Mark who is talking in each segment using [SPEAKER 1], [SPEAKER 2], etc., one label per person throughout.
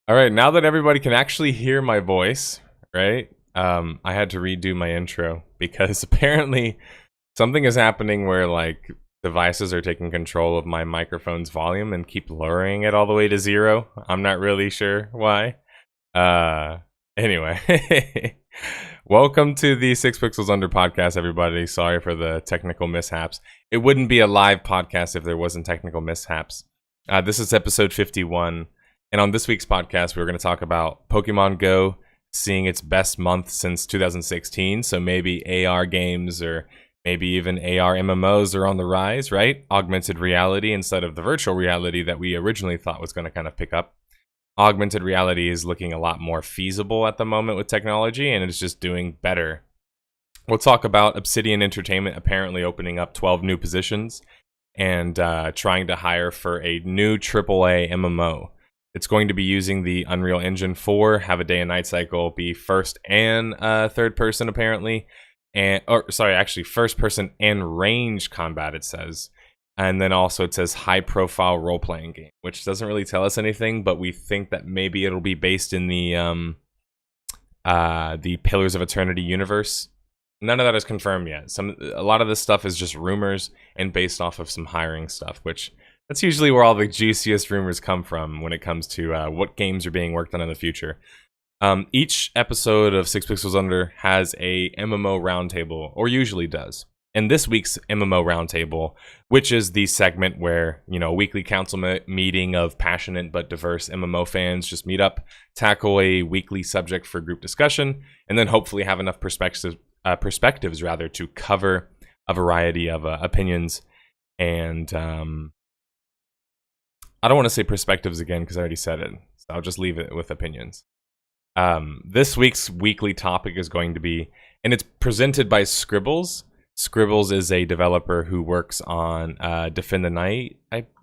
[SPEAKER 1] All right, now that everybody can actually hear my voice, right? I had to redo my intro because apparently something is happening where like devices are taking control of my microphone's volume and keep lowering it all the way to 0. I'm not really sure why. Anyway, welcome to the 6 Pixels Under podcast, everybody. Sorry for the technical mishaps. It wouldn't be a live podcast if there wasn't technical mishaps. This is episode 51. And on this week's podcast, we're going to talk about Pokemon Go seeing its best month since 2016. So maybe AR games or maybe even AR MMOs are on the rise, right? Augmented reality instead of the virtual reality that we originally thought was going to kind of pick up. Augmented reality is looking a lot more feasible at the moment with technology, and it's just doing better. We'll talk about Obsidian Entertainment apparently opening up 12 new positions and trying to hire for a new AAA MMO. It's going to be using the Unreal Engine 4, have a day and night cycle, be first and third person apparently, actually first person and range combat it says, and then also it says high profile role playing game, which doesn't really tell us anything, but we think that maybe it'll be based in the Pillars of Eternity universe. None of that is confirmed yet. A lot of this stuff is just rumors and based off of some hiring stuff, which that's usually where all the juiciest rumors come from when it comes to what games are being worked on in the future. Each episode of 6 Pixels Under has a MMO Roundtable, or usually does. And this week's MMO Roundtable, which is the segment where, a weekly council meeting of passionate but diverse MMO fans just meet up, tackle a weekly subject for group discussion, and then hopefully have enough perspectives to cover a variety of opinions and I don't want to say perspectives again because I already said it, so I'll just leave it with opinions. This week's weekly topic is going to be, and it's presented by Scribbles. Scribbles is a developer who works on Defend the Night,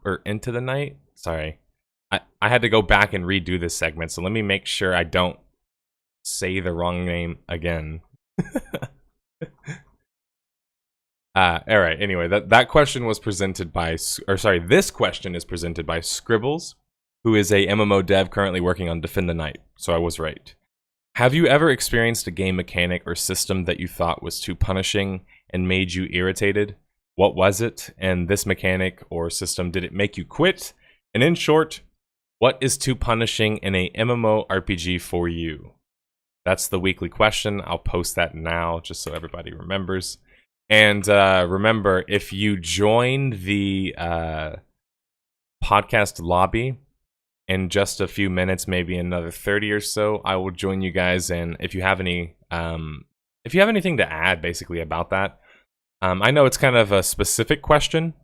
[SPEAKER 1] or Into the Night. Sorry. I had to go back and redo this segment, so let me make sure I don't say the wrong name again. All right. Anyway, that question was presented by, this question is presented by Scribbles, who is a MMO dev currently working on Defend the Night. So I was right. Have you ever experienced a game mechanic or system that you thought was too punishing and made you irritated? What was it? And this mechanic or system, did it make you quit? And in short, what is too punishing in a MMORPG for you? That's the weekly question. I'll post that now just so everybody remembers. And remember, if you join the podcast lobby in just a few minutes, maybe another 30 or so, I will join you guys. And if you have anything to add, basically about that, I know it's kind of a specific question,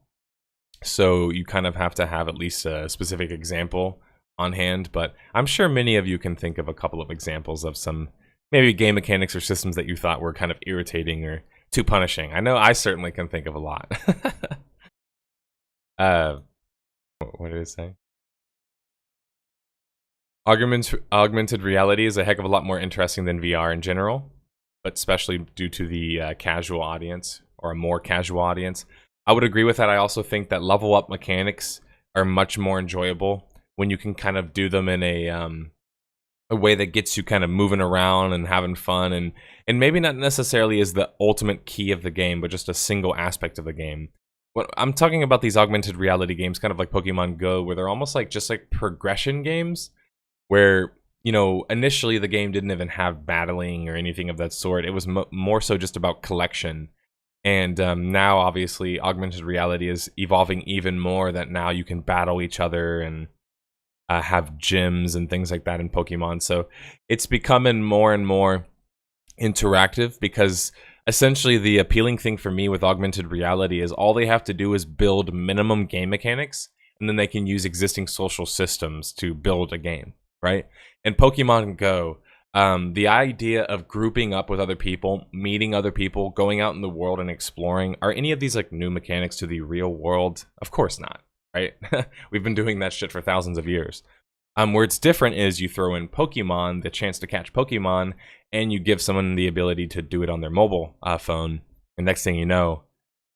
[SPEAKER 1] so you kind of have to have at least a specific example on hand. But I'm sure many of you can think of a couple of examples of some maybe game mechanics or systems that you thought were kind of irritating or too punishing. I know I certainly can think of a lot. What did it say? Augmented reality is a heck of a lot more interesting than VR in general, but especially due to the casual audience, or a more casual audience. I would agree with that. I also think that level up mechanics are much more enjoyable when you can kind of do them in a way that gets you kind of moving around and having fun, and maybe not necessarily is the ultimate key of the game, but just a single aspect of the game. What I'm talking about, these augmented reality games, kind of like Pokemon Go, where they're almost like just like progression games, where initially the game didn't even have battling or anything of that sort. It was more so just about collection, and now obviously augmented reality is evolving even more. That now you can battle each other and have gyms and things like that in Pokemon. So it's becoming more and more interactive, because essentially the appealing thing for me with augmented reality is all they have to do is build minimum game mechanics, and then they can use existing social systems to build a game, right? In Pokemon Go, the idea of grouping up with other people, meeting other people, going out in the world and exploring, are any of these like new mechanics to the real world? Of course not. Right? We've been doing that shit for thousands of years. Where it's different is you throw in Pokemon, the chance to catch Pokemon, and you give someone the ability to do it on their mobile phone. And next thing you know,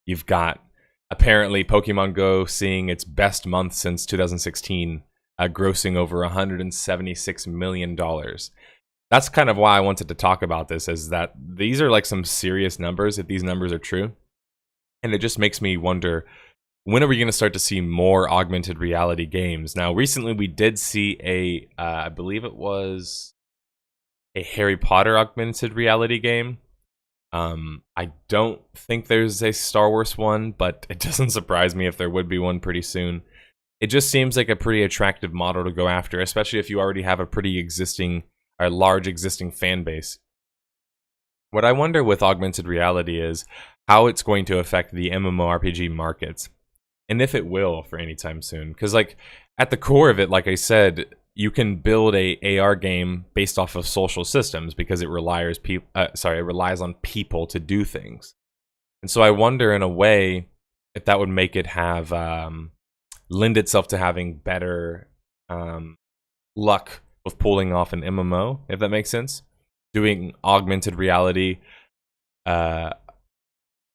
[SPEAKER 1] you've got apparently Pokemon Go seeing its best month since 2016 grossing over $176 million. That's kind of why I wanted to talk about this, is that these are like some serious numbers if these numbers are true. And it just makes me wonder, when are we going to start to see more augmented reality games? Now, recently we did see I believe it was a Harry Potter augmented reality game. I don't think there's a Star Wars one, but it doesn't surprise me if there would be one pretty soon. It just seems like a pretty attractive model to go after, especially if you already have a pretty large existing fan base. What I wonder with augmented reality is how it's going to affect the MMORPG markets, and if it will for any time soon. Because like at the core of it, like I said, you can build a AR game based off of social systems because it relies on people to do things. And so I wonder, in a way, if that would make it have lend itself to having better luck with pulling off an MMO, if that makes sense. Doing augmented reality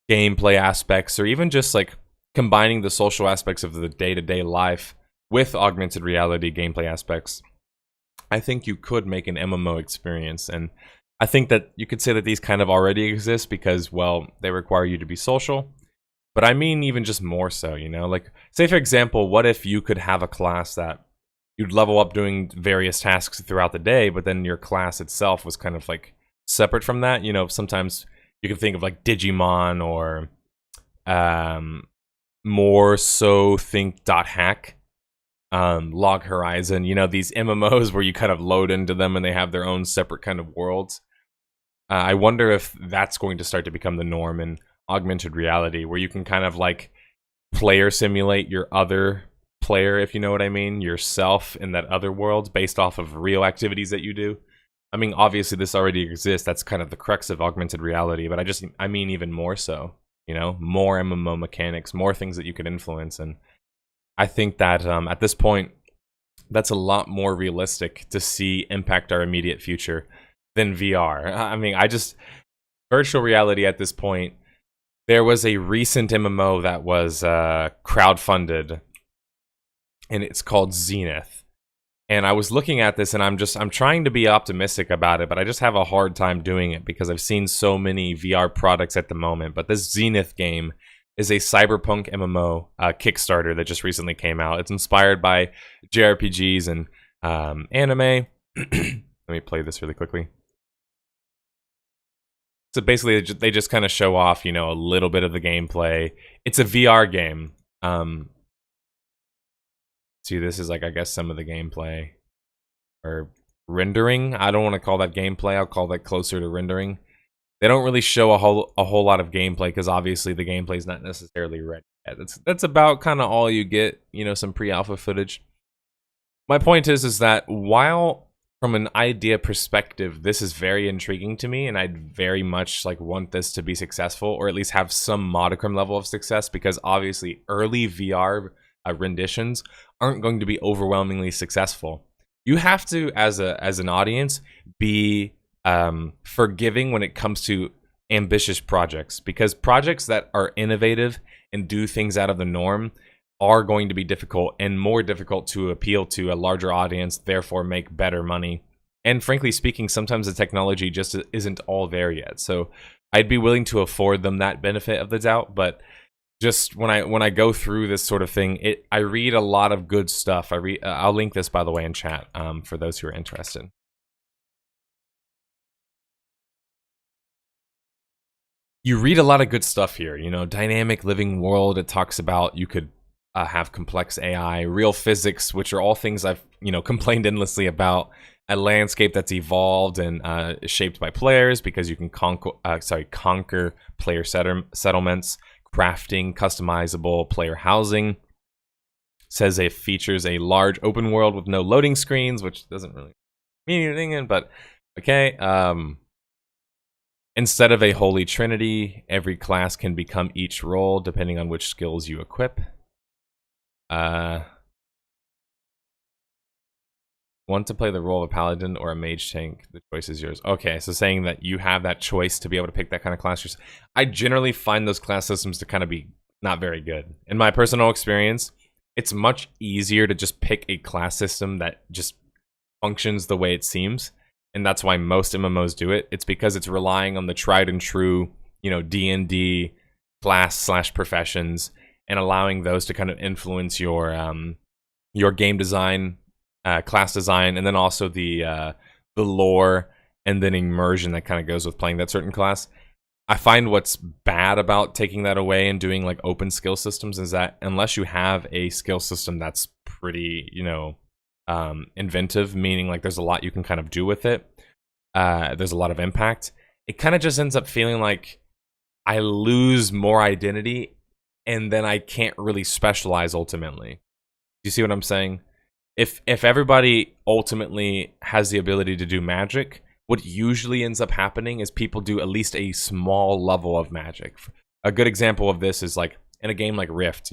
[SPEAKER 1] gameplay aspects, or even just like combining the social aspects of the day-to-day life with augmented reality gameplay aspects. I think you could make an MMO experience, and I think that you could say that these kind of already exist because, well, they require you to be social. But I mean even just more so, you know? Like, say for example, what if you could have a class that you'd level up doing various tasks throughout the day, but then your class itself was kind of like separate from that? You know, sometimes you can think of like Digimon or more so think .hack. Log Horizon, you know, these MMOs where you kind of load into them and they have their own separate kind of worlds. I wonder if that's going to start to become the norm in augmented reality, where you can kind of like player simulate your other player, if you know what I mean, yourself in that other world based off of real activities that you do. I mean, obviously this already exists. That's kind of the crux of augmented reality, but I mean even more so, you know, more MMO mechanics, more things that you could influence. And I think that at this point, that's a lot more realistic to see impact our immediate future than VR. I mean, virtual reality at this point, there was a recent MMO that was crowdfunded, and it's called Zenith. And I was looking at this, and I'm trying to be optimistic about it, but I just have a hard time doing it because I've seen so many VR products at the moment. But this Zenith game is a cyberpunk MMO Kickstarter that just recently came out. It's inspired by JRPGs and anime. Let me play this really quickly. So basically, they just kind of show off, you know, a little bit of the gameplay. It's a VR game. See, this is like, I guess, some of the gameplay. Or rendering. I don't want to call that gameplay. I'll call that closer to rendering. They don't really show a whole lot of gameplay because obviously the gameplay is not necessarily ready yet. That's about kind of all you get, you know, some pre-alpha footage. My point is that while from an idea perspective, this is very intriguing to me, and I'd very much like want this to be successful, or at least have some modicum level of success, because obviously early VR renditions aren't going to be overwhelmingly successful. You have to, as an audience, be forgiving when it comes to ambitious projects, because projects that are innovative and do things out of the norm are going to be difficult, and more difficult to appeal to a larger audience, therefore make better money. And frankly speaking, sometimes the technology just isn't all there yet. So I'd be willing to afford them that benefit of the doubt, but just when I go through this sort of thing, I read a lot of good stuff. I'll link this, by the way, in chat for those who are interested. You read a lot of good stuff here, you know, dynamic living world. It talks about you could have complex AI, real physics, which are all things I've, you know, complained endlessly about. A landscape that's evolved and shaped by players because you can conquer player settlements, crafting, customizable player housing. Says it features a large open world with no loading screens, which doesn't really mean anything, but okay. Instead of a holy trinity, every class can become each role depending on which skills you equip. Want to play the role of a paladin or a mage tank? The choice is yours. Okay, so saying that you have that choice to be able to pick that kind of class. I generally find those class systems to kind of be not very good. In my personal experience, it's much easier to just pick a class system that just functions the way it seems. And that's why most MMOs do it. It's because it's relying on the tried and true, D&D class/professions, and allowing those to kind of influence your game design, class design, and then also the lore and then immersion that kind of goes with playing that certain class. I find what's bad about taking that away and doing like open skill systems is that unless you have a skill system that's pretty, inventive, meaning like there's a lot you can kind of do with it, there's a lot of impact, it kind of just ends up feeling like I lose more identity and then I can't really specialize ultimately. Do you see what I'm saying? If everybody ultimately has the ability to do magic, what usually ends up happening is people do at least a small level of magic. A good example of this is like in a game like Rift,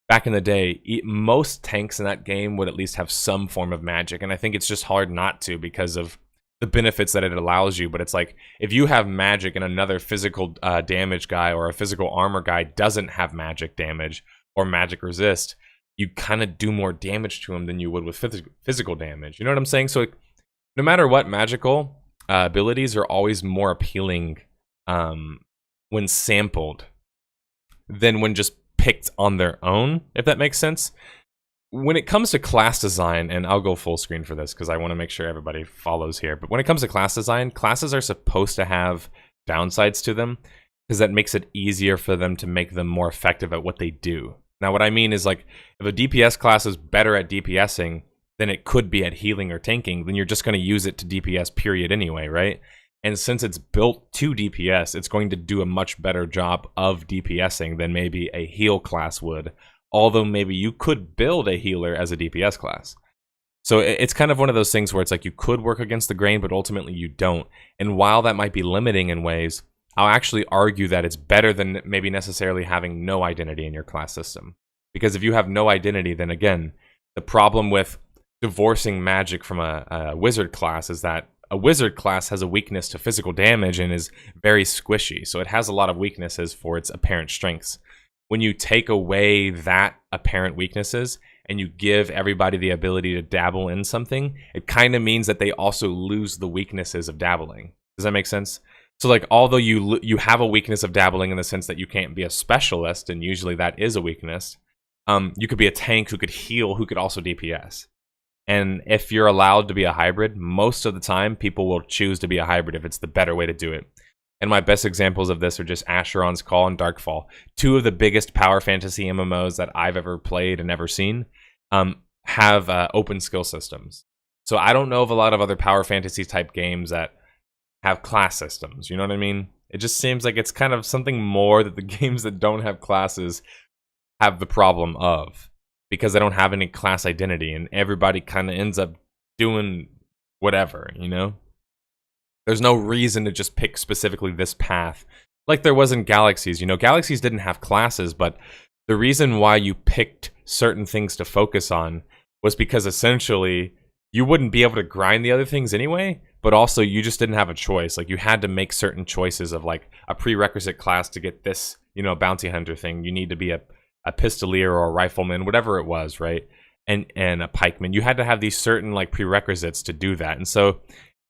[SPEAKER 1] back in the day, most tanks in that game would at least have some form of magic, and I think it's just hard not to because of the benefits that it allows you. But it's like, if you have magic and another physical damage guy or a physical armor guy doesn't have magic damage or magic resist, you kind of do more damage to him than you would with physical damage. You know what I'm saying? So no matter what, magical abilities are always more appealing when sampled than when just picked on their own, if that makes sense. When it comes to class design, and I'll go full screen for this because I want to make sure everybody follows here, but when it comes to class design, classes are supposed to have downsides to them because that makes it easier for them to make them more effective at what they do. Now, what I mean is, like, if a DPS class is better at DPSing than it could be at healing or tanking, then you're just going to use it to DPS period anyway, right? And since it's built to DPS, it's going to do a much better job of DPSing than maybe a heal class would, although maybe you could build a healer as a DPS class. So it's kind of one of those things where it's like you could work against the grain, but ultimately you don't. And while that might be limiting in ways, I'll actually argue that it's better than maybe necessarily having no identity in your class system. Because if you have no identity, then again, the problem with divorcing magic from a wizard class is that a wizard class has a weakness to physical damage and is very squishy. So it has a lot of weaknesses for its apparent strengths. When you take away that apparent weaknesses and you give everybody the ability to dabble in something, it kind of means that they also lose the weaknesses of dabbling. Does that make sense? So like, although you have a weakness of dabbling in the sense that you can't be a specialist, and usually that is a weakness, you could be a tank who could heal, who could also DPS. And if you're allowed to be a hybrid, most of the time people will choose to be a hybrid if it's the better way to do it. And my best examples of this are just Asheron's Call and Darkfall, two of the biggest power fantasy MMOs that I've ever played and ever seen, have open skill systems. So I don't know of a lot of other power fantasy type games that have class systems, you know what I mean? It just seems like it's kind of something more that the games that don't have classes have the problem of, because they don't have any class identity and everybody kind of ends up doing whatever, There's no reason to just pick specifically this path. Like there was in Galaxies. Galaxies didn't have classes, but the reason why you picked certain things to focus on was because essentially you wouldn't be able to grind the other things anyway, but also you just didn't have a choice. Like you had to make certain choices of like a prerequisite class to get this, bounty hunter thing. You need to be a pistolier or a rifleman, whatever it was, right? And a pikeman. You had to have these certain like prerequisites to do that. And so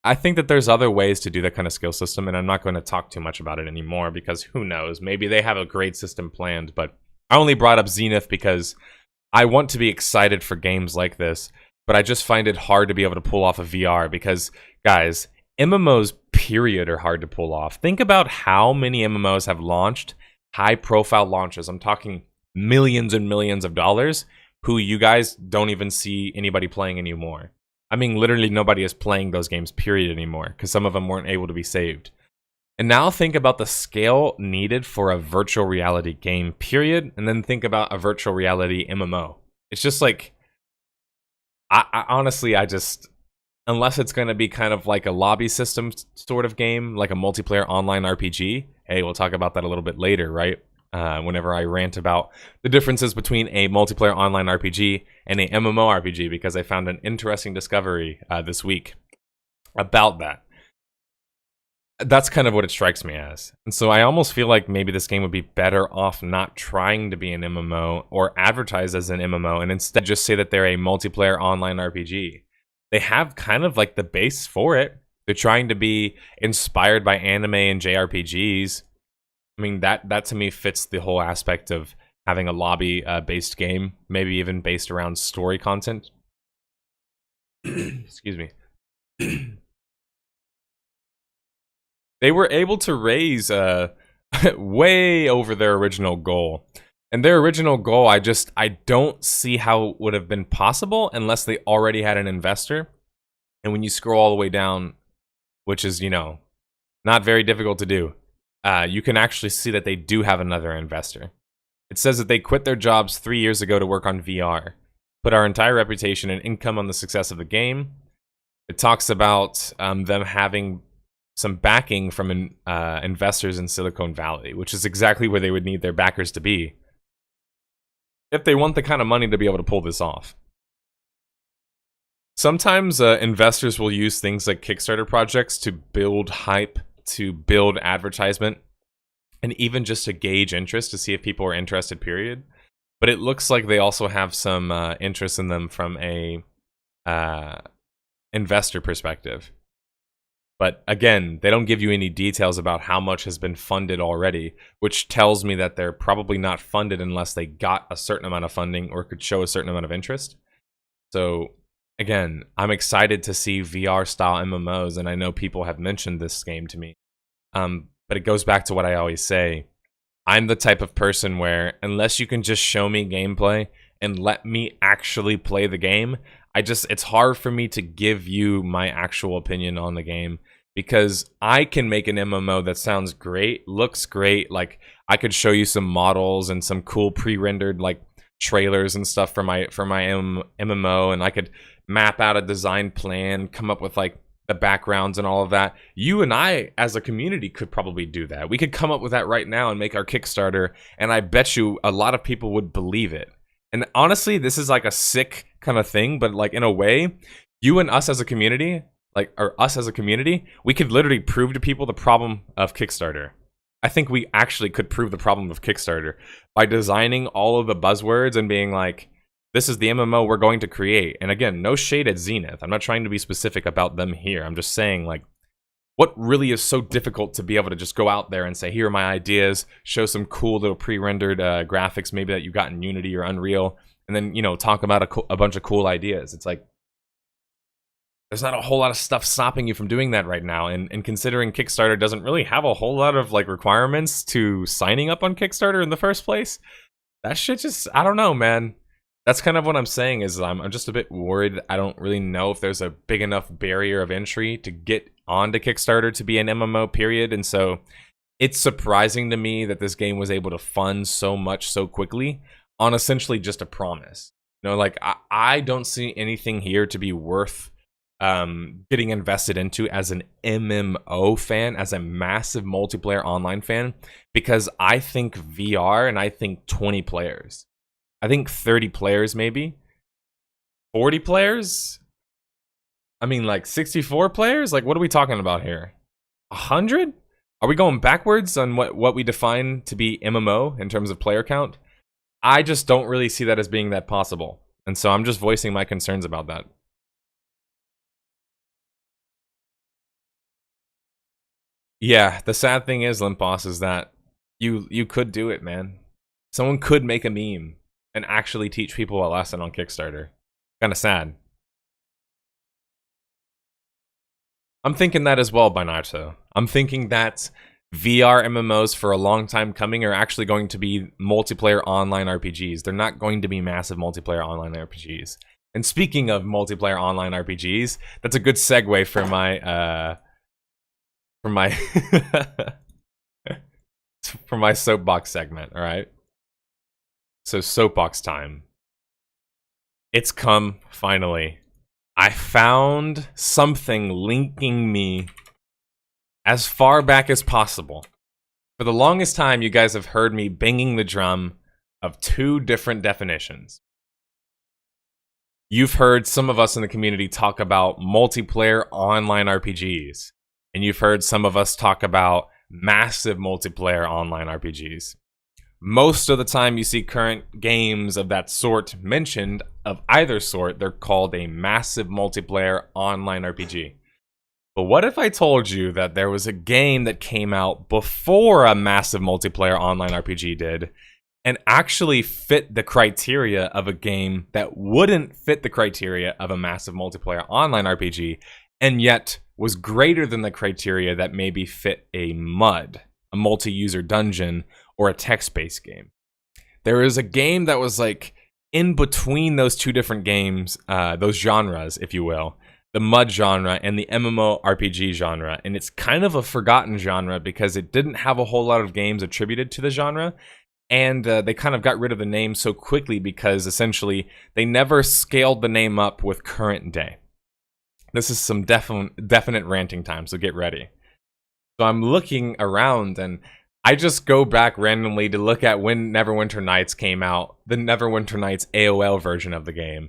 [SPEAKER 1] I think that there's other ways to do that kind of skill system, and I'm not going to talk too much about it anymore because who knows? Maybe they have a great system planned, but I only brought up Zenith because I want to be excited for games like this, but I just find it hard to be able to pull off a VR because, guys, MMOs, period, are hard to pull off. Think about how many MMOs have launched, high-profile launches. I'm talking millions and millions of dollars, who you guys don't even see anybody playing anymore. I mean, literally nobody is playing those games, period, anymore, because some of them weren't able to be saved. And now think about the scale needed for a virtual reality game, period, and then think about a virtual reality MMO. It's just like, I honestly, unless it's going to be kind of like a lobby system sort of game, like a multiplayer online RPG, hey, we'll talk about that a little bit later, right? Whenever I rant about the differences between a multiplayer online RPG and a MMORPG, because I found an interesting discovery this week about that. That's kind of what it strikes me as. And so I almost feel like maybe this game would be better off not trying to be an MMO or advertise as an MMO, and instead just say that they're a multiplayer online RPG. They have kind of like the base for it. They're trying to be inspired by anime and JRPGs. I mean, that to me fits the whole aspect of having a lobby based game, maybe even based around story content. Excuse me. They were able to raise way over their original goal. And their original goal, I don't see how it would have been possible unless they already had an investor. And when you scroll all the way down, which is, you know, not very difficult to do, you can actually see that they do have another investor. It says that they quit their jobs 3 years ago to work on VR, put our entire reputation and income on the success of the game. It talks about them having some backing from investors in Silicon Valley, which is exactly where they would need their backers to be if they want the kind of money to be able to pull this off. Sometimes investors will use things like Kickstarter projects to build hype, to build advertisement, and even just to gauge interest to see if people are interested, period. But it looks like they also have some interest in them from a investor perspective. But again, they don't give you any details about how much has been funded already, which tells me that they're probably not funded unless they got a certain amount of funding or could show a certain amount of interest. So again, I'm excited to see VR-style MMOs, and I know people have mentioned this game to me. But it goes back to what I always say. I'm the type of person where unless you can just show me gameplay and let me actually play the game, it's hard for me to give you my actual opinion on the game, because I can make an MMO that sounds great, looks great, like I could show you some models and some cool pre-rendered like trailers and stuff for my MMO, and I could map out a design plan, come up with like the backgrounds and all of that. You and I as a community could probably do that. We could come up with that right now and make our Kickstarter, and I bet you a lot of people would believe it. And honestly, this is like a sick kind of thing, but like in a way, you and us as a community, we could literally prove to people the problem of Kickstarter. I think we actually could prove the problem of Kickstarter by designing all of the buzzwords and being like, this is the MMO we're going to create. And again, no shade at Zenith. I'm not trying to be specific about them here. I'm just saying, like, what really is so difficult to be able to just go out there and say, here are my ideas, show some cool little pre-rendered graphics, maybe that you got in Unity or Unreal, and then, you know, talk about a bunch of cool ideas. It's like, there's not a whole lot of stuff stopping you from doing that right now. And considering Kickstarter doesn't really have a whole lot of like requirements to signing up on Kickstarter in the first place, that shit just, I don't know, man. That's kind of what I'm saying, is I'm just a bit worried. I don't really know if there's a big enough barrier of entry to get onto Kickstarter to be an MMO, period. And so it's surprising to me that this game was able to fund so much so quickly on essentially just a promise. You know, like I don't see anything here to be worth getting invested into as an MMO fan, as a massive multiplayer online fan, because I think VR and I think 20 players. I think 30 players, maybe 40 players. I mean, like 64 players. Like, what are we talking about here? 100? Are we going backwards on what we define to be MMO in terms of player count? I just don't really see that as being that possible, and so I'm just voicing my concerns about that. Yeah, the sad thing is, Limpos, is that you could do it, man. Someone could make a meme and actually teach people a lesson on Kickstarter. Kind of sad. I'm thinking that as well, by Naruto. I'm thinking that VR MMOs for a long time coming are actually going to be multiplayer online RPGs. They're not going to be massive multiplayer online RPGs. And speaking of multiplayer online RPGs, that's a good segue for my for my soapbox segment, all right? So soapbox time. It's come, finally. I found something linking me as far back as possible. For the longest time, you guys have heard me banging the drum of two different definitions. You've heard some of us in the community talk about multiplayer online RPGs. and you've heard some of us talk about massive multiplayer online RPGs. Most of the time you see current games of that sort mentioned, of either sort, they're called a massive multiplayer online RPG. But what if I told you that there was a game that came out before a massive multiplayer online RPG did, and actually fit the criteria of a game that wouldn't fit the criteria of a massive multiplayer online RPG, and yet was greater than the criteria that maybe fit a MUD, a multi-user dungeon, or a text-based game? There is a game that was like in between those two different games, those genres, if you will, the MUD genre and the MMORPG genre, and it's kind of a forgotten genre because it didn't have a whole lot of games attributed to the genre, and they kind of got rid of the name so quickly because essentially they never scaled the name up with current day. This is some definite ranting time, so get ready. So I'm looking around, and I just go back randomly to look at when Neverwinter Nights came out, the Neverwinter Nights AOL version of the game.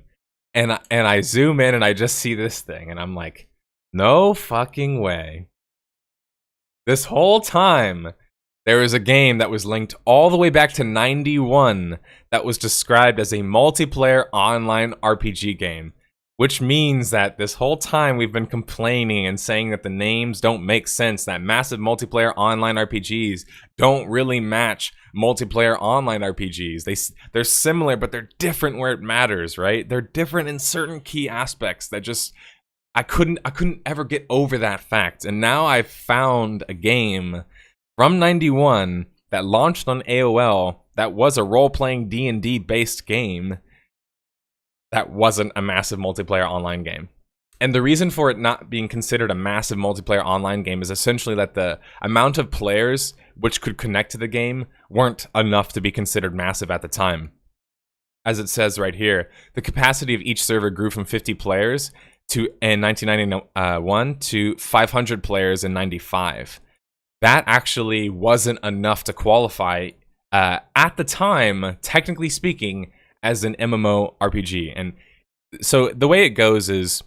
[SPEAKER 1] And I zoom in and I just see this thing, and I'm like, no fucking way. This whole time, there was a game that was linked all the way back to 91 that was described as a multiplayer online RPG game. Which means that this whole time we've been complaining and saying that the names don't make sense, that massive multiplayer online RPGs don't really match multiplayer online RPGs. They're similar, but they're different where it matters, right? They're different in certain key aspects that just, I couldn't ever get over that fact. And now I've found a game from 91 that launched on AOL that was a role-playing D&D based game that wasn't a massive multiplayer online game. And the reason for it not being considered a massive multiplayer online game is essentially that the amount of players which could connect to the game weren't enough to be considered massive at the time. As it says right here, the capacity of each server grew from 50 players in 1991 to 500 players in 95. That actually wasn't enough to qualify at the time, technically speaking, as an MMORPG. And so the way it goes is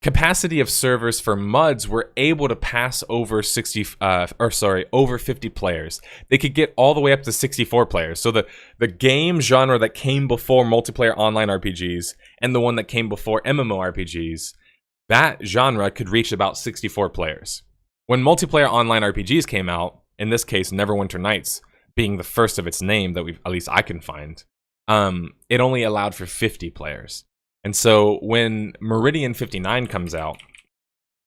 [SPEAKER 1] capacity of servers for MUDs were able to pass over over 50 players. They could get all the way up to 64 players. So the game genre that came before multiplayer online RPGs and the one that came before MMORPGs, that genre could reach about 64 players. When multiplayer online RPGs came out, in this case Neverwinter Nights being the first of its name that at least I can find, it only allowed for 50 players. And so when Meridian 59 comes out,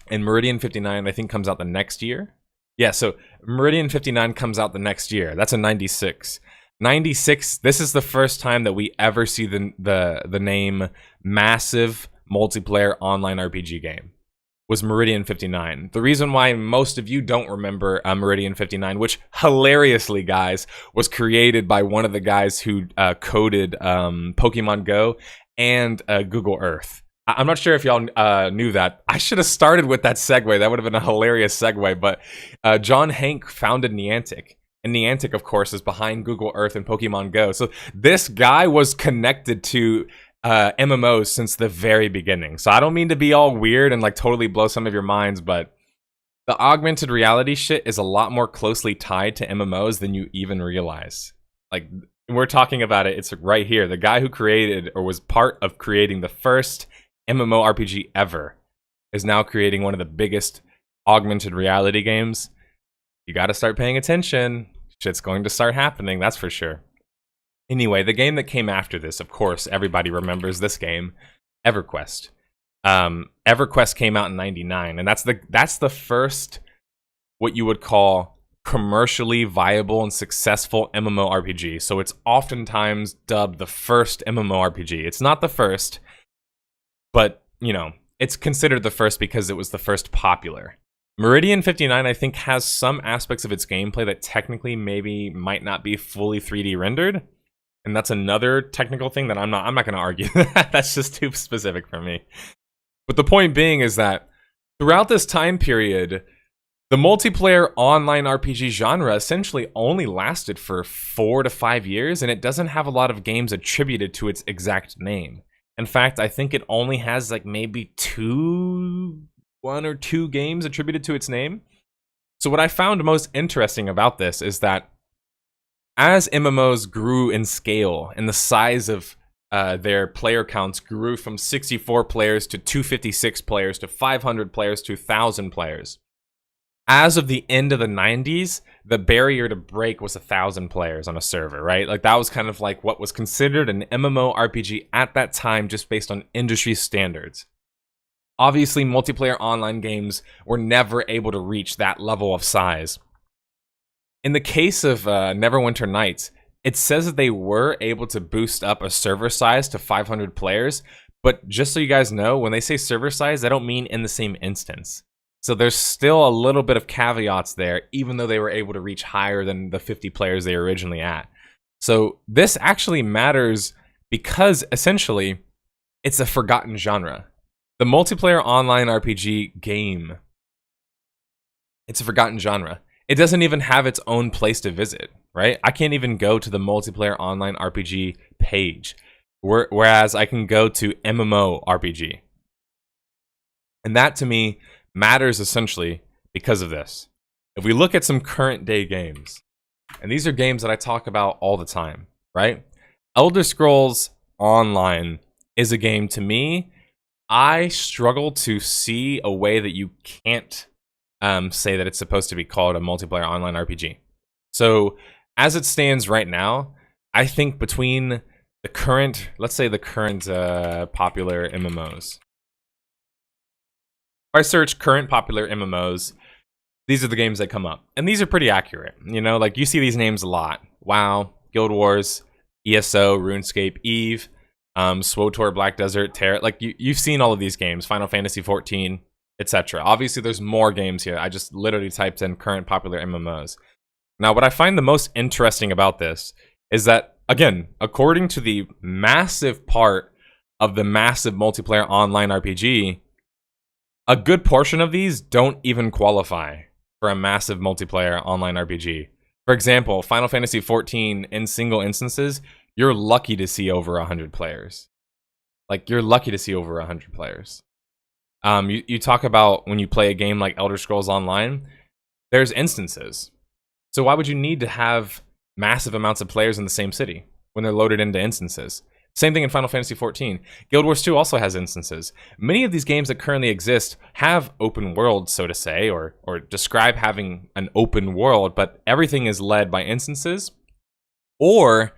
[SPEAKER 1] and Meridian 59 I think comes out the next year. Yeah, so Meridian 59 comes out the next year. That's a 96. 96, this is the first time that we ever see the name massive multiplayer online RPG game. Was Meridian 59. The reason why most of you don't remember Meridian 59, which hilariously, guys, was created by one of the guys who coded Pokemon Go and Google Earth. I'm not sure if y'all knew that. I should have started with that segue. That would have been a hilarious segue, but John Hank founded Niantic. And Niantic, of course, is behind Google Earth and Pokemon Go. So this guy was connected to MMOs since the very beginning. So I don't mean to be all weird and like totally blow some of your minds, but the augmented reality shit is a lot more closely tied to MMOs than you even realize. Like, we're talking about it, it's right here. The guy who created or was part of creating the first MMORPG ever is now creating one of the biggest augmented reality games. You gotta start paying attention. Shit's going to start happening, that's for sure. Anyway, the game that came after this, of course, everybody remembers this game, EverQuest. EverQuest came out in 99, and that's the first, what you would call, commercially viable and successful MMORPG. So it's oftentimes dubbed the first MMORPG. It's not the first, but, you know, it's considered the first because it was the first popular. Meridian 59, I think, has some aspects of its gameplay that technically maybe might not be fully 3D rendered. And that's another technical thing that I'm not going to argue. That's just too specific for me. But the point being is that throughout this time period, the multiplayer online RPG genre essentially only lasted for 4 to 5 years, and it doesn't have a lot of games attributed to its exact name. In fact, I think it only has like maybe 2 1 or 2 games attributed to its name. So what I found most interesting about this is that as MMOs grew in scale and the size of their player counts grew from 64 players to 256 players to 500 players to 1,000 players. As of the end of the 90s, the barrier to break was 1,000 players on a server, right? Like that was kind of like what was considered an MMORPG at that time, just based on industry standards. Obviously, multiplayer online games were never able to reach that level of size. In the case of Neverwinter Nights, it says that they were able to boost up a server size to 500 players, but just so you guys know, when they say server size, they don't mean in the same instance. So there's still a little bit of caveats there, even though they were able to reach higher than the 50 players they were originally at. So this actually matters because essentially it's a forgotten genre. The multiplayer online RPG game, it's a forgotten genre. It doesn't even have its own place to visit, right? I can't even go to the multiplayer online RPG page, whereas I can go to MMORPG. And that to me matters essentially because of this. If we look at some current day games, and these are games that I talk about all the time, right? Elder Scrolls Online is a game, to me, I struggle to see a way that you can't say that it's supposed to be called a multiplayer online RPG. So as it stands right now, I think between the current, let's say the current popular MMOs. If I search current popular MMOs, these are the games that come up. And these are pretty accurate. You know, like you see these names a lot. WoW, Guild Wars, ESO, RuneScape, EVE, SWTOR, Black Desert, Terra. Like you've seen all of these games, Final Fantasy 14, etc. Obviously, there's more games here. I just literally typed in current popular MMOs. Now, what I find the most interesting about this is that, again, according to the massive part of the massive multiplayer online RPG, a good portion of these don't even qualify for a massive multiplayer online RPG. For example, Final Fantasy 14 in single instances, you're lucky to see over 100 players. Like, you're lucky to see over 100 players. You talk about when you play a game like Elder Scrolls Online, there's instances. So why would you need to have massive amounts of players in the same city when they're loaded into instances? Same thing in Final Fantasy 14. Guild Wars 2 also has instances. Many of these games that currently exist have open worlds, so to say, or describe having an open world, but everything is led by instances. Or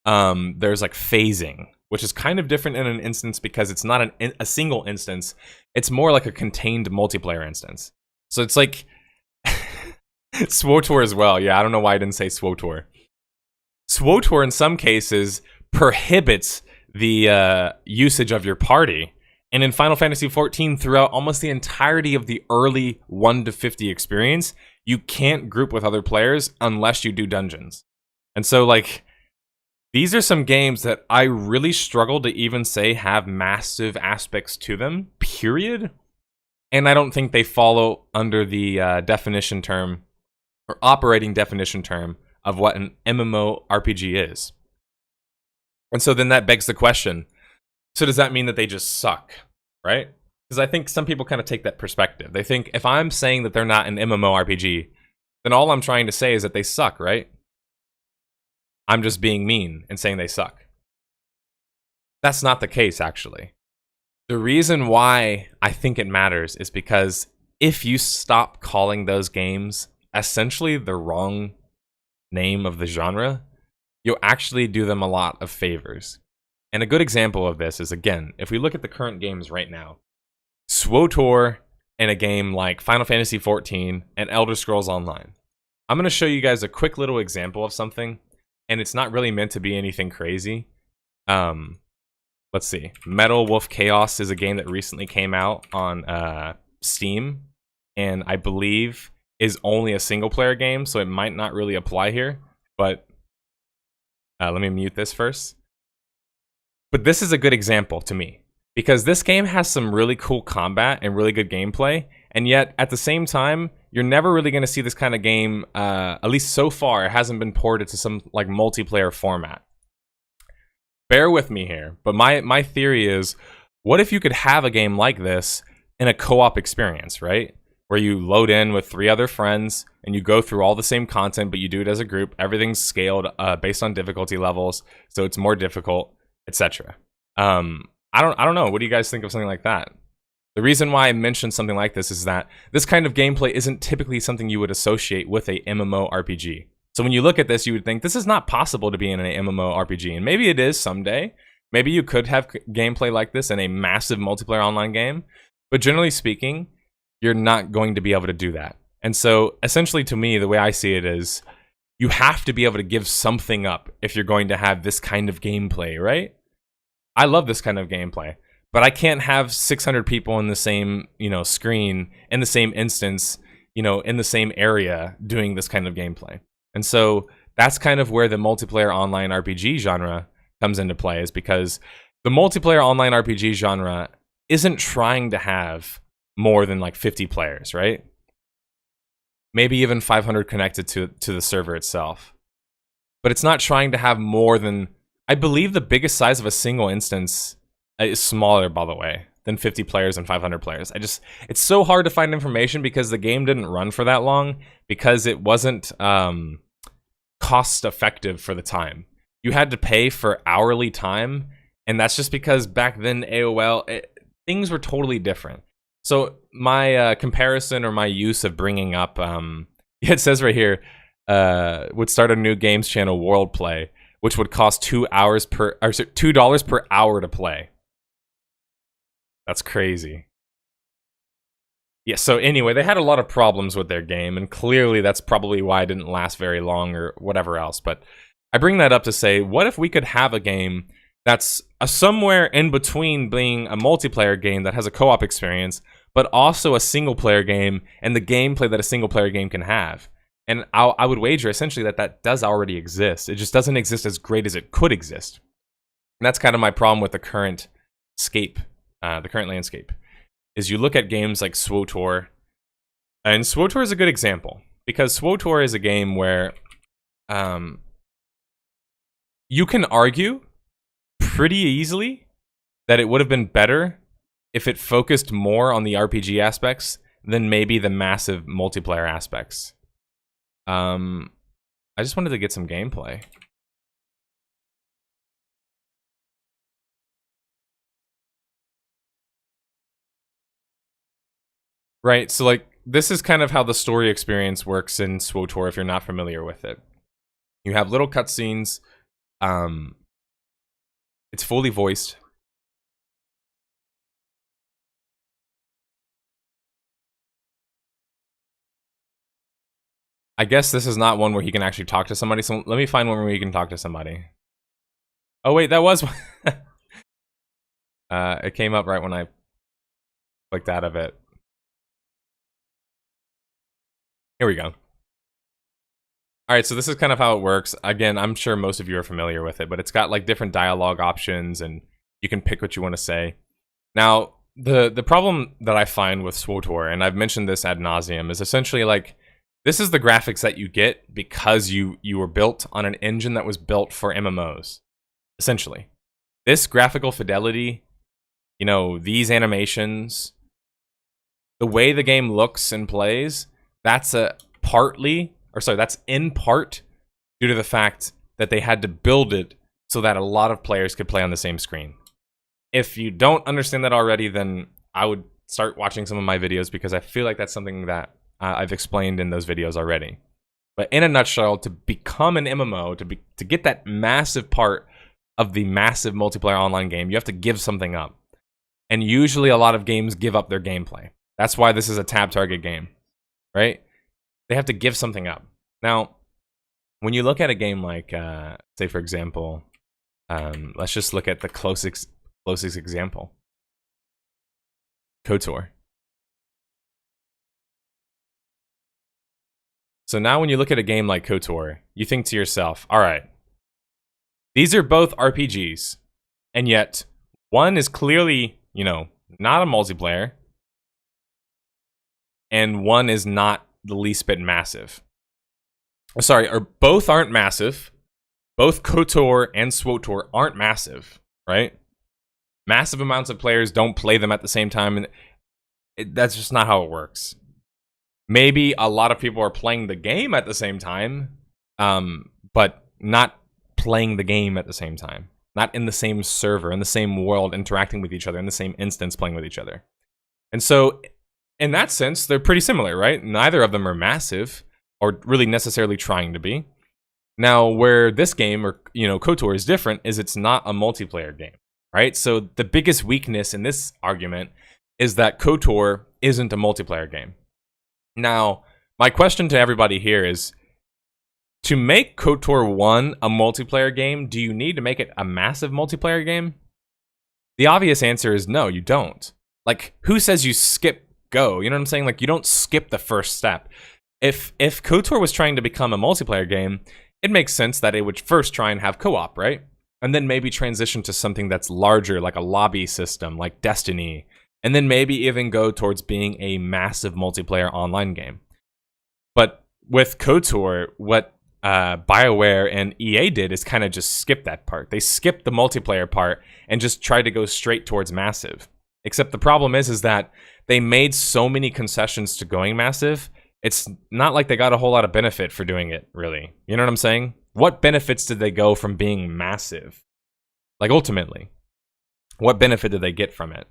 [SPEAKER 1] there's like phasing, which is kind of different in an instance because it's not a single instance. It's more like a contained multiplayer instance. So it's like SWTOR as well. Yeah, I don't know why I didn't say SWTOR. SWTOR in some cases prohibits the usage of your party. And in Final Fantasy 14, throughout almost the entirety of the early 1 to 50 experience, you can't group with other players unless you do dungeons. And so, like, these are some games that I really struggle to even say have massive aspects to them, period. And I don't think they follow under the definition term, or operating definition term, of what an MMORPG is. And so then that begs the question, so does that mean that they just suck, right? Because I think some people kind of take that perspective. They think if I'm saying that they're not an MMORPG, then all I'm trying to say is that they suck, right? I'm just being mean and saying they suck. That's not the case, actually. The reason why I think it matters is because if you stop calling those games essentially the wrong name of the genre, you'll actually do them a lot of favors. And a good example of this is, again, if we look at the current games right now, SWTOR and a game like Final Fantasy 14 and Elder Scrolls Online. I'm going to show you guys a quick little example of something, and it's not really meant to be anything crazy. Let's see. Metal Wolf Chaos is a game that recently came out on Steam, and I believe is only a single-player game, so it might not really apply here, but let me mute this first. But this is a good example to me, because this game has some really cool combat and really good gameplay, and yet at the same time, you're never really going to see this kind of game, at least so far, it hasn't been ported to some like multiplayer format. Bear with me here, but my theory is, what if you could have a game like this in a co-op experience, right? Where you load in with 3 other friends and you go through all the same content, but you do it as a group. Everything's scaled based on difficulty levels, so it's more difficult, etc. I don't know. What do you guys think of something like that? The reason why I mentioned something like this is that this kind of gameplay isn't typically something you would associate with a MMORPG. So when you look at this, you would think this is not possible to be in an MMORPG, and maybe it is someday. Maybe you could have gameplay like this in a massive multiplayer online game, but generally speaking, you're not going to be able to do that. And so essentially to me, the way I see it is you have to be able to give something up if you're going to have this kind of gameplay, right? I love this kind of gameplay, but I can't have 600 people in the same, screen, in the same instance, in the same area doing this kind of gameplay. And so that's kind of where the multiplayer online RPG genre comes into play, is because the multiplayer online RPG genre isn't trying to have more than like 50 players, right? Maybe even 500 connected to the server itself. But it's not trying to have more than, I believe the biggest size of a single instance is smaller, by the way, than 50 players and 500 players. It's so hard to find information because the game didn't run for that long, because it wasn't cost effective for the time. You had to pay for hourly time, and that's just because back then AOL, things were totally different. So my comparison, or my use of bringing up, it says right here, would start a new games channel, World Play, which would cost $2 per hour to play. That's crazy. Yeah, so anyway, they had a lot of problems with their game, and clearly that's probably why it didn't last very long or whatever else. But I bring that up to say, what if we could have a game that's somewhere in between being a multiplayer game that has a co-op experience, but also a single-player game and the gameplay that a single-player game can have? And I would wager essentially that does already exist. It just doesn't exist as great as it could exist. And that's kind of my problem with the current landscape, is you look at games like SWTOR, and SWTOR is a good example, because SWTOR is a game where you can argue pretty easily that it would have been better if it focused more on the RPG aspects than maybe the massive multiplayer aspects. I just wanted to get some gameplay. Right, so like, this is kind of how the story experience works in SWTOR if you're not familiar with it. You have little cutscenes. It's fully voiced. I guess this is not one where he can actually talk to somebody, so let me find one where he can talk to somebody. Oh wait, that was one. It came up right when I clicked out of it. Here we go. Alright, so this is kind of how it works. Again, I'm sure most of you are familiar with it, but it's got like different dialogue options, and you can pick what you want to say. Now, the problem that I find with SWTOR, and I've mentioned this ad nauseum, is essentially like, this is the graphics that you get because you were built on an engine that was built for MMOs. Essentially. This graphical fidelity, these animations, the way the game looks and plays, that's in part due to the fact that they had to build it so that a lot of players could play on the same screen. If you don't understand that already, then I would start watching some of my videos, because I feel like that's something that I've explained in those videos already. But in a nutshell, to become an MMO, to get that massive part of the massive multiplayer online game, you have to give something up. And usually a lot of games give up their gameplay. That's why this is a tab target game, right? They have to give something up. Now, when you look at a game like, say for example, let's just look at the closest example. KOTOR. So now when you look at a game like KOTOR, you think to yourself, all right, these are both RPGs, and yet one is clearly, not a multiplayer, and one is not the least bit massive. Sorry, or both aren't massive. Both KOTOR and SWTOR aren't massive, right? Massive amounts of players don't play them at the same time, and That's just not how it works. Maybe a lot of people are playing the game at the same time, but not playing the game at the same time. Not in the same server, in the same world, interacting with each other, in the same instance, playing with each other. And so, in that sense, they're pretty similar, right? Neither of them are massive, or really necessarily trying to be. Now, where this game, or KOTOR is different, is it's not a multiplayer game, right? So the biggest weakness in this argument is that KOTOR isn't a multiplayer game. Now, my question to everybody here is, to make KOTOR 1 a multiplayer game, do you need to make it a massive multiplayer game? The obvious answer is no, you don't. Like, who says you skip Go? You know what I'm saying? Like, you don't skip the first step. If KOTOR was trying to become a multiplayer game, it makes sense that it would first try and have co-op, right? And then maybe transition to something that's larger, like a lobby system, like Destiny. And then maybe even go towards being a massive multiplayer online game. But with KOTOR, what BioWare and EA did is kind of just skip that part. They skipped the multiplayer part and just tried to go straight towards massive. Except the problem is that they made so many concessions to going massive, it's not like they got a whole lot of benefit for doing it, really. You know what I'm saying? What benefits did they go from being massive? Like, ultimately, what benefit did they get from it?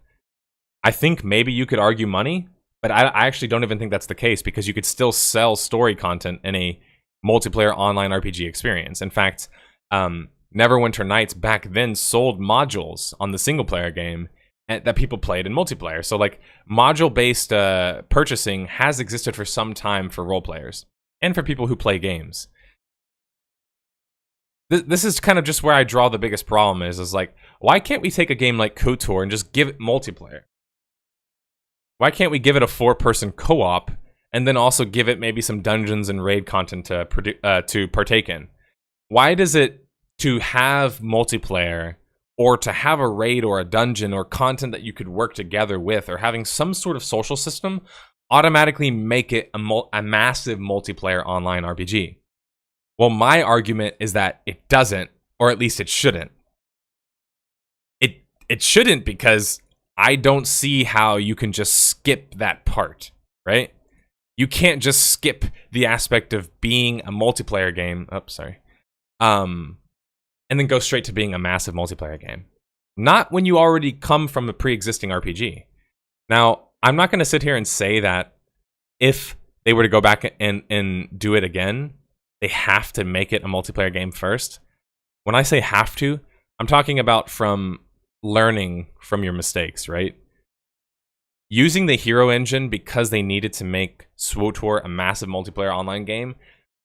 [SPEAKER 1] I think maybe you could argue money, but I actually don't even think that's the case, because you could still sell story content in a multiplayer online RPG experience. In fact, Neverwinter Nights back then sold modules on the single player game that people played in multiplayer. So like module-based purchasing has existed for some time for role players and for people who play games. This is kind of just where I draw the biggest problem is like, why can't we take a game like KOTOR and just give it multiplayer? Why can't we give it a 4-person co-op and then also give it maybe some dungeons and raid content to partake in? Why does it, to have multiplayer or to have a raid or a dungeon or content that you could work together with, or having some sort of social system, automatically make it a massive multiplayer online RPG? Well, my argument is that it doesn't, or at least it shouldn't. It shouldn't, because I don't see how you can just skip that part, right? You can't just skip the aspect of being a multiplayer game. Oh, sorry. And then go straight to being a massive multiplayer game. Not when you already come from a pre-existing RPG. Now, I'm not going to sit here and say that if they were to go back and do it again, they have to make it a multiplayer game first. When I say have to, I'm talking about from learning from your mistakes, right? Using the hero engine because they needed to make SWTOR a massive multiplayer online game,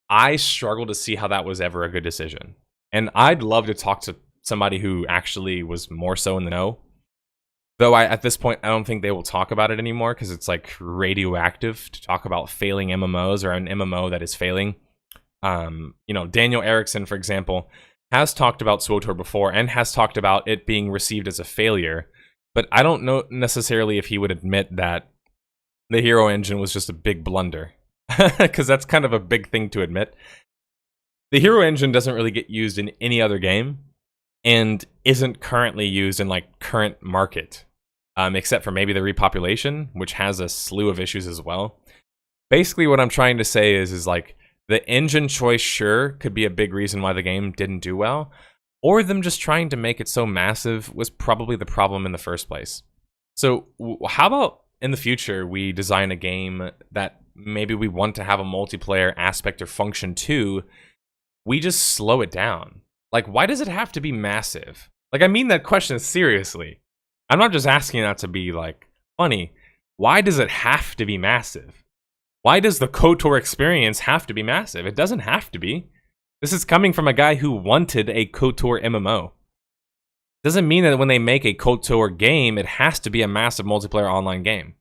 [SPEAKER 1] I struggle to see how that was ever a good decision. And I'd love to talk to somebody who actually was more so in the know. Though at this point, I don't think they will talk about it anymore, because it's like radioactive to talk about failing MMOs or an MMO that is failing. Daniel Erickson, for example, has talked about SWTOR before and has talked about it being received as a failure. But I don't know necessarily if he would admit that the hero engine was just a big blunder, because that's kind of a big thing to admit. The hero engine doesn't really get used in any other game, and isn't currently used in like current market, except for maybe the repopulation, which has a slew of issues as well. Basically, what I'm trying to say is like, the engine choice sure could be a big reason why the game didn't do well, or them just trying to make it so massive was probably the problem in the first place. So how about in the future we design a game that maybe we want to have a multiplayer aspect or function to, we just slow it down. Like, why does it have to be massive? Like, I mean that question seriously. I'm not just asking that to be like funny. Why does it have to be massive? Why does the KOTOR experience have to be massive? It doesn't have to be. This is coming from a guy who wanted a KOTOR MMO. Doesn't mean that when they make a KOTOR game, it has to be a massive multiplayer online game.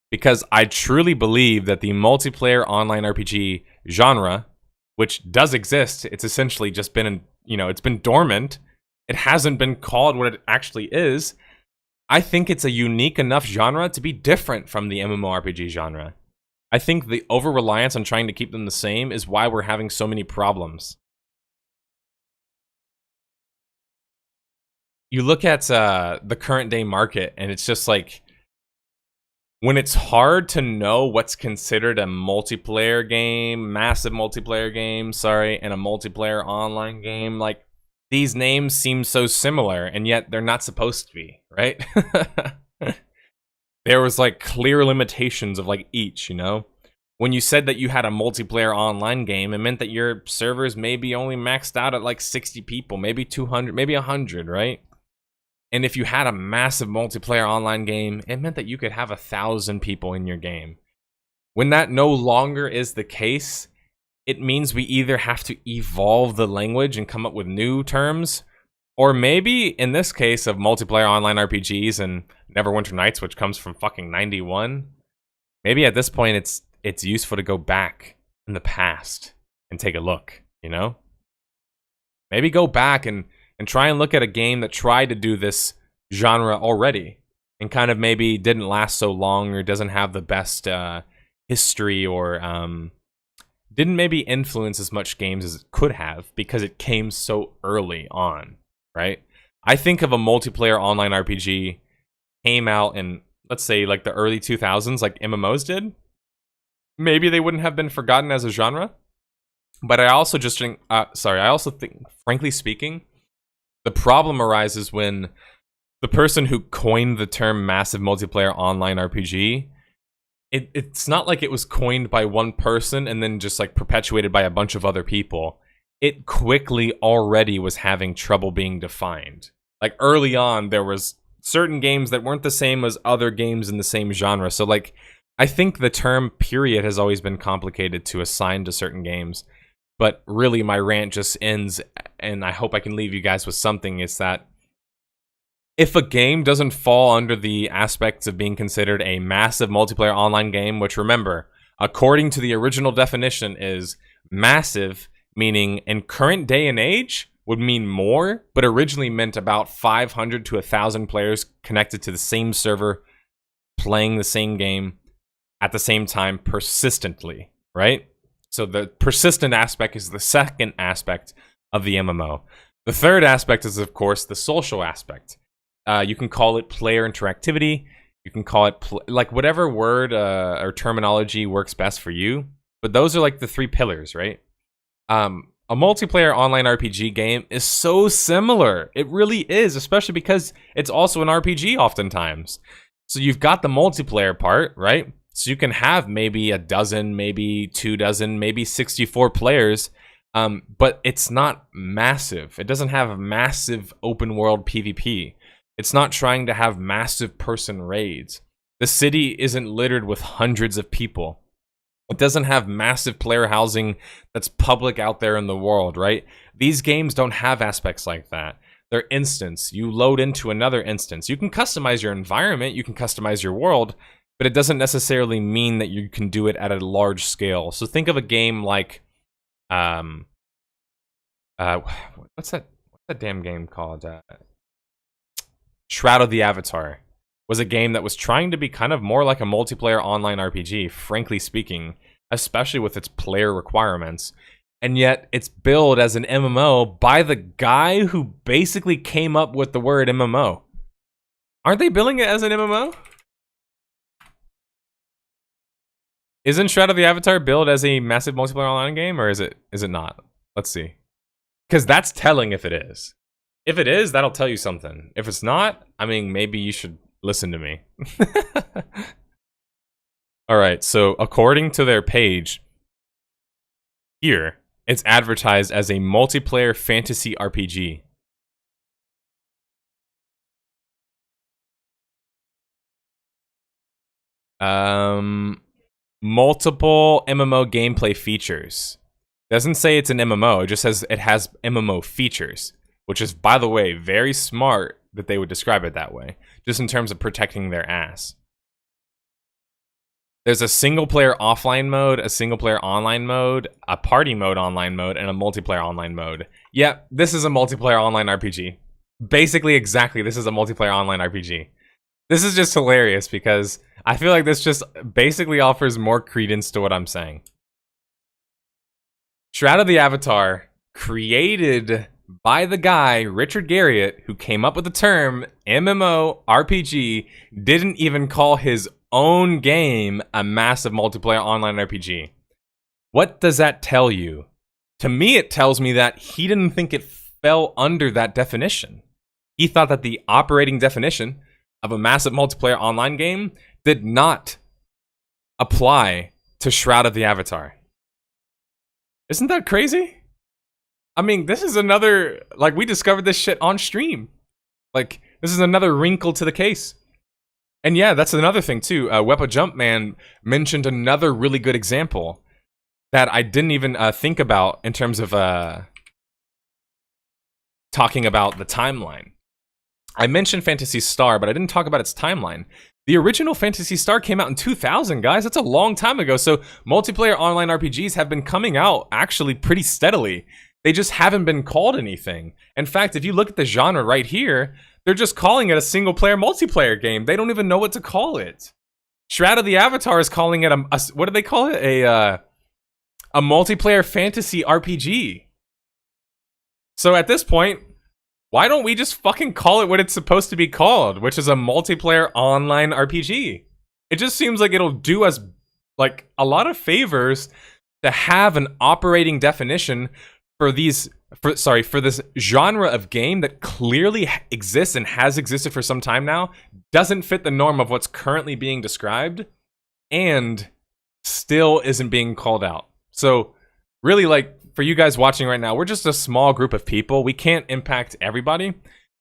[SPEAKER 1] Because I truly believe that the multiplayer online RPG genre, which does exist, it's essentially just been, it's been dormant. It hasn't been called what it actually is. I think it's a unique enough genre to be different from the MMORPG genre. I think the over-reliance on trying to keep them the same is why we're having so many problems. You look at the current day market, and it's just like, when it's hard to know what's considered a multiplayer game, massive multiplayer game, and a multiplayer online game, like, these names seem so similar, and yet they're not supposed to be, right? There was, like, clear limitations of, like, each, you know? When you said that you had a multiplayer online game, it meant that your servers maybe only maxed out at, like, 60 people, maybe 200, maybe 100, right? And if you had a massive multiplayer online game, it meant that you could have 1,000 people in your game. When that no longer is the case, it means we either have to evolve the language and come up with new terms, or maybe, in this case of multiplayer online RPGs and Neverwinter Nights, which comes from fucking 91, maybe at this point it's useful to go back in the past and take a look, you know? Maybe go back and try and look at a game that tried to do this genre already and kind of maybe didn't last so long or doesn't have the best history or didn't maybe influence as much games as it could have because it came so early on, right? I think of a multiplayer online RPG came out in, let's say, like the early 2000s, like MMOs did. Maybe they wouldn't have been forgotten as a genre. But I also just think, frankly speaking, the problem arises when the person who coined the term massive multiplayer online RPG, it's not like it was coined by one person and then just like perpetuated by a bunch of other people. It quickly already was having trouble being defined. Like early on, there was certain games that weren't the same as other games in the same genre. So like, I think the term period has always been complicated to assign to certain games. But really, my rant just ends, and I hope I can leave you guys with something, is that if a game doesn't fall under the aspects of being considered a massive multiplayer online game, which remember, according to the original definition is massive, meaning in current day and age would mean more, but originally meant about 500 to 1,000 players connected to the same server, playing the same game at the same time persistently, right? So the persistent aspect is the second aspect of the MMO. The third aspect is, of course, the social aspect. You can call it player interactivity. You can call it, like, whatever word or terminology works best for you. But those are, like, the three pillars, right? A multiplayer online RPG game is so similar. It really is, especially because it's also an RPG oftentimes. So you've got the multiplayer part, right? So you can have maybe a dozen, maybe 24, maybe 64 players, but it's not massive. It doesn't have massive open world PvP. It's not trying to have massive person raids. The city isn't littered with hundreds of people. It doesn't have massive player housing that's public out there in the world, right? These games don't have aspects like that. They're instance. You load into another instance. You can customize your environment, you can customize your world, but it doesn't necessarily mean that you can do it at a large scale. So think of a game like, what's that damn game called? Shroud of the Avatar was a game that was trying to be kind of more like a multiplayer online RPG, frankly speaking, especially with its player requirements. And yet it's billed as an MMO by the guy who basically came up with the word MMO. Aren't they billing it as an MMO? Isn't Shroud of the Avatar billed as a massive multiplayer online game, or is it not? Let's see. Because that's telling if it is. If it is, that'll tell you something. If it's not, I mean, maybe you should listen to me. Alright, so according to their page, here, it's advertised as a multiplayer fantasy RPG. Multiple MMO gameplay features. Doesn't say it's an MMO, it just says it has MMO features, which is, by the way, very smart that they would describe it that way, just in terms of protecting their ass. There's a single player offline mode, a single player online mode, a party mode online mode, and a multiplayer online mode. Yep, this is a multiplayer online RPG. Basically, exactly, this is a multiplayer online RPG. This is just hilarious because I feel like this just basically offers more credence to what I'm saying. Shroud of the Avatar, created by the guy, Richard Garriott, who came up with the term MMORPG, didn't even call his own game a massive multiplayer online RPG. What does that tell you? To me, it tells me that he didn't think it fell under that definition. He thought that the operating definition of a massive multiplayer online game did not apply to Shroud of the Avatar. Isn't that crazy? I mean, this is another, like, we discovered this shit on stream. Like, this is another wrinkle to the case. And yeah, that's another thing too. Wepa Jumpman mentioned another really good example that I didn't even think about in terms of talking about the timeline. I mentioned Phantasy Star, but I didn't talk about its timeline. The original Phantasy Star came out in 2000, guys. That's a long time ago. So multiplayer online RPGs have been coming out actually pretty steadily. They just haven't been called anything. In fact, if you look at the genre right here, they're just calling it a single-player multiplayer game. They don't even know what to call it. Shroud of the Avatar is calling it a what do they call it? A multiplayer fantasy RPG. So at this point, why don't we just fucking call it what it's supposed to be called, which is a multiplayer online RPG? It just seems like it'll do us like a lot of favors to have an operating definition for these for this genre of game that clearly exists and has existed for some time now, doesn't fit the norm of what's currently being described, and still isn't being called out. So really, like, for you guys watching right now, we're just a small group of people. We can't impact everybody,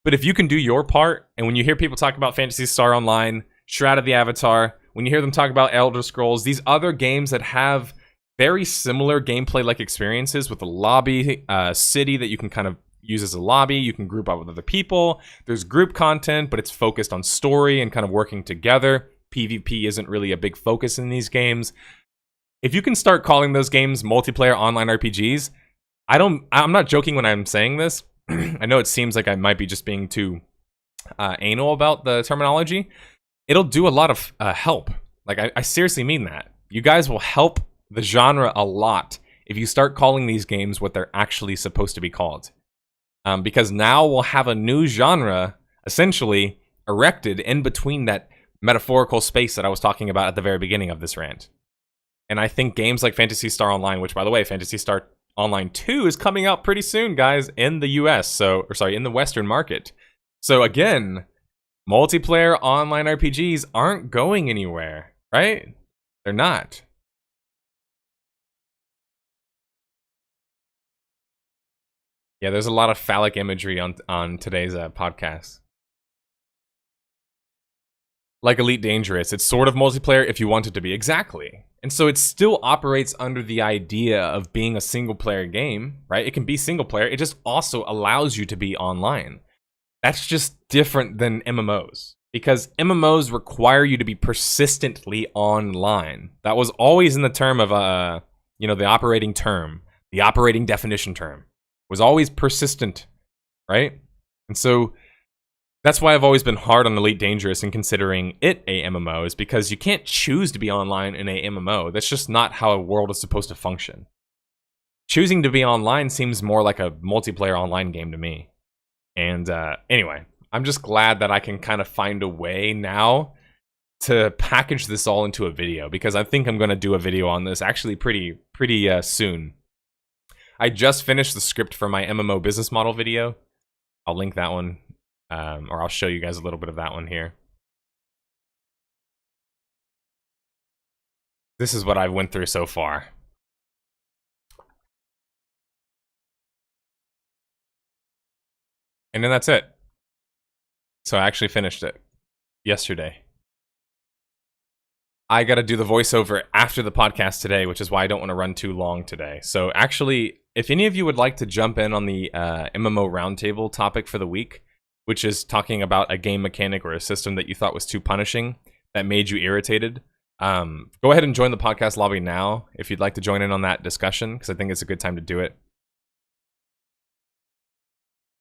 [SPEAKER 1] but if you can do your part, and when you hear people talk about Phantasy Star Online, Shroud of the Avatar, when you hear them talk about Elder Scrolls, these other games that have very similar gameplay-like experiences with a lobby city that you can kind of use as a lobby. You can group up with other people. There's group content, but it's focused on story and kind of working together. PvP isn't really a big focus in these games. If you can start calling those games multiplayer online RPGs, I'm not joking when I'm saying this. I know it seems like I might be just being too anal about the terminology. It'll do a lot of help. Like, I seriously mean that. You guys will help the genre a lot if you start calling these games what they're actually supposed to be called. Because now we'll have a new genre, essentially, erected in between that metaphorical space that I was talking about at the very beginning of this rant. And I think games like Phantasy Star Online, which, by the way, Phantasy Star Online 2 is coming out pretty soon, guys, in the US, in the Western market. So again, multiplayer online RPGs aren't going anywhere, right? They're not. Yeah, there's a lot of phallic imagery on today's podcast. Like Elite Dangerous, it's sort of multiplayer if you want it to be. Exactly. And so it still operates under the idea of being a single-player game, right? It can be single-player. It just also allows you to be online. That's just different than MMOs. Because MMOs require you to be persistently online. That was always in the term of, the operating term. The operating definition term. Was always persistent, right? And so that's why I've always been hard on Elite Dangerous and considering it a MMO, is because you can't choose to be online in a MMO. That's just not how a world is supposed to function. Choosing to be online seems more like a multiplayer online game to me. And anyway, I'm just glad that I can kind of find a way now to package this all into a video, because I think I'm going to do a video on this actually pretty soon. I just finished the script for my MMO business model video. I'll link that one, or I'll show you guys a little bit of that one here. This is what I went through so far. And then that's it. So I actually finished it yesterday. I got to do the voiceover after the podcast today, which is why I don't want to run too long today. So actually, if any of you would like to jump in on the MMO Roundtable topic for the week, which is talking about a game mechanic or a system that you thought was too punishing, that made you irritated, go ahead and join the podcast lobby now if you'd like to join in on that discussion, because I think it's a good time to do it.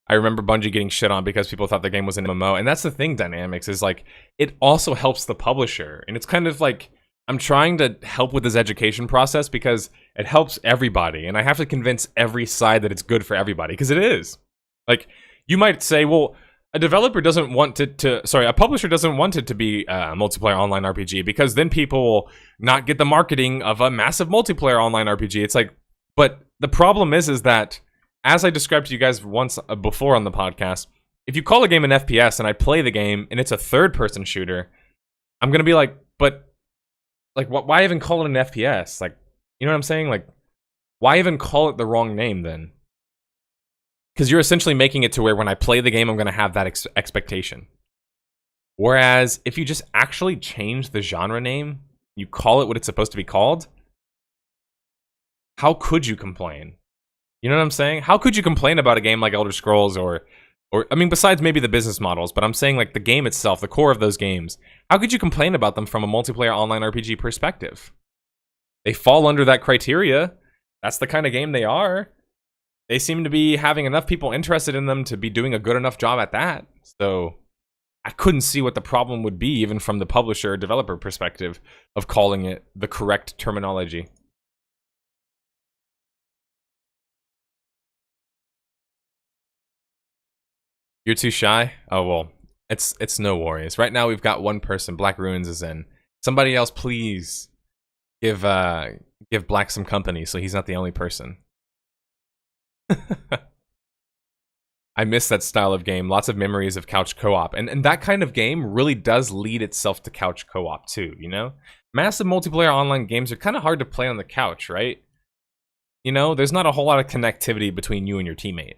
[SPEAKER 1] I remember Bungie getting shit on because people thought the game was an MMO. And that's the thing, Dynamics, is like, it also helps the publisher. And it's kind of like, I'm trying to help with this education process because it helps everybody. And I have to convince every side that it's good for everybody, because it is. Like, you might say, well, a developer doesn't want it to, sorry, a publisher doesn't want it to be a multiplayer online RPG, because then people will not get the marketing of a massive multiplayer online RPG. It's like, but the problem is that, as I described to you guys once before on the podcast, if you call a game an FPS and I play the game and it's a third-person shooter, I'm gonna be like, but, like, why even call it an FPS? Like, you know what I'm saying? Like, why even call it the wrong name then? Because you're essentially making it to where when I play the game, I'm gonna have that expectation. Whereas, if you just actually change the genre name, you call it what it's supposed to be called, how could you complain? You know what I'm saying? How could you complain about a game like Elder Scrolls or I mean, besides maybe the business models, but I'm saying like the game itself, the core of those games, how could you complain about them from a multiplayer online RPG perspective? They fall under that criteria. That's the kind of game they are. They seem to be having enough people interested in them to be doing a good enough job at that. So I couldn't see what the problem would be, even from the publisher or developer perspective, of calling it the correct terminology. You're too shy? Oh, well, it's no worries. Right now we've got one person. Black Ruins is in. Somebody else, please give Black some company so he's not the only person. I miss that style of game. Lots of memories of couch co-op. And that kind of game really does lead itself to couch co-op too, you know? Massive multiplayer online games are kind of hard to play on the couch, right? You know, there's not a whole lot of connectivity between you and your teammate.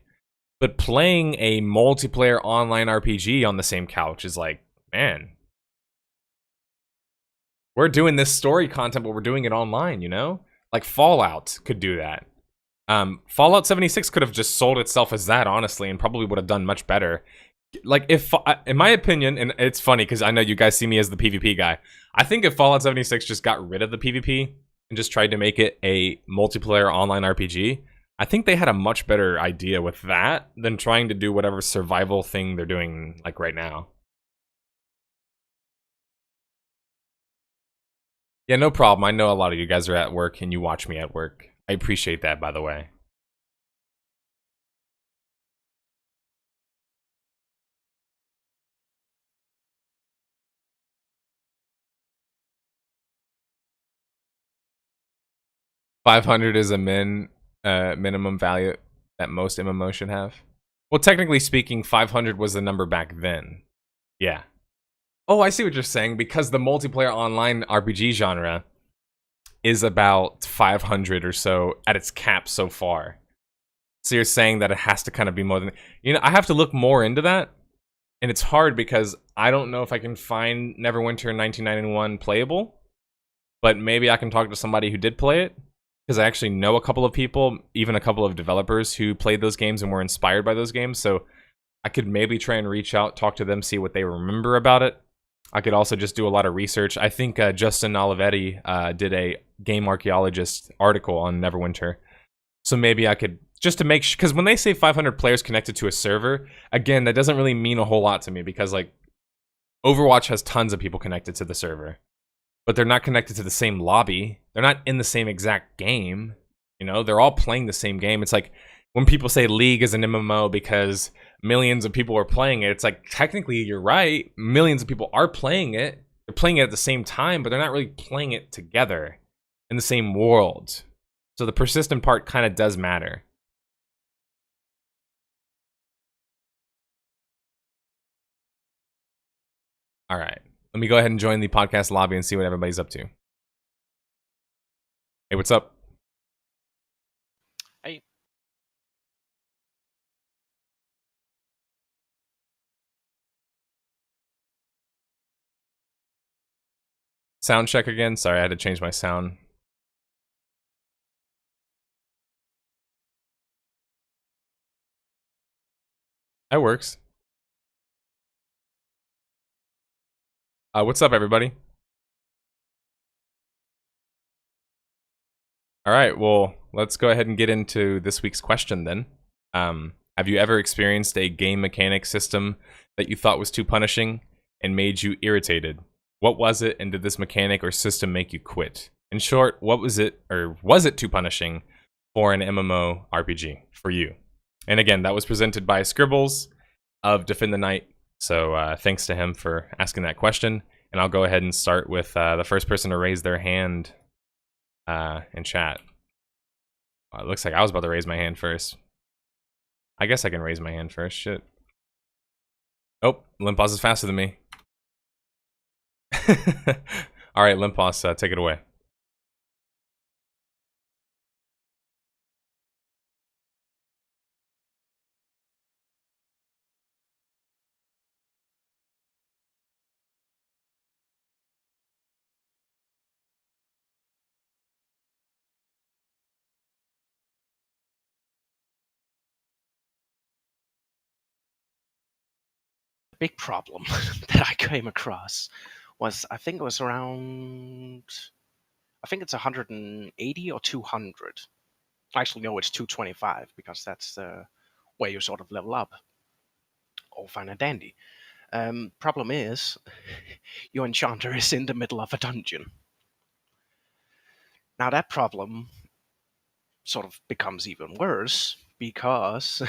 [SPEAKER 1] But playing a multiplayer online RPG on the same couch is like, man, we're doing this story content, but we're doing it online, you know? Like Fallout could do that. Fallout 76 could have just sold itself as that, honestly, and probably would have done much better. Like, if, in my opinion, and it's funny because I know you guys see me as the PvP guy, I think if Fallout 76 just got rid of the PvP and just tried to make it a multiplayer online RPG, I think they had a much better idea with that than trying to do whatever survival thing they're doing, like, right now. Yeah, no problem. I know a lot of you guys are at work and you watch me at work. I appreciate that, by the way. $500 is a minimum value that most MMOs should have. Well, technically speaking, 500 was the number back then. Yeah. Oh, I see what you're saying. Because the multiplayer online RPG genre is about 500 or so at its cap so far. So you're saying that it has to kind of be more than... You know, I have to look more into that. And it's hard because I don't know if I can find Neverwinter 1991 playable. But maybe I can talk to somebody who did play it. Because I actually know a couple of people, even a couple of developers who played those games and were inspired by those games. So I could maybe try and reach out, talk to them, see what they remember about it. I could also just do a lot of research. I think Justin Olivetti did a game archaeologist article on Neverwinter. So maybe I could, just to make sure, because when they say 500 players connected to a server, again, that doesn't really mean a whole lot to me because, like, Overwatch has tons of people connected to the server. But they're not connected to the same lobby. They're not in the same exact game. You know, they're all playing the same game. It's like when people say League is an MMO because millions of people are playing it, it's like, technically you're right. Millions of people are playing it. They're playing it at the same time, but they're not really playing it together in the same world. So the persistent part kind of does matter. All right. Let me go ahead and join the podcast lobby and see what everybody's up to. Hey, what's up?
[SPEAKER 2] Hey.
[SPEAKER 1] Sound check again? Sorry, I had to change my sound. That works. What's up, everybody? All right, well, let's go ahead and get into this week's question then. Have you ever experienced a game mechanic system that you thought was too punishing and made you irritated? What was it, and did this mechanic or system make you quit? In short, what was it, or was it too punishing for an MMO RPG for you? And again, that was presented by Scribbles. of Defend the Night. So thanks to him for asking that question. And I'll go ahead and start with the first person to raise their hand in chat. It looks like I was about to raise my hand first. I guess I can raise my hand first. Shit. Oh, Limpos is faster than me. All right, Limpos, take it away.
[SPEAKER 2] Big problem that I came across was I think it was around, I think it's 180 or 200. Actually, no, it's 225 because that's where you sort of level up. All fine and dandy. Problem is, your enchanter is in the middle of a dungeon. Now that problem sort of becomes even worse because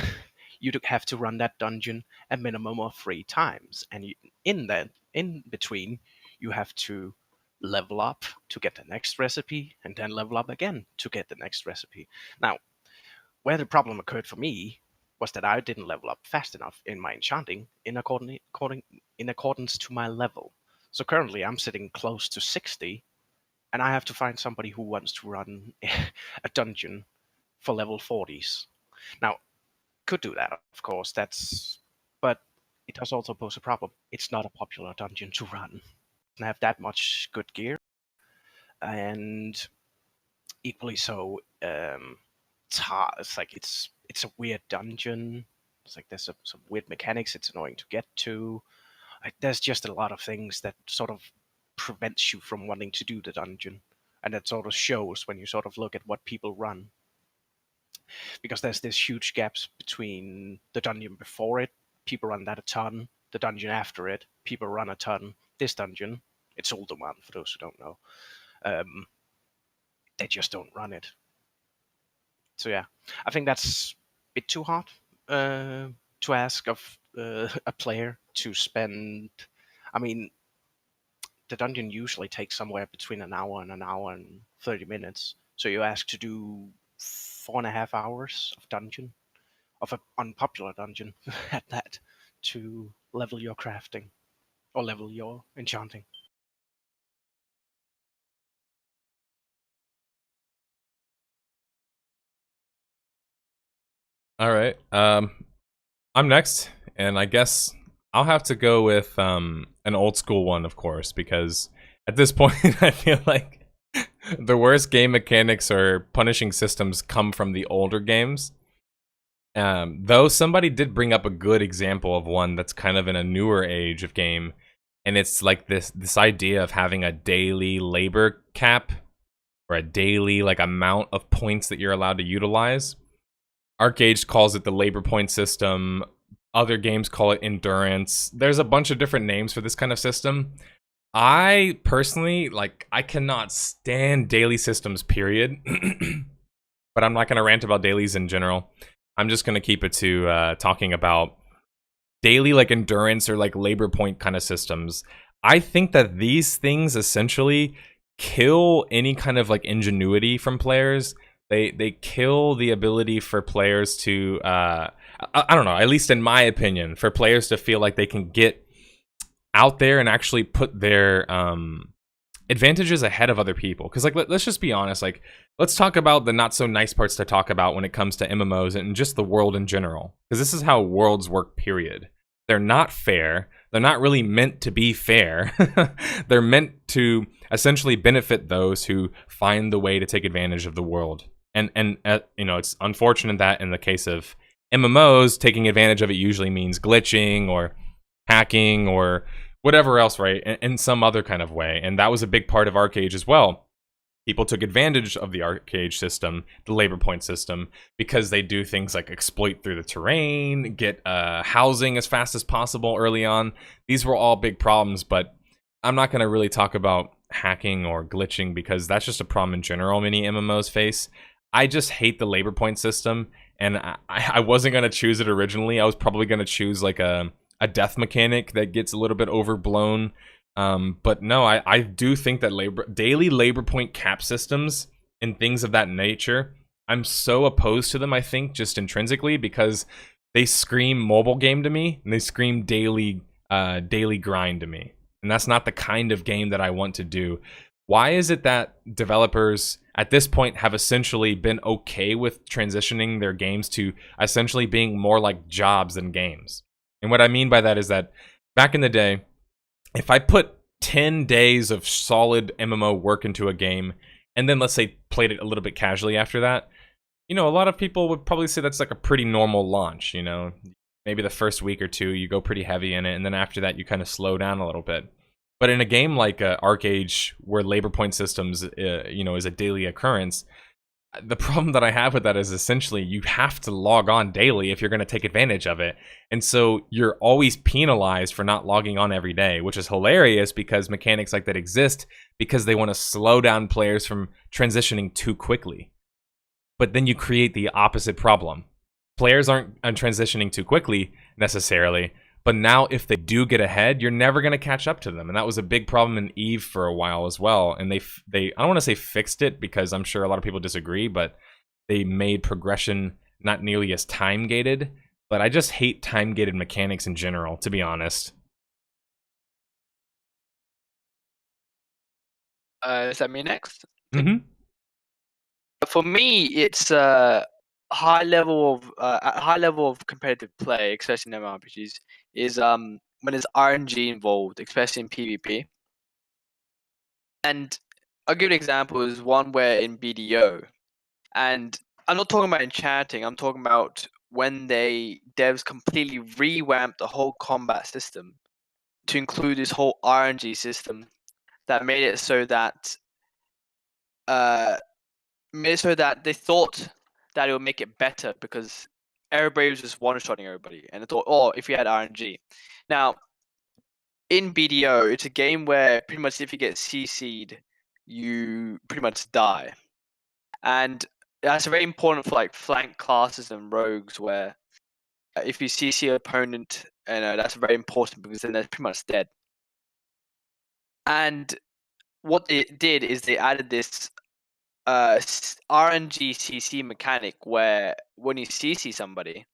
[SPEAKER 2] you have to run that dungeon a minimum of 3 times, and in between you have to level up to get the next recipe and then level up again to get the next recipe. Now, where the problem occurred for me was that I didn't level up fast enough in my enchanting in accordance to my level. So currently I'm sitting close to 60, and I have to find somebody who wants to run a dungeon for level 40s. Now, could do that, of course, but it does also pose a problem. It's not a popular dungeon to run. It doesn't have that much good gear, and equally so, it's like it's a weird dungeon. It's like there's some weird mechanics. It's annoying to get to. There's just a lot of things that sort of prevents you from wanting to do the dungeon, and that sort of shows when you sort of look at what people run. Because there's this huge gaps between the dungeon before it, people run that a ton. The dungeon after it, people run a ton. This dungeon, it's older one for those who don't know. They just don't run it. So yeah, I think that's a bit too hard to ask of a player to spend. I mean, the dungeon usually takes somewhere between an hour and 30 minutes. So you ask to do 4.5 hours of dungeon, of an unpopular dungeon at that, to level your crafting or level your enchanting.
[SPEAKER 1] All right. I'm next, and I guess I'll have to go with an old school one, of course, because at this point I feel like the worst game mechanics or punishing systems come from the older games. Though somebody did bring up a good example of one that's kind of in a newer age of game, and it's like this idea of having a daily labor cap or a daily like amount of points that you're allowed to utilize. ArcheAge calls it the labor point system. Other games call it endurance. There's a bunch of different names for this kind of system. I personally, I cannot stand daily systems, period. But I'm not going to rant about dailies in general. I'm just going to keep it to talking about daily, endurance or, labor point kind of systems. I think that these things essentially kill any kind of, ingenuity from players. They kill the ability for players to, I don't know, at least in my opinion, for players to feel like they can get out there and actually put their advantages ahead of other people. Because, let's just be honest, let's talk about the not so nice parts to talk about when it comes to MMOs and just the world in general. Because this is how worlds work, period. They're not fair. They're not really meant to be fair. They're meant to essentially benefit those who find the way to take advantage of the world. And it's unfortunate that in the case of MMOs, taking advantage of it usually means glitching or hacking or whatever else, right? In some other kind of way. And that was a big part of ArcheAge as well. People took advantage of the ArcheAge system, the labor point system, because they do things like exploit through the terrain, get housing as fast as possible early on. These were all big problems, but I'm not going to really talk about hacking or glitching because that's just a problem in general many MMOs face. I just hate the labor point system, and I wasn't gonna choose it originally. I was probably gonna choose like a death mechanic that gets a little bit overblown. But no, I do think that daily labor point cap systems and things of that nature, I'm so opposed to them, I think, just intrinsically, because they scream mobile game to me, and they scream daily grind to me. And that's not the kind of game that I want to do. Why is it that developers at this point have essentially been okay with transitioning their games to essentially being more like jobs than games? And what I mean by that is that back in the day, if I put 10 days of solid MMO work into a game, and then let's say played it a little bit casually after that, a lot of people would probably say that's like a pretty normal launch, Maybe the first week or two, you go pretty heavy in it, and then after that, you kind of slow down a little bit. But in a game like ArcheAge, where labor point systems, is a daily occurrence, the problem that I have with that is essentially you have to log on daily if you're going to take advantage of it. And so you're always penalized for not logging on every day, which is hilarious because mechanics like that exist because they want to slow down players from transitioning too quickly. But then you create the opposite problem. Players aren't transitioning too quickly necessarily, but now if they do get ahead, you're never going to catch up to them. And that was a big problem in Eve for a while as well. And they I don't want to say fixed it because I'm sure a lot of people disagree, but they made progression not nearly as time gated. But I just hate time gated mechanics in general, to be honest.
[SPEAKER 3] Is that me next?
[SPEAKER 1] Mm-hmm.
[SPEAKER 3] For me, it's a high level of competitive play, especially in MMORPGs, is when there's RNG involved, especially in PvP. And I'll give an example. Is one where in BDO, and I'm not talking about enchanting. I'm talking about when devs completely revamped the whole combat system to include this whole RNG system that made it so that they thought that it would make it better because everybody was just one-shotting everybody, and they thought, oh, if you had RNG. Now, in BDO, it's a game where pretty much if you get CC'd, you pretty much die, and that's very important for like flank classes and rogues, where if you CC your opponent, that's very important because then they're pretty much dead. And what they did is they added this RNG CC mechanic where when you CC somebody,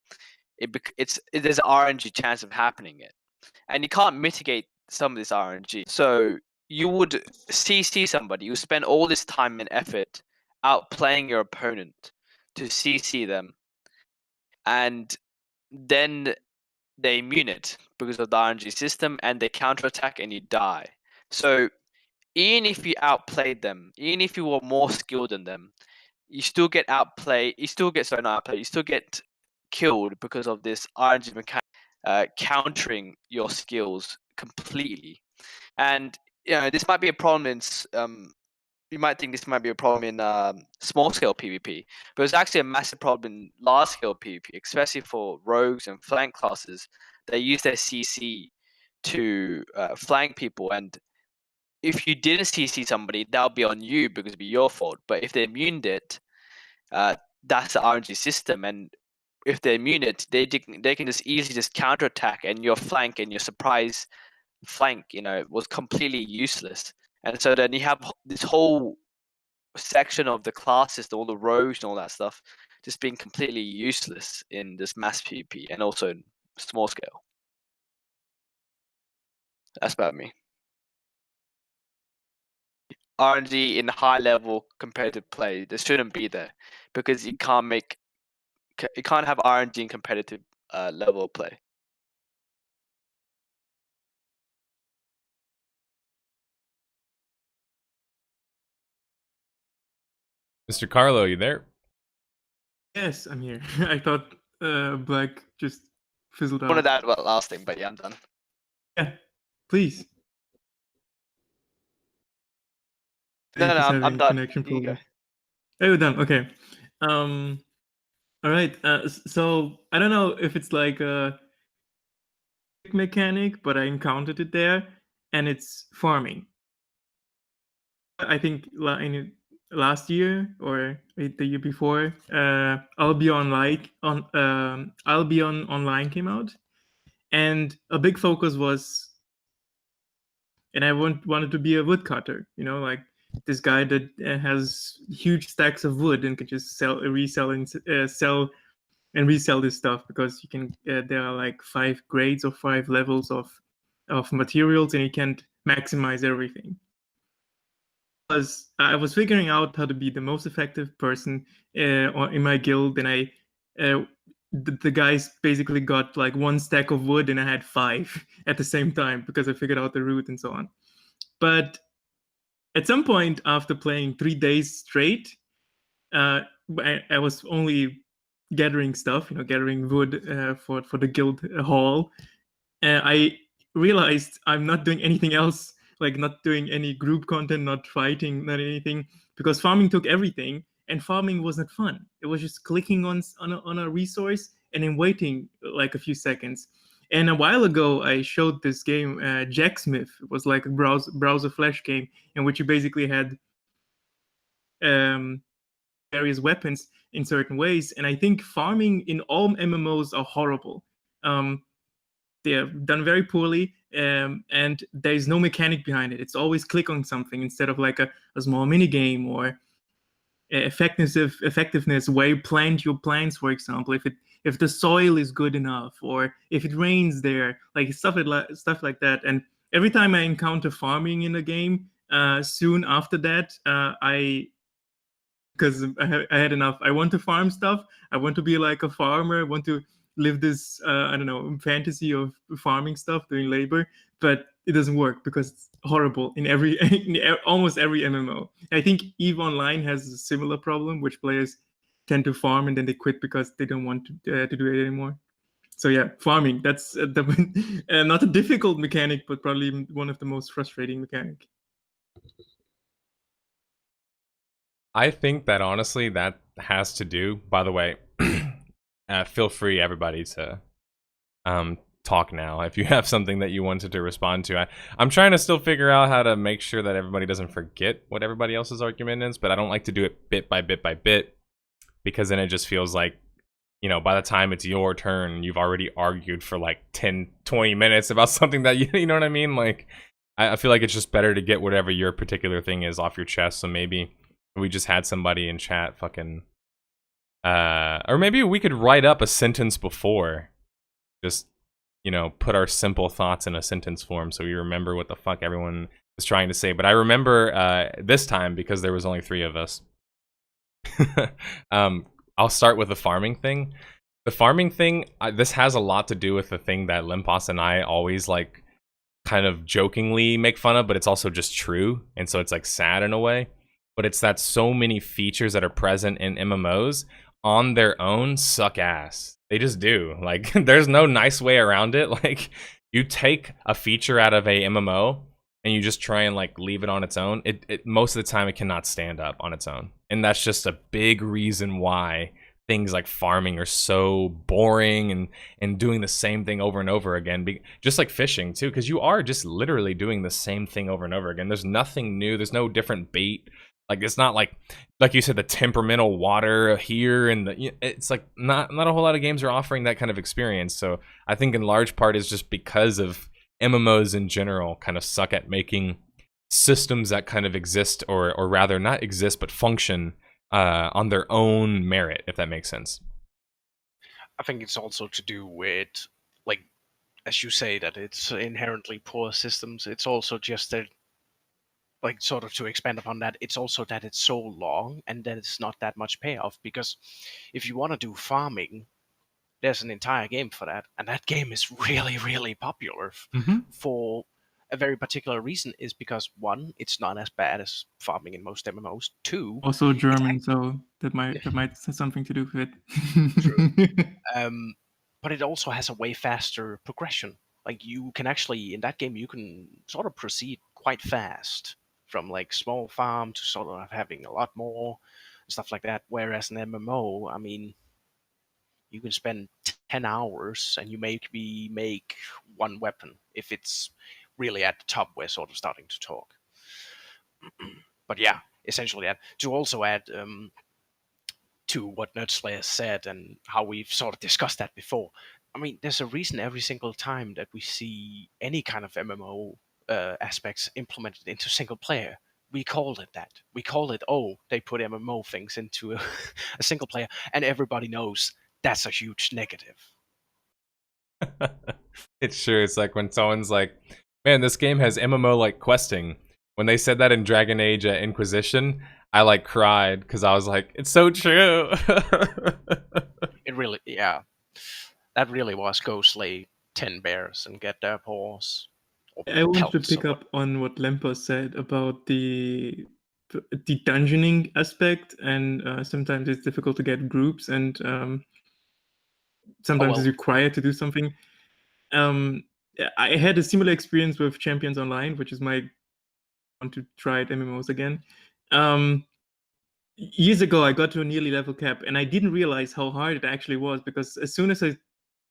[SPEAKER 3] there's an RNG chance of happening it, and you can't mitigate some of this RNG. So you would CC somebody, you spend all this time and effort outplaying your opponent to CC them, and then they immune it because of the RNG system, and they counterattack and you die. So even if you outplayed them, even if you were more skilled than them, you still get outplayed. You still get not outplayed. You still get killed because of this RNG mechanic countering your skills completely. And this might be a problem in. You might think this might be a problem in small scale PvP, but it's actually a massive problem in large scale PvP, especially for rogues and flank classes. They use their CC to flank people, and if you didn't CC somebody, that would be on you because it'd be your fault. But if they immuned it, that's the RNG system, and if they immune it, they can just easily just counterattack, and your flank and your surprise flank, was completely useless. And so then you have this whole section of the classes, all the rogues and all that stuff, just being completely useless in this mass PvP and also in small scale. That's about me. RNG in high level competitive play, there shouldn't be there because you can't have RNG in competitive level play.
[SPEAKER 1] Mr. Carlo, you there?
[SPEAKER 4] Yes, I'm here. I thought Black just fizzled out.
[SPEAKER 3] One of that last thing, but yeah, I'm done.
[SPEAKER 4] Yeah, please.
[SPEAKER 3] No, I'm done.
[SPEAKER 4] Connection
[SPEAKER 3] You go.
[SPEAKER 4] Oh, you're done. Okay. All right. So I don't know if it's like a mechanic, but I encountered it there, and it's farming. I think last year or the year before, Albion Online came out, and a big focus was, and I wanted to be a woodcutter, like this guy that has huge stacks of wood and can just sell and resell this stuff, because you can there are like 5 grades or 5 levels of materials, and you can't maximize everything. I was figuring out how to be the most effective person in my guild, and the guys basically got like 1 stack of wood, and I had 5 at the same time because I figured out the route and so on. But at some point, after playing 3 days straight, I was only gathering stuff, gathering wood for the guild hall. I realized I'm not doing anything else, like not doing any group content, not fighting, not anything, because farming took everything, and farming wasn't fun. It was just clicking on a resource and then waiting like a few seconds. And a while ago, I showed this game, Jacksmith. It was like a browser flash game in which you basically had various weapons in certain ways. And I think farming in all MMOs are horrible. They're done very poorly, and there's no mechanic behind it. It's always click on something instead of like a small mini game or effectiveness where you plant your plants, for example. If the soil is good enough, or if it rains there, like stuff like that. And every time I encounter farming in a game, soon after that, because I had enough. I want to farm stuff. I want to be like a farmer. I want to live this, I don't know, fantasy of farming stuff, doing labor. But it doesn't work because it's horrible in almost every MMO. I think EVE Online has a similar problem, which players tend to farm and then they quit because they don't want to do it anymore. So yeah, farming, that's not a difficult mechanic, but probably one of the most frustrating mechanic.
[SPEAKER 1] I think that honestly that has to do, by the way, feel free everybody to talk now if you have something that you wanted to respond to. I'm trying to still figure out how to make sure that everybody doesn't forget what everybody else's argument is, but I don't like to do it bit by bit by bit, because then it just feels like, by the time it's your turn, you've already argued for like 10, 20 minutes about something that you know what I mean? Like, I feel like it's just better to get whatever your particular thing is off your chest. So maybe we just had somebody in chat fucking, or maybe we could write up a sentence before, just, put our simple thoughts in a sentence form so we remember what the fuck everyone was trying to say. But I remember this time, because there was only 3 of us. I'll start with the farming thing. The farming thing, this has a lot to do with the thing that Limpos and I always like kind of jokingly make fun of, but it's also just true. And so it's like sad in a way. But it's that so many features that are present in MMOs on their own suck ass. They just do. Like, there's no nice way around it. Like, you take a feature out of a MMO and you just try and like leave it on its own. It most of the time it cannot stand up on its own. And that's just a big reason why things like farming are so boring and doing the same thing over and over again. Just like fishing too, because you are just literally doing the same thing over and over again. There's nothing new. There's no different bait. Like, it's not like you said, the temperamental water here, and it's like not a whole lot of games are offering that kind of experience. So I think in large part is just because of MMOs in general kind of suck at making systems that kind of exist, or rather not exist, but function on their own merit, if that makes sense.
[SPEAKER 2] I think it's also to do with, like, as you say, that it's inherently poor systems. It's also just that, like, sort of to expand upon that, it's also that it's so long and that it's not that much payoff. Because if you want to do farming, there's an entire game for that, and that game is really, really popular for a very particular reason. Is because 1, it's not as bad as farming in most MMOs. 2,
[SPEAKER 4] also German, so that might have something to do with it.
[SPEAKER 2] True. But it also has a way faster progression. Like, you can actually, in that game, you can sort of proceed quite fast from like small farm to sort of having a lot more stuff like that. Whereas in MMO, I mean, you can spend 10 hours and you maybe make 1 weapon if it's really at the top we're sort of starting to talk. But yeah, essentially that. To also add to what nerdSlayer said and how we've sort of discussed that before. I mean, there's a reason every single time that we see any kind of MMO aspects implemented into single player, we call it that. We call it, oh, they put MMO things into a single player, and everybody knows that's a huge negative.
[SPEAKER 1] It's true. It's like when someone's like, man, this game has MMO like questing. When they said that in Dragon Age Inquisition, I like cried because I was like, it's so true.
[SPEAKER 2] It really, yeah. That really was go slay 10 bears and get their paws.
[SPEAKER 4] I want to pick up on what Lempo said about the dungeoning aspect, and sometimes it's difficult to get groups, and sometimes it's required to do something. I had a similar experience with Champions Online, which is my want to try it MMOs again. Years ago, I got to a nearly level cap, and I didn't realize how hard it actually was, because as soon as I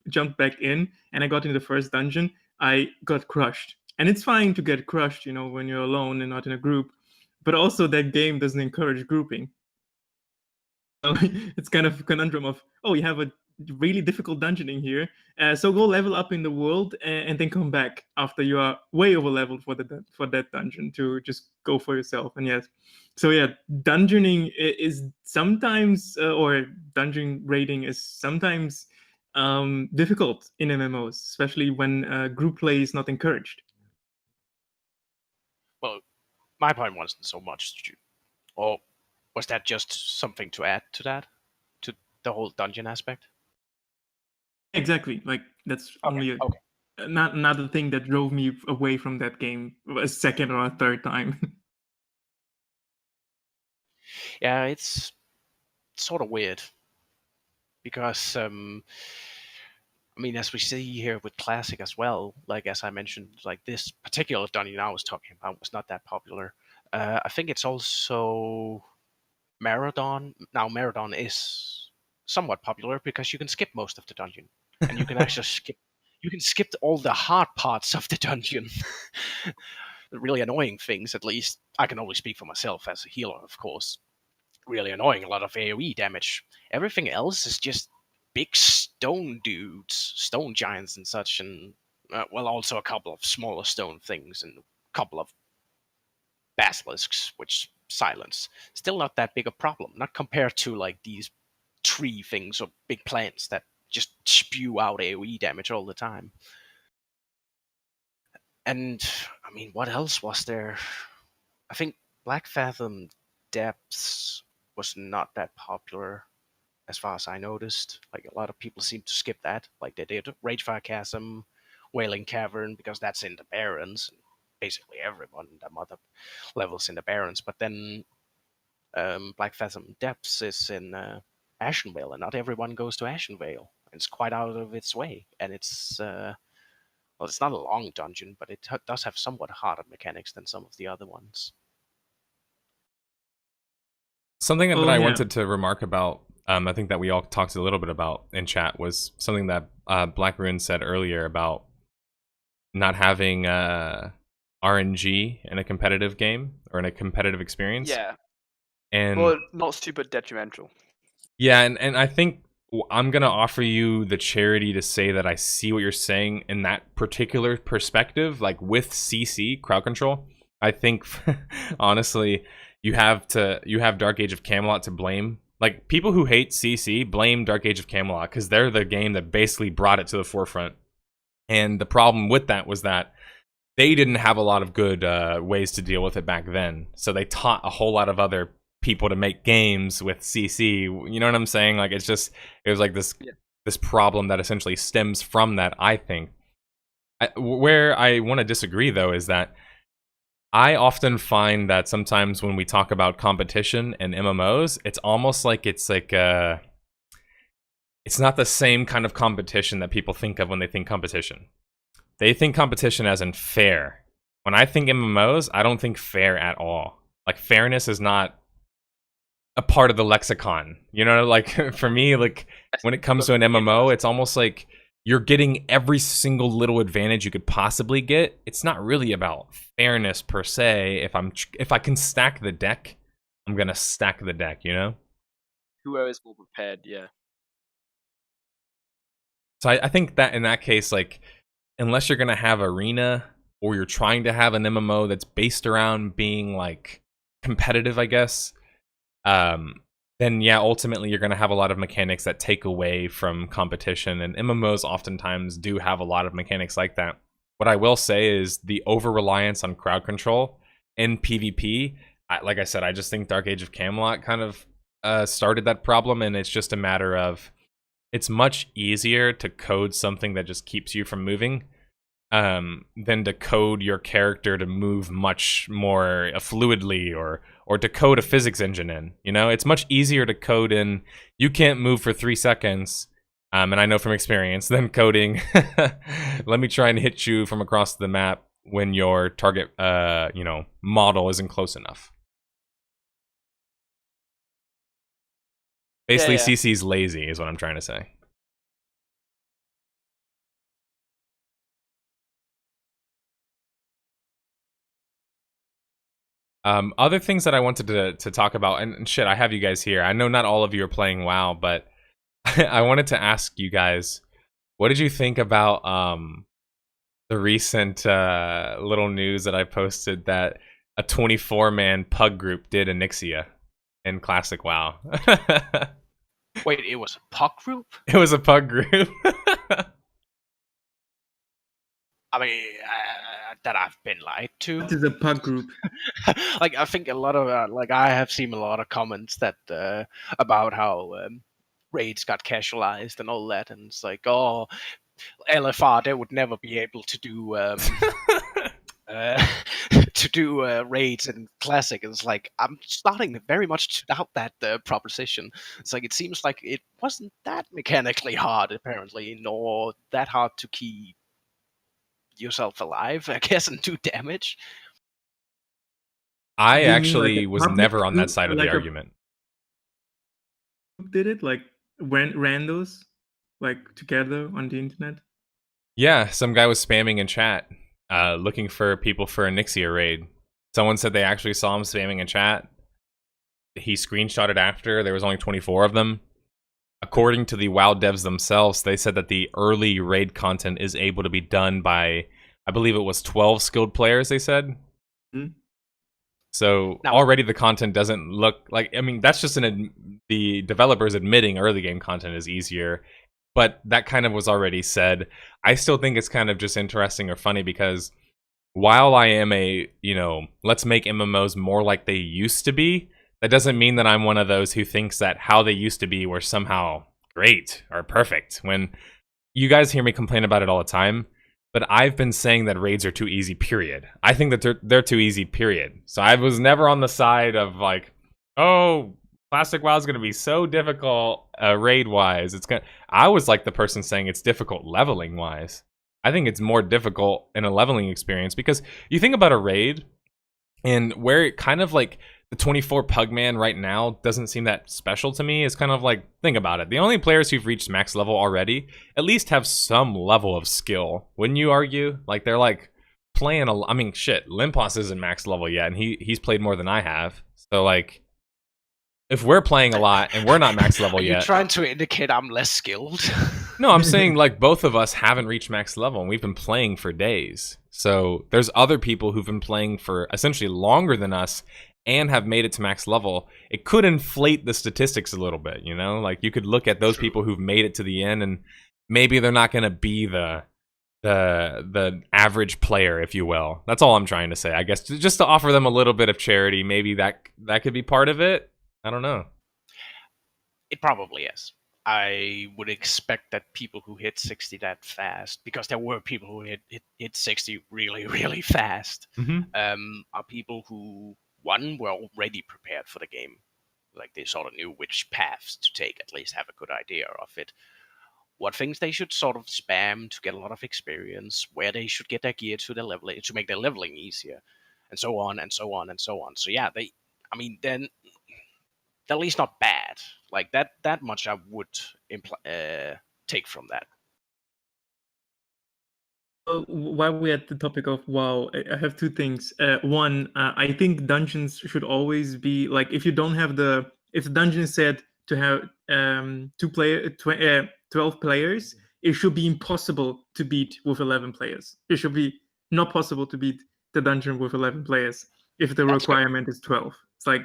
[SPEAKER 4] jumped back in and I got into the first dungeon, I got crushed. And it's fine to get crushed, when you're alone and not in a group, but also that game doesn't encourage grouping. So it's kind of a conundrum of, oh, you have a really difficult dungeoning here, so go level up in the world and then come back after you are way over leveled for that dungeon to just go for yourself. And yes, so yeah, dungeoning is sometimes or dungeon raiding is sometimes difficult in MMOs, especially when group play is not encouraged.
[SPEAKER 2] Well, my point wasn't so much, or was that just something to add to that, to the whole dungeon aspect?
[SPEAKER 4] Exactly, like that's only not the thing that drove me away from that game a second or a third time.
[SPEAKER 2] Yeah, it's sort of weird because I mean, as we see here with Classic as well, like as I mentioned, like this particular dungeon I was talking about was not that popular. I think it's also Marathon. Now Marathon is somewhat popular because you can skip most of the dungeon, and you can actually skip all the hard parts of the dungeon. The really annoying things, at least. I can only speak for myself as a healer, of course. Really annoying, a lot of AoE damage. Everything else is just big stone dudes, stone giants and such, and well, also a couple of smaller stone things and a couple of basilisks, which silence. Still not that big a problem, not compared to like these tree things or big plants that just spew out AoE damage all the time. And I mean, what else was there? I think Black Fathom Depths was not that popular as far as I noticed. Like a lot of people seem to skip that, like they did Ragefire Chasm, Wailing Cavern, because that's in the Barrens. Basically everyone in the mother levels in the Barrens. But then Black Fathom Depths is in Ashenvale, and not everyone goes to Ashenvale. It's quite out of its way, and it's well, it's not a long dungeon, but it does have somewhat harder mechanics than some of the other ones.
[SPEAKER 1] Something that I wanted to remark about, I think that we all talked a little bit about in chat, was something that Black Rune said earlier about not having RNG in a competitive game or in a competitive experience.
[SPEAKER 3] Yeah.
[SPEAKER 1] And
[SPEAKER 3] well, not super detrimental.
[SPEAKER 1] Yeah, and I think I'm going to offer you the charity to say that I see what you're saying in that particular perspective, like with CC, crowd control. I think, honestly, you have Dark Age of Camelot to blame. Like, people who hate CC blame Dark Age of Camelot because they're the game that basically brought it to the forefront. And the problem with that was that they didn't have a lot of good ways to deal with it back then. So they taught a whole lot of other people to make games with CC. You know what I'm saying? Like, it was like this problem that essentially stems from that, I think. Where I want to disagree, though, is that I often find that sometimes when we talk about competition and MMOs, it's almost like it's not the same kind of competition that people think of when they think competition. They think competition as in fair. When I think MMOs, I don't think fair at all. Like, fairness is not a part of the lexicon. You know, like, for me, like, when it comes to an MMO, it's almost like you're getting every single little advantage you could possibly get. It's not really about fairness per se. If I can stack the deck I'm gonna stack the deck, you know?
[SPEAKER 3] Whoever is more prepared, yeah.
[SPEAKER 1] So I think that in that case, like, unless you're gonna have Arena or you're trying to have an MMO that's based around being like competitive, I guess, then yeah, ultimately you're gonna have a lot of mechanics that take away from competition, and MMOs oftentimes do have a lot of mechanics like that. What I will say is the over-reliance on crowd control in PvP, like I said, I just think Dark Age of Camelot kind of started that problem, and it's just a matter of it's much easier to code something that just keeps you from moving than to code your character to move much more fluidly or to code a physics engine in. You know, it's much easier to code in you can't move for 3 seconds. And I know from experience, than coding, let me try and hit you from across the map when your target, model isn't close enough. Basically,
[SPEAKER 3] Yeah.
[SPEAKER 1] CC's lazy, is what I'm trying to say. Other things that I wanted to talk about, and shit, I have you guys here. I know not all of you are playing WoW, but I wanted to ask you guys, what did you think about the recent little news that I posted that a 24-man pug group did Onyxia in Classic WoW?
[SPEAKER 2] Wait, it was a puck group?
[SPEAKER 1] It was a pug group.
[SPEAKER 2] I mean, that I've been lied to.
[SPEAKER 4] What is a pug group?
[SPEAKER 2] Like, I think a lot of I have seen a lot of comments that about how raids got casualized and all that, and it's like, oh, LFR, they would never be able to do uh, to do raids in Classic. It's like I'm starting very much to doubt that proposition. It's like it seems like it wasn't that mechanically hard, apparently, nor that hard to keep yourself alive, I guess, and do damage.
[SPEAKER 1] I
[SPEAKER 4] Do you mean
[SPEAKER 1] actually
[SPEAKER 4] like a
[SPEAKER 1] was
[SPEAKER 4] public
[SPEAKER 1] never on that
[SPEAKER 4] group,
[SPEAKER 1] side of the
[SPEAKER 4] like a
[SPEAKER 1] argument.
[SPEAKER 4] group did it? Like randos, like together on the internet?
[SPEAKER 1] Yeah, some guy was spamming in chat, looking for people for a Onyxia raid. Someone said they actually saw him spamming in chat. He screenshotted after. There was only 24 of them. According to the WoW devs themselves, they said that the early raid content is able to be done by, I believe it was 12 skilled players, they said.
[SPEAKER 4] Hmm?
[SPEAKER 1] So
[SPEAKER 2] Now-
[SPEAKER 1] already the content doesn't look like, I mean, that's just the developers admitting early game content is easier, but that kind of was already said. I still think it's kind of just interesting or funny because while I am let's make MMOs more like they used to be, that doesn't mean that I'm one of those who thinks that how they used to be were somehow great or perfect. When you guys hear me complain about it all the time, but I've been saying that raids are too easy, period. I think that they're too easy, period. So I was never on the side of like, oh, Classic WoW is going to be so difficult raid-wise. I was like the person saying it's difficult leveling-wise. I think it's more difficult in a leveling experience because you think about a raid and where it kind of like the 24 Pugman right now doesn't seem that special to me. It's kind of like, think about it. The only players who've reached max level already at least have some level of skill. Wouldn't you argue? Like they're like playing I mean, shit, Limpos isn't max level yet and he's played more than I have. So like if we're playing a lot and we're not max level
[SPEAKER 2] Are you
[SPEAKER 1] yet.
[SPEAKER 2] trying to indicate I'm less skilled?
[SPEAKER 1] No, I'm saying like both of us haven't reached max level and we've been playing for days. So there's other people who've been playing for essentially longer than us and have made it to max level. It could inflate the statistics a little bit, you know? Like you could look at those people who've made it to the end and maybe they're not going to be the average player, if you will. That's all I'm trying to say. I guess just to offer them a little bit of charity, maybe that could be part of it. I don't know.
[SPEAKER 2] It probably is. I would expect that people who hit 60 that fast, because there were people who hit 60 really, really fast, are people who, one, were already prepared for the game. Like they sort of knew which paths to take, at least have a good idea of it. What things they should sort of spam to get a lot of experience, where they should get their gear to to make their leveling easier, and so on and so on and so on. So yeah, then they're at least not bad. Like that much I would take from that.
[SPEAKER 4] While we're at the topic of WoW, I have two things. One, I think dungeons should always be like, if the dungeon is said to have 12 players, it should be impossible to beat with 11 players. It should be not possible to beat the dungeon with 11 players if the
[SPEAKER 2] That's fair.
[SPEAKER 4] requirement is 12. It's like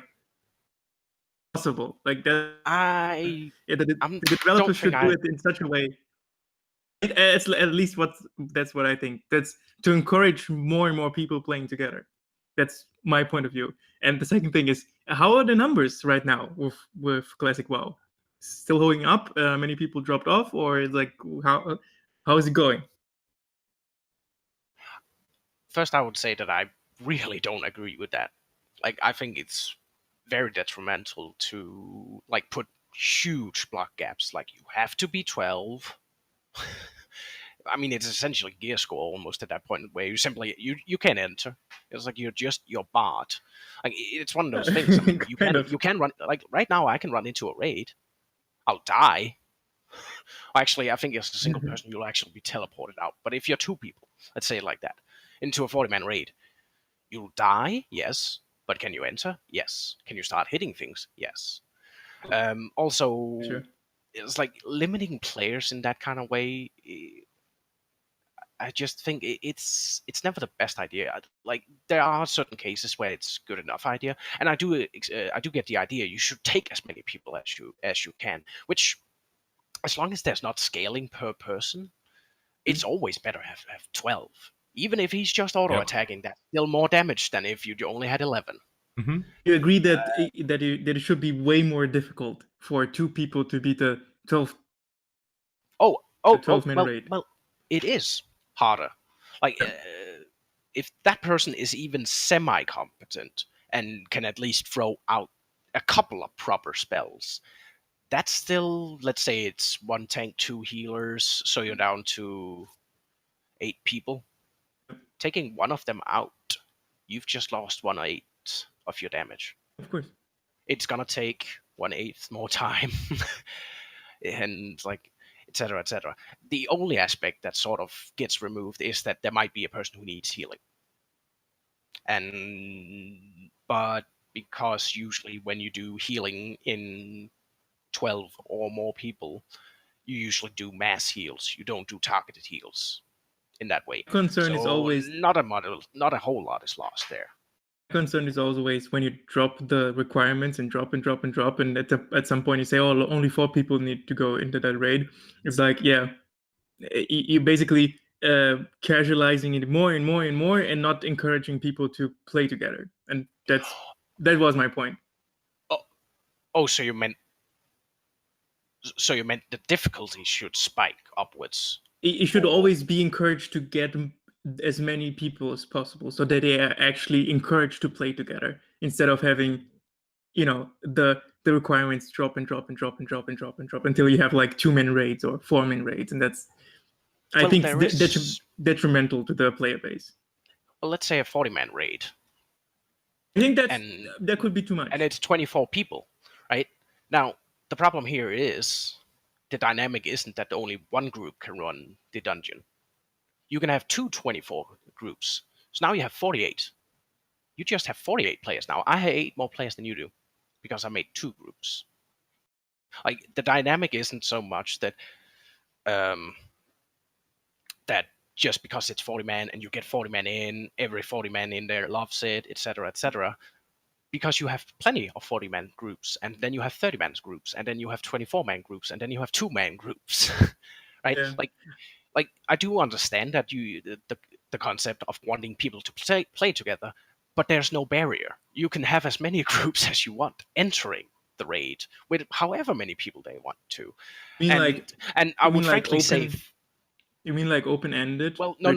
[SPEAKER 4] possible. Like that.
[SPEAKER 2] I
[SPEAKER 4] The
[SPEAKER 2] don't
[SPEAKER 4] developers should
[SPEAKER 2] think
[SPEAKER 4] do it in such a way. At least that's what I think. That's to encourage more and more people playing together. That's my point of view. And the second thing is, how are the numbers right now with Classic WoW? Still holding up? Many people dropped off, or is like how is it going?
[SPEAKER 2] First, I would say that I really don't agree with that. Like, I think it's very detrimental to like put huge block gaps. Like, you have to be 12. I mean, it's essentially gear score almost at that point where you simply you can enter. It's like you're just your bard. Like, it's one of those things. I mean, you can run, like right now I can run into a raid. I'll die. Actually, I think as a single person you'll actually be teleported out. But if you're two people, let's say it like that, into a 40-man raid, you'll die, yes. But can you enter? Yes. Can you start hitting things? Yes. Also,
[SPEAKER 4] Sure.
[SPEAKER 2] it's like limiting players in that kind of way. I just think it's never the best idea. Like, there are certain cases where it's good enough idea, and I do get the idea. You should take as many people as you can. Which, as long as there's not scaling per person, it's always better to have 12. Even if he's just auto attacking, that's still more damage than if you only had 11.
[SPEAKER 1] Mm-hmm.
[SPEAKER 4] You agree that that it should be way more difficult for two people to beat the 12 man raid.
[SPEAKER 2] Well, it is harder. Like, if that person is even semi-competent and can at least throw out a couple of proper spells, that's still, let's say it's 1 tank, 2 healers, so you're down to 8 people. Taking one of them out, you've just lost 1/8 of your damage.
[SPEAKER 4] Of course.
[SPEAKER 2] It's gonna take 1/8 more time. And like, etc., etc. The only aspect that sort of gets removed is that there might be a person who needs healing. But because usually when you do healing in 12 or more people, you usually do mass heals. You don't do targeted heals in that way.
[SPEAKER 4] Concern is always
[SPEAKER 2] not a whole lot is lost there.
[SPEAKER 4] Concern is always when you drop the requirements and drop, and at some point you say, oh, only 4 people need to go into that raid. It's like, yeah, you basically casualizing it more and more and more, and not encouraging people to play together. And that was my point.
[SPEAKER 2] So you meant the difficulty should spike upwards.
[SPEAKER 4] It should always be encouraged to get as many people as possible, so that they are actually encouraged to play together, instead of having, the requirements drop and drop and drop and drop and drop and drop until you have like 2-man raids or 4-man raids, and that's I think it's detrimental to the player base.
[SPEAKER 2] Well, let's say a 40-man raid.
[SPEAKER 4] I think that could be too much.
[SPEAKER 2] And it's 24 people, right? Now, the problem here is the dynamic isn't that only one group can run the dungeon. You can have 24 groups. So now you have 48. You just have 48 players now. I have 8 more players than you do because I made 2 groups. Like, the dynamic isn't so much that that just because it's 40 man and you get 40 man in, every 40 man in there loves it, etc., etc. Because you have plenty of 40 man groups, and then you have 30 man groups, and then you have 24 man groups, and then you have 2-man groups, right? Yeah. Like I do understand that the concept of wanting people to play together, but there's no barrier. You can have as many groups as you want entering the raid with however many people they want to. And I would frankly say,
[SPEAKER 4] you mean like open-ended?
[SPEAKER 2] Well, no,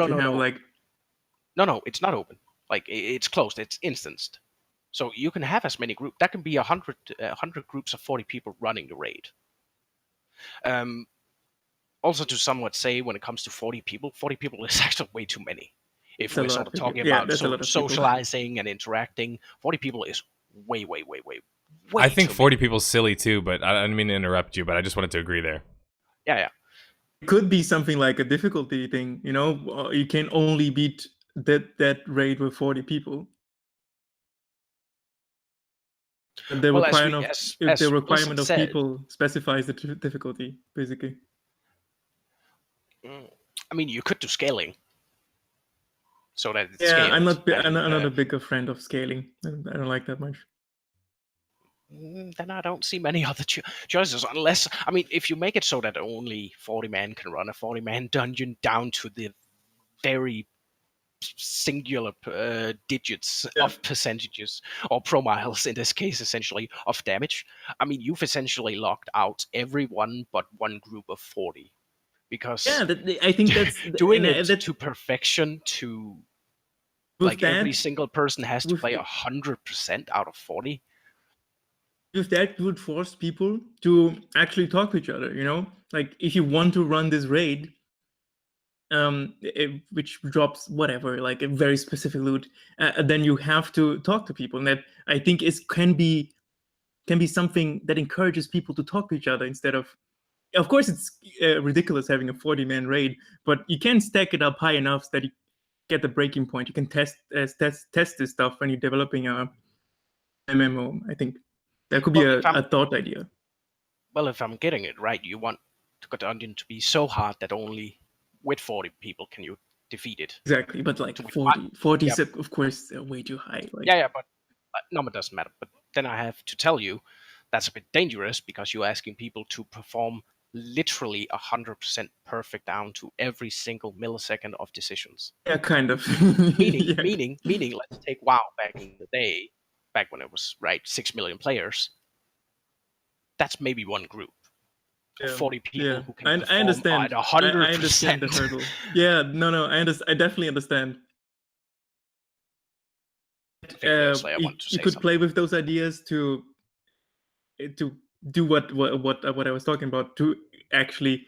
[SPEAKER 2] it's not open. Like, it's closed. It's instanced. So you can have as many groups. That can be 100 groups of 40 people running the raid. Also, to somewhat say, when it comes to 40 people is actually way too many. If we're sort of talking about socializing and interacting, 40 people is way
[SPEAKER 1] I think 40 people is silly too, but I didn't mean to interrupt you, but I just wanted to agree there.
[SPEAKER 2] Yeah.
[SPEAKER 4] could be something like a difficulty thing, you know. You can only beat that raid with 40 people. The
[SPEAKER 2] Well,
[SPEAKER 4] requirement
[SPEAKER 2] as
[SPEAKER 4] the
[SPEAKER 2] Wilson
[SPEAKER 4] requirement of
[SPEAKER 2] said,
[SPEAKER 4] people specifies the difficulty, basically.
[SPEAKER 2] I mean, you could do scaling so that it
[SPEAKER 4] Yeah,
[SPEAKER 2] scales.
[SPEAKER 4] I'm not a bigger friend of scaling. I don't like that much.
[SPEAKER 2] Then I don't see many other choices, unless, I mean, if you make it so that only 40 men can run a 40-man dungeon down to the very singular digits of percentages, or promiles in this case, essentially, of damage. I mean, you've essentially locked out everyone but one group of 40. Because
[SPEAKER 4] I think that's
[SPEAKER 2] doing it to perfection, to like
[SPEAKER 4] that,
[SPEAKER 2] every single person has to play 100% out of 40.
[SPEAKER 4] If that would force people to actually talk to each other, you know, like if you want to run this raid, which drops whatever, like a very specific loot, then you have to talk to people, and that I think can be something that encourages people to talk to each other instead of. Of course, it's ridiculous having a 40-man raid, but you can stack it up high enough that you get the breaking point. You can test this stuff when you're developing a MMO. I think that could be a thought idea.
[SPEAKER 2] Well, if I'm getting it right, you want the dungeon to be so hard that only with 40 people can you defeat it.
[SPEAKER 4] Exactly, but like 40 is of course way too high. Like...
[SPEAKER 2] Yeah, but number doesn't matter. But then I have to tell you, that's a bit dangerous because you're asking people to perform literally 100% perfect down to every single millisecond of decisions.
[SPEAKER 4] Yeah, kind of.
[SPEAKER 2] meaning, let's take WoW back in the day, back when it was 6 million players. That's maybe one group. 40 people who can perform
[SPEAKER 4] I understand.
[SPEAKER 2] at 100%.
[SPEAKER 4] I understand the hurdle. Yeah, no, I definitely understand. You could play with those ideas to do what I was talking about, to actually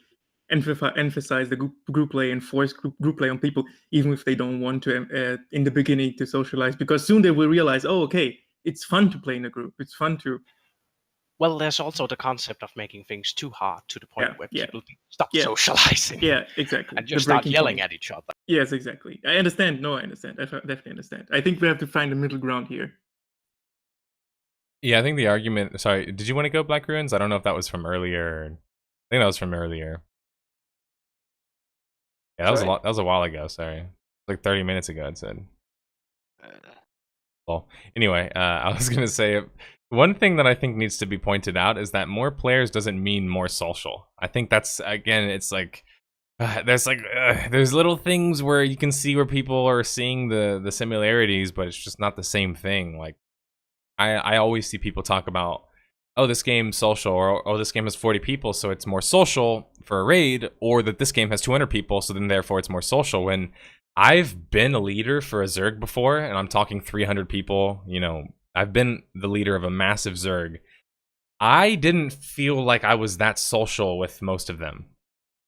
[SPEAKER 4] emphasize the group play and force group play on people, even if they don't want to in the beginning to socialize, because soon they will realize, oh, okay, it's fun to play in a group. It's fun to.
[SPEAKER 2] Well, there's also the concept of making things too hard to the point where people stop socializing.
[SPEAKER 4] Yeah, exactly.
[SPEAKER 2] And just start yelling at each other.
[SPEAKER 4] Yes, exactly. I understand. No, I understand. I definitely understand. I think we have to find a middle ground here.
[SPEAKER 1] Yeah, I think the argument... Sorry, did you want to go, Black Ruins? I don't know if that was from earlier. I think that was from earlier. Yeah, that was a while ago, sorry. Like 30 minutes ago, it said. Well, anyway, I was going to say... One thing that I think needs to be pointed out is that more players doesn't mean more social. I think that's, again, it's like, there's little things where you can see where people are seeing the similarities, but it's just not the same thing. Like, I always see people talk about, oh, this game's social, or oh, this game has 40 people, so it's more social for a raid, or that this game has 200 people, so then therefore it's more social. When I've been a leader for a Zerg before, and I'm talking 300 people, you know, I've been the leader of a massive Zerg. I didn't feel like I was that social with most of them.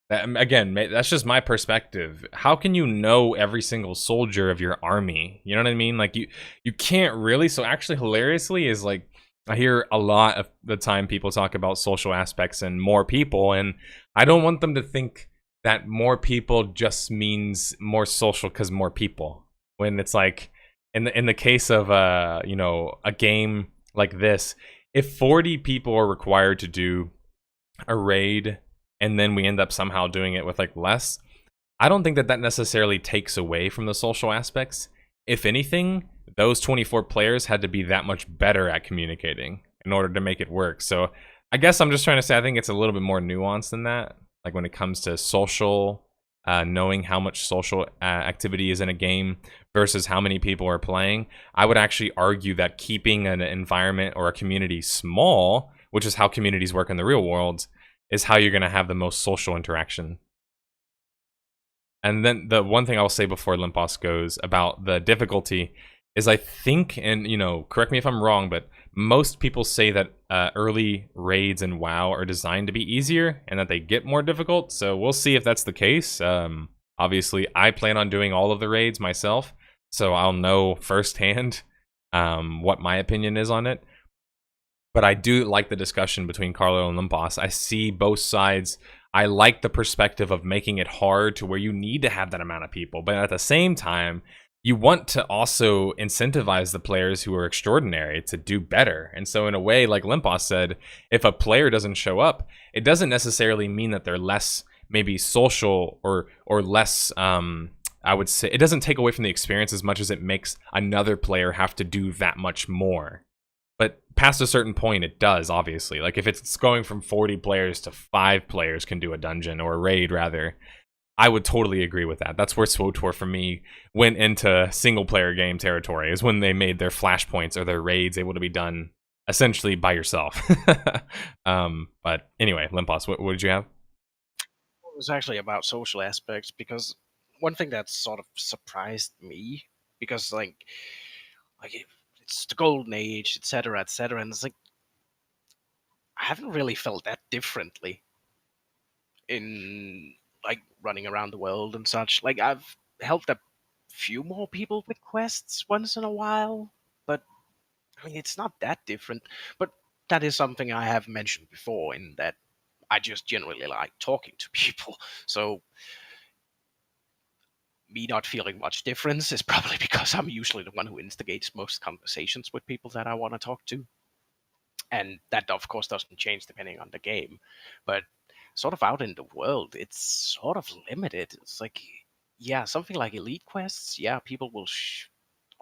[SPEAKER 1] Again, that's just my perspective. How can you know every single soldier of your army? You know what I mean? Like, you can't really. So actually, hilariously, is like, I hear a lot of the time people talk about social aspects and more people, and I don't want them to think that more people just means more social because more people. When it's like, in the case of you know, a game like this, if 40 people are required to do a raid and then we end up somehow doing it with like less, I don't think that necessarily takes away from the social aspects. If anything, those 24 players had to be that much better at communicating in order to make it work. So I guess I'm just trying to say I think it's a little bit more nuanced than that. Like when it comes to social, knowing how much social activity is in a game versus how many people are playing, I would actually argue that keeping an environment or a community small, which is how communities work in the real world, is how you're going to have the most social interaction. And then the one thing I'll say before Limpos goes about the difficulty is I think, and you know, correct me if I'm wrong, but most people say that early raids in WoW are designed to be easier and that they get more difficult. So we'll see if that's the case. Obviously, I plan on doing all of the raids myself, so I'll know firsthand what my opinion is on it. But I do like the discussion between Carlo and Limpos. I see both sides I like the perspective of making it hard to where you need to have that amount of people, but at the same time, you want to also incentivize the players who are extraordinary to do better. And so in a way, like Limpos said, if a player doesn't show up, it doesn't necessarily mean that they're less maybe social or less, I would say, it doesn't take away from the experience as much as it makes another player have to do that much more. But past a certain point, it does, obviously. Like, if it's going from 40 players to 5 players can do a dungeon, or a raid, rather, I would totally agree with that. That's where SWTOR, for me, went into single-player game territory, is when they made their flashpoints or their raids able to be done, essentially, by yourself. But anyway, Limpos, what did you have?
[SPEAKER 2] It was actually about social aspects, because one thing that sort of surprised me, because, like it's the golden age, etc., etc., and it's like I haven't really felt that differently in like running around the world and such. Like, I've helped a few more people with quests once in a while, but I mean, it's not that different. But that is something I have mentioned before, in that I just generally like talking to people. So me not feeling much difference is probably because I'm usually the one who instigates most conversations with people that I want to talk to. And that, of course, doesn't change depending on the game. But sort of out in the world, it's sort of limited. It's like, yeah, something like elite quests, yeah, people will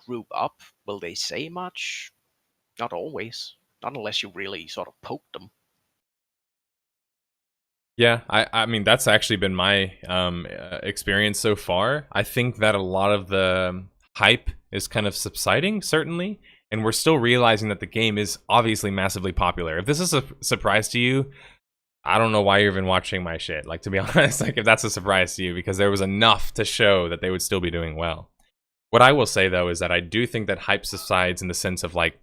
[SPEAKER 2] group up. Will they say much? Not always. Not unless you really sort of poke them.
[SPEAKER 1] Yeah, I mean, that's actually been my experience so far. I think that a lot of the hype is kind of subsiding, certainly, and we're still realizing that the game is obviously massively popular. If this is a surprise to you, I don't know why you're even watching my shit. Like, to be honest, like, if that's a surprise to you, because there was enough to show that they would still be doing well. What I will say, though, is that I do think that hype subsides in the sense of, like,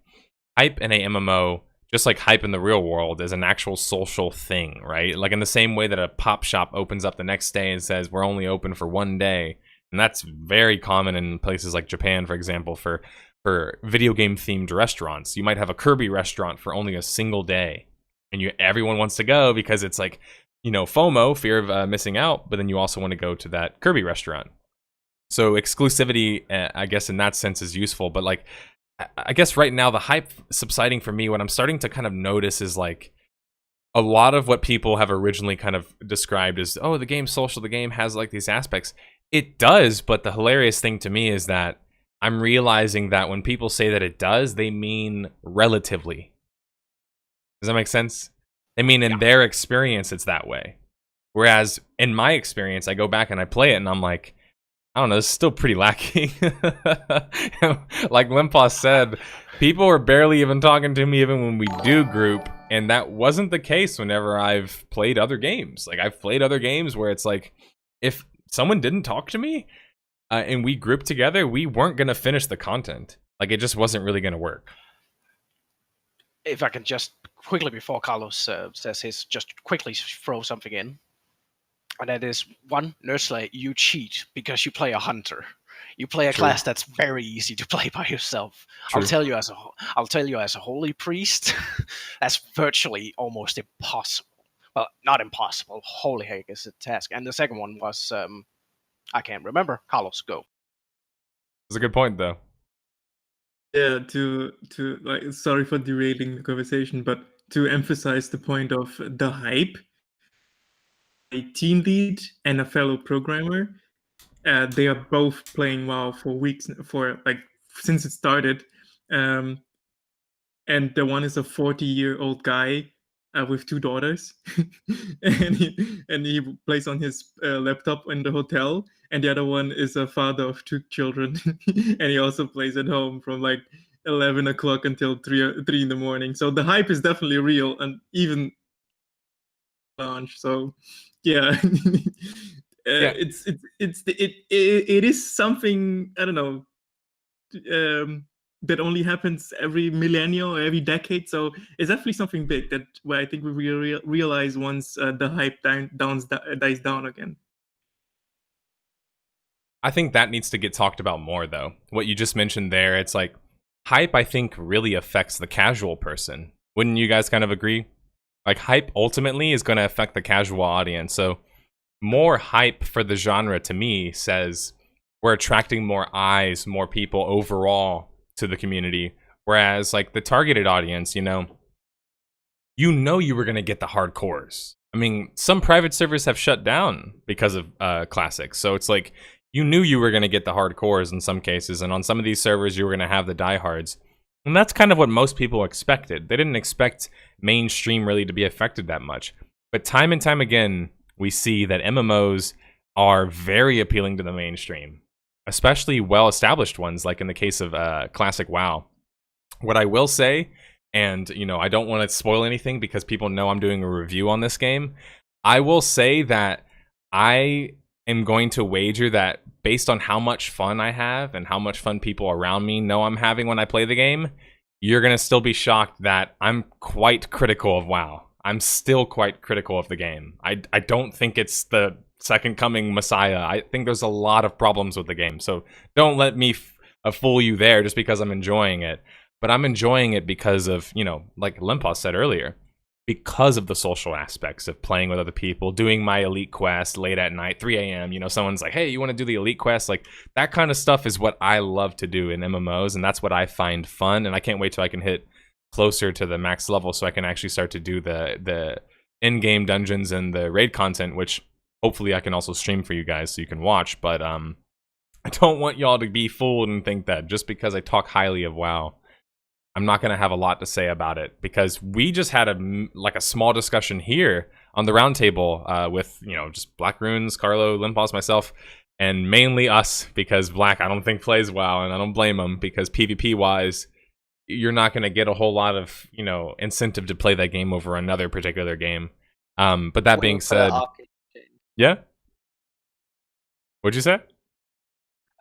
[SPEAKER 1] hype in a MMO, just like hype in the real world, is an actual social thing, right? Like, in the same way that a pop shop opens up the next day and says, we're only open for one day. And that's very common in places like Japan, for example, for video game themed restaurants. You might have a Kirby restaurant for only a single day. And everyone wants to go because it's like, FOMO, fear of missing out. But then you also want to go to that Kirby restaurant. So exclusivity, I guess, in that sense is useful. But, like, I guess right now the hype subsiding for me, what I'm starting to kind of notice is, like, a lot of what people have originally kind of described as, oh, the game's social, the game has, like, these aspects. It does, but the hilarious thing to me is that I'm realizing that when people say that it does, they mean relatively. Does that make sense? I mean, in their experience, it's that way. Whereas in my experience, I go back and I play it and I'm like, I don't know, it's still pretty lacking. Like Limpos said, people are barely even talking to me even when we do group, and that wasn't the case whenever I've played other games. Like, I've played other games where it's like, if someone didn't talk to me and we grouped together, we weren't going to finish the content. Like, it just wasn't really going to work.
[SPEAKER 2] If I can just quickly, before Carlos says his, just quickly throw something in. And that is, one, nerdSlayer, you cheat because you play a hunter. You play a class that's very easy to play by yourself. I'll tell you as a holy priest, that's virtually almost impossible. Well, not impossible. Holy heck, is a task. And the second one was, I can't remember. Carlos, go.
[SPEAKER 1] That's a good point, though.
[SPEAKER 4] Yeah, to like, sorry for derailing the conversation, but to emphasize the point of the hype, a team lead and a fellow programmer, they are both playing WoW for weeks, since it started, and the one is a 40-year-old guy with 2 daughters, and he plays on his laptop in the hotel, and the other one is a father of 2 children, and he also plays at home from like 11 o'clock until 3 in the morning. So the hype is definitely real, and even launch. So yeah. It is something, I don't know, that only happens every millennium or every decade. So it's definitely something big that where I think we will realize once the hype dies down again.
[SPEAKER 1] I think that needs to get talked about more, though. What you just mentioned there, it's like, hype, I think, really affects the casual person. Wouldn't you guys kind of agree? Like, hype ultimately is going to affect the casual audience. So more hype for the genre, to me, says we're attracting more eyes, more people overall to the community. Whereas, like, the targeted audience, you know you were going to get the hardcores. I mean, some private servers have shut down because of classics. So it's like, you knew you were going to get the hardcores in some cases. And on some of these servers, you were going to have the diehards. And that's kind of what most people expected. They didn't expect mainstream really to be affected that much. But time and time again, we see that MMOs are very appealing to the mainstream, especially well-established ones, like in the case of classic WoW. What I will say, and you know, I don't want to spoil anything because people know I'm doing a review on this game, I will say that I am going to wager that based on how much fun I have and how much fun people around me know I'm having when I play the game, you're going to still be shocked that I'm quite critical of WoW. I'm still quite critical of the game. I don't think it's the second coming messiah. I think there's a lot of problems with the game. So don't let me fool you there just because I'm enjoying it. But I'm enjoying it because of, you know, like Limpos said earlier, because of the social aspects of playing with other people, doing my elite quest late at night, 3 a.m. You know, someone's like, hey, you want to do the elite quest? Like, that kind of stuff is what I love to do in MMOs, and that's what I find fun. And I can't wait till I can hit closer to the max level so I can actually start to do the in-game dungeons and the raid content, which hopefully I can also stream for you guys so you can watch. But I don't want y'all to be fooled and think that just because I talk highly of WoW, I'm not going to have a lot to say about it, because we just had a small discussion here on the roundtable with, you know, just Black Runes, Carlo, Limpos, myself, and mainly us, because Black, I don't think, plays WoW, and I don't blame him, because PvP-wise, you're not going to get a whole lot of, you know, incentive to play that game over another particular game. But that being said, yeah? What'd you say?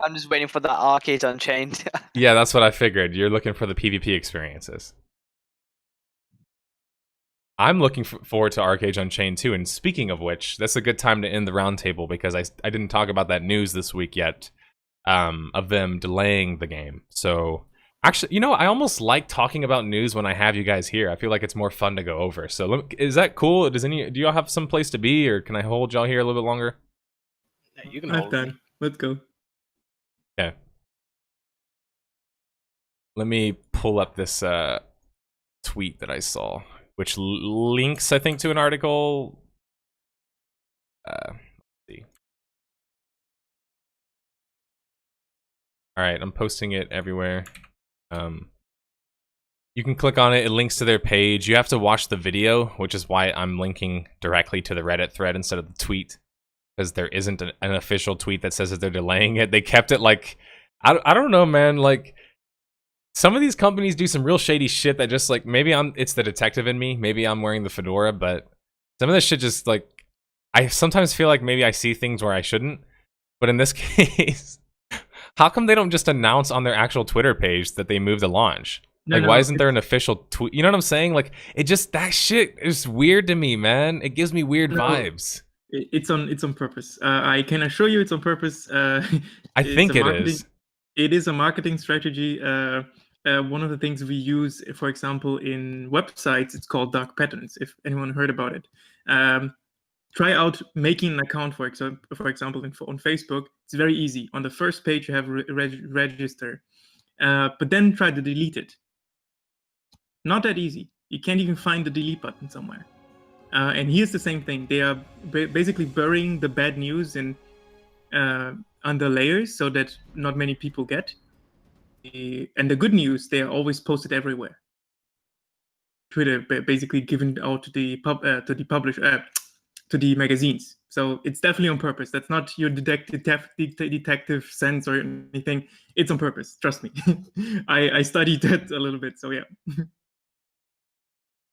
[SPEAKER 3] I'm just waiting for that ArcheAge Unchained.
[SPEAKER 1] Yeah, that's what I figured. You're looking for the PvP experiences. I'm looking forward to ArcheAge Unchained too. And speaking of which, that's a good time to end the roundtable, because I didn't talk about that news this week yet, of them delaying the game. So actually, you know, I almost like talking about news when I have you guys here. I feel like it's more fun to go over. So is that cool? Do y'all have some place to be, or can I hold y'all here a little bit longer?
[SPEAKER 2] Yeah, you can hold me.
[SPEAKER 4] Let's go.
[SPEAKER 1] Okay. Let me pull up this tweet that I saw, which links, I think, to an article. Let's see. All right, I'm posting it everywhere. You can click on it. It links to their page. You have to watch the video, which is why I'm linking directly to the Reddit thread instead of the tweet, because there isn't an official tweet that says that they're delaying it. They kept it like, I don't know, man. Like, some of these companies do some real shady shit that just, like, maybe it's the detective in me. Maybe I'm wearing the fedora, but some of this shit just, like, I sometimes feel like maybe I see things where I shouldn't. But in this case, how come they don't just announce on their actual Twitter page that they moved the launch? Like, why isn't there an official tweet? You know what I'm saying? Like, it just, that shit is weird to me, man. It gives me weird vibes.
[SPEAKER 4] It's on purpose. I can assure you it's on purpose.
[SPEAKER 1] I think it is.
[SPEAKER 4] It is a marketing strategy. One of the things we use, for example, in websites, it's called dark patterns, if anyone heard about it. Try out making an account, for example, on Facebook. It's very easy. On the first page, you have register. But then try to delete it. Not that easy. You can't even find the delete button somewhere. And here's the same thing. They are basically burying the bad news in under layers so that not many people get. And the good news, they are always posted everywhere. Twitter basically given out to the to the magazines. So it's definitely on purpose. That's not your detective sense or anything. It's on purpose. Trust me. I studied that a little bit. So yeah.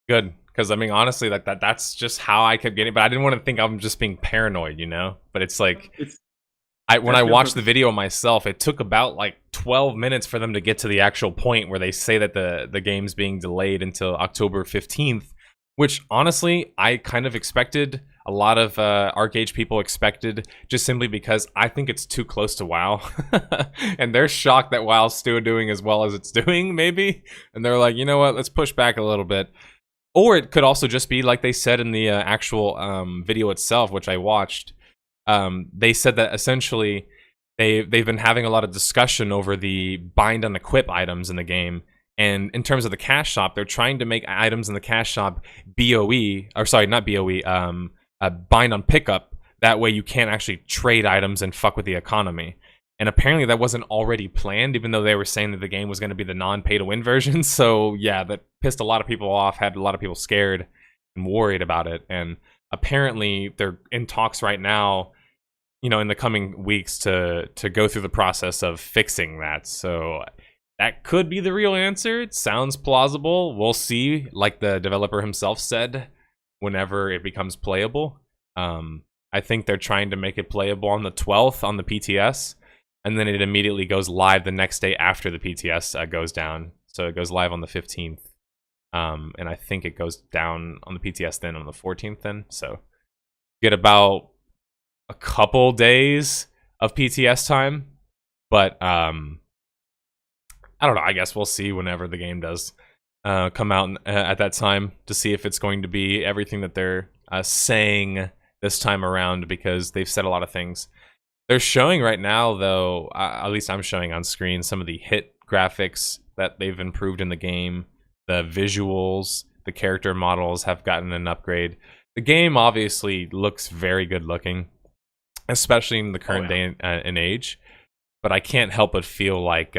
[SPEAKER 1] Good, because I mean, honestly, that's just how I kept getting. But I didn't want to think I'm just being paranoid, you know. But it's like, when I watched the video myself, it took about like 12 minutes for them to get to the actual point where they say that the game's being delayed until October 15th, which honestly I kind of expected. A lot of ArcheAge people expected, just simply because I think it's too close to WoW. And they're shocked that WoW's still doing as well as it's doing, maybe. And they're like, you know what, let's push back a little bit. Or it could also just be like they said in the actual video itself, which I watched. They said that essentially they've been having a lot of discussion over the bind on equip items in the game. And in terms of the cash shop, they're trying to make items in the cash shop BOE, or sorry, not BOE, bind on pickup. That way you can't actually trade items and fuck with the economy. And apparently that wasn't already planned, even though they were saying that the game was going to be the non-pay-to-win version. So yeah, that pissed a lot of people off, had a lot of people scared and worried about it. And apparently they're in talks right now, you know, in the coming weeks to go through the process of fixing that. So that could be the real answer. It sounds plausible. We'll see, like the developer himself said, whenever it becomes playable. I think they're trying to make it playable on the 12th on the PTS. And then it immediately goes live the next day after the PTS goes down. So it goes live on the 15th. And I think it goes down on the PTS then on the 14th then. So get about a couple days of PTS time. But I don't know. I guess we'll see whenever the game does come out at that time to see if it's going to be everything that they're saying this time around, because they've said a lot of things. They're showing right now, though, at least I'm showing on screen, some of the hit graphics that they've improved in the game. The visuals, the character models have gotten an upgrade. The game obviously looks very good looking, especially in the current day and age. But I can't help but feel like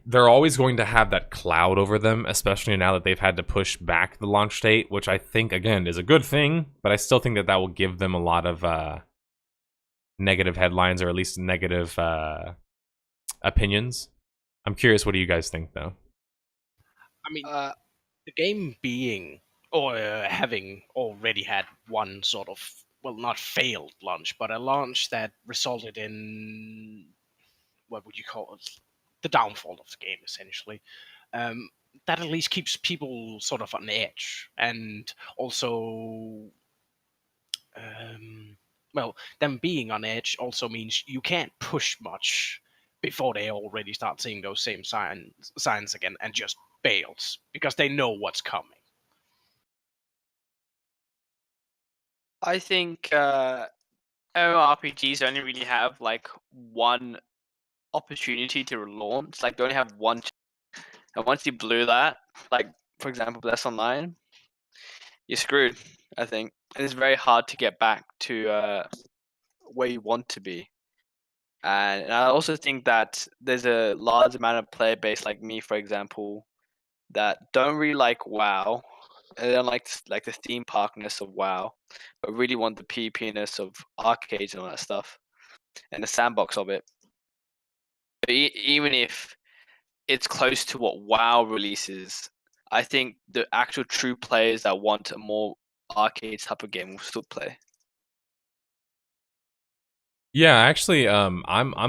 [SPEAKER 1] they're always going to have that cloud over them, especially now that they've had to push back the launch date, which I think, again, is a good thing. But I still think that will give them a lot of negative headlines, or at least negative opinions. I'm curious, what do you guys think, though?
[SPEAKER 2] I mean, the game being, or having already had one sort of, well, not failed launch, but a launch that resulted in, what would you call it? The downfall of the game, essentially. That at least keeps people sort of on edge. And also, well, them being on edge also means you can't push much before they already start seeing those same signs again and just bails, because they know what's coming.
[SPEAKER 3] I think MMORPGs only really have like one opportunity to launch. Like they only have one, and once you blew that, like for example, Bless Online, you're screwed. I think, and it's very hard to get back to where you want to be. And I also think that there's a large amount of player base, like me, for example, that don't really like WoW. They don't like the theme parkness of WoW, but really want the PvP-ness of ArcheAge and all that stuff, and the sandbox of it. But even if it's close to what WoW releases, I think the actual true players that want a more arcade type of game will still play.
[SPEAKER 1] Yeah, actually, I'm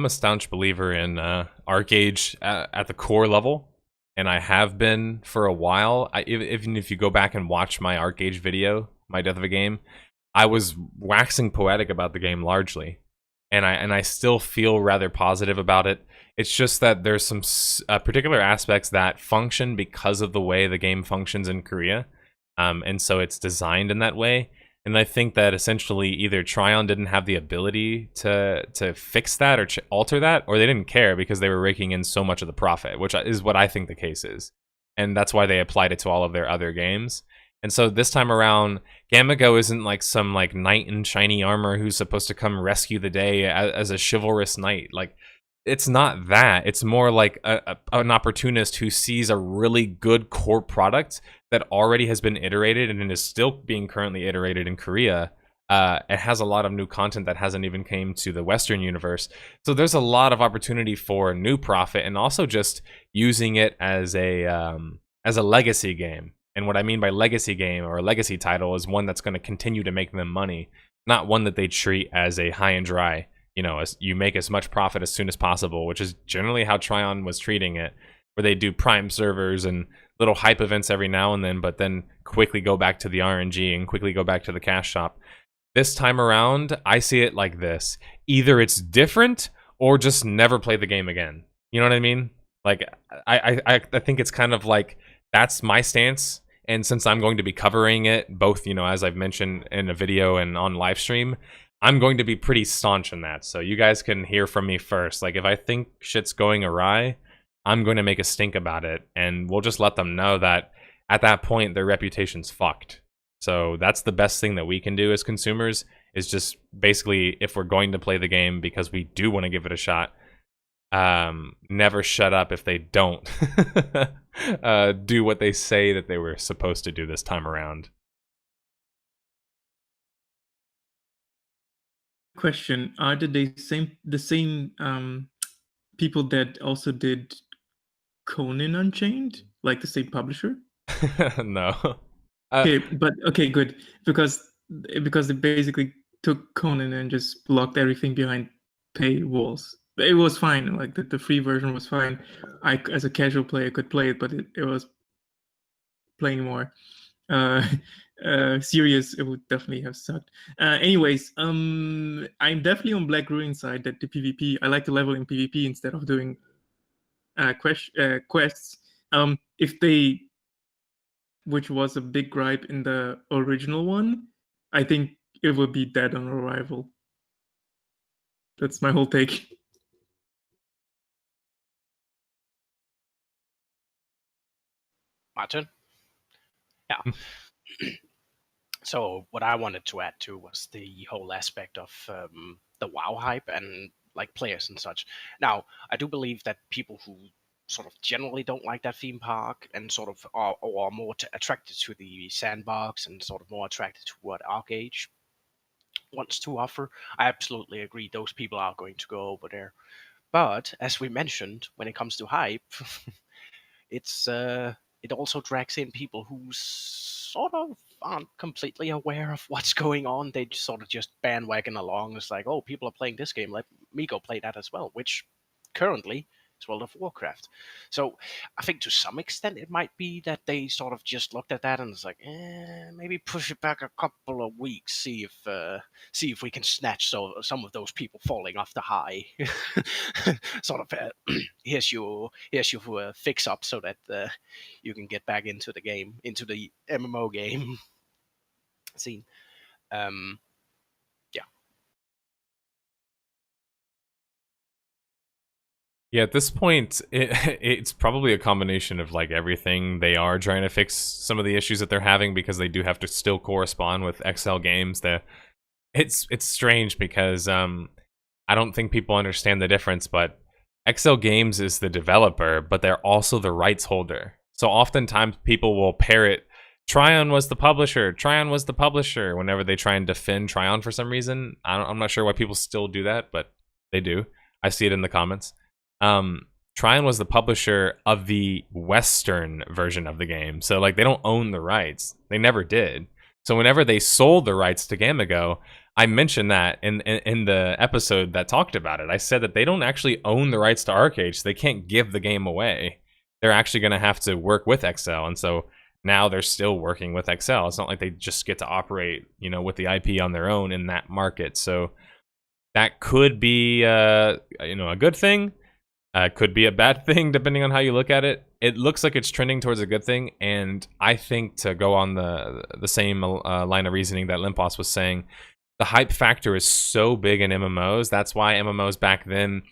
[SPEAKER 1] a staunch believer in ArcheAge at the core level, and I have been for a while. Even if you go back and watch my ArcheAge video, my Death of a Game, I was waxing poetic about the game largely, and I still feel rather positive about it. It's just that there's some particular aspects that function because of the way the game functions in Korea, and so it's designed in that way. And I think that essentially either Tryon didn't have the ability to fix that or alter that, or they didn't care because they were raking in so much of the profit, which is what I think the case is. And that's why they applied it to all of their other games. And so this time around, Gamago isn't like some like knight in shiny armor who's supposed to come rescue the day as a chivalrous knight. Like, it's not that. It's more like an opportunist who sees a really good core product that already has been iterated and is still being currently iterated in Korea. It has a lot of new content that hasn't even came to the Western universe. So there's a lot of opportunity for new profit, and also just using it as a legacy game. And what I mean by legacy game or a legacy title is one that's going to continue to make them money, not one that they treat as a high and dry. You know, as you make as much profit as soon as possible, which is generally how Tryon was treating it, where they do prime servers and little hype events every now and then, but then quickly go back to the RNG and quickly go back to the cash shop. This time around, I see it like this. Either it's different or just never play the game again. You know what I mean? Like, I think it's kind of like, that's my stance, And since I'm going to be covering it, both, you know, as I've mentioned in a video and on live stream, I'm going to be pretty staunch in that. So you guys can hear from me first. Like, if I think shit's going awry, I'm going to make a stink about it. And we'll just let them know that at that point, their reputation's fucked. So that's the best thing that we can do as consumers, is just basically, if we're going to play the game because we do want to give it a shot, never shut up if they don't do what they say that they were supposed to do this time around.
[SPEAKER 4] Question: are the same people that also did Conan Unchained, like the same publisher?
[SPEAKER 1] No.
[SPEAKER 4] Okay, but okay, good, because they basically took Conan and just blocked everything behind paywalls. It was fine, like the free version was fine. I, as a casual player, could play it, but it was playing more serious, it would definitely have sucked. Anyways, I'm definitely on Black Ruin's side that the PvP, I like to level in PvP instead of doing quests. If they, which was a big gripe in the original one, I think it would be dead on arrival. That's my whole take.
[SPEAKER 2] Martin? Yeah. So what I wanted to add to was the whole aspect of the WoW hype and like players and such. Now, I do believe that people who sort of generally don't like that theme park and sort of are more attracted to the sandbox and sort of more attracted to what ArcheAge wants to offer, I absolutely agree. Those people are going to go over there. But as we mentioned, when it comes to hype, it also drags in people who sort of aren't completely aware of what's going on. They sort of just bandwagon along. It's like, oh, people are playing this game, let me go play that as well, which currently is World of Warcraft. So I think to some extent it might be that they sort of just looked at that and it's like, maybe push it back a couple of weeks, see if we can snatch some of those people falling off the high. Sort of here's your fix up so that you can get back into the game, into the MMO game scene.
[SPEAKER 1] Yeah, at this point, it's probably a combination of like everything. They are trying to fix some of the issues that they're having because they do have to still correspond with XL Games. It's strange because I don't think people understand the difference, but XL Games is the developer, but they're also the rights holder. So oftentimes people will parrot, Tryon was the publisher, Tryon was the publisher, whenever they try and defend Tryon for some reason. I'm not sure why people still do that, but they do. I see it in the comments. Tryon was the publisher of the Western version of the game. So like they don't own the rights. They never did. So whenever they sold the rights to Gamigo, I mentioned that in the episode that talked about it. I said that they don't actually own the rights to ArcheAge, so they can't give the game away. They're actually going to have to work with XL, and so now they're still working with XL. It's not like they just get to operate, you know, with the IP on their own in that market. So that could be, you know, a good thing. Could be a bad thing depending on how you look at it. It looks like it's trending towards a good thing, and I think to go on the same line of reasoning that Limpos was saying, the hype factor is so big in MMOs. That's why MMOs back then,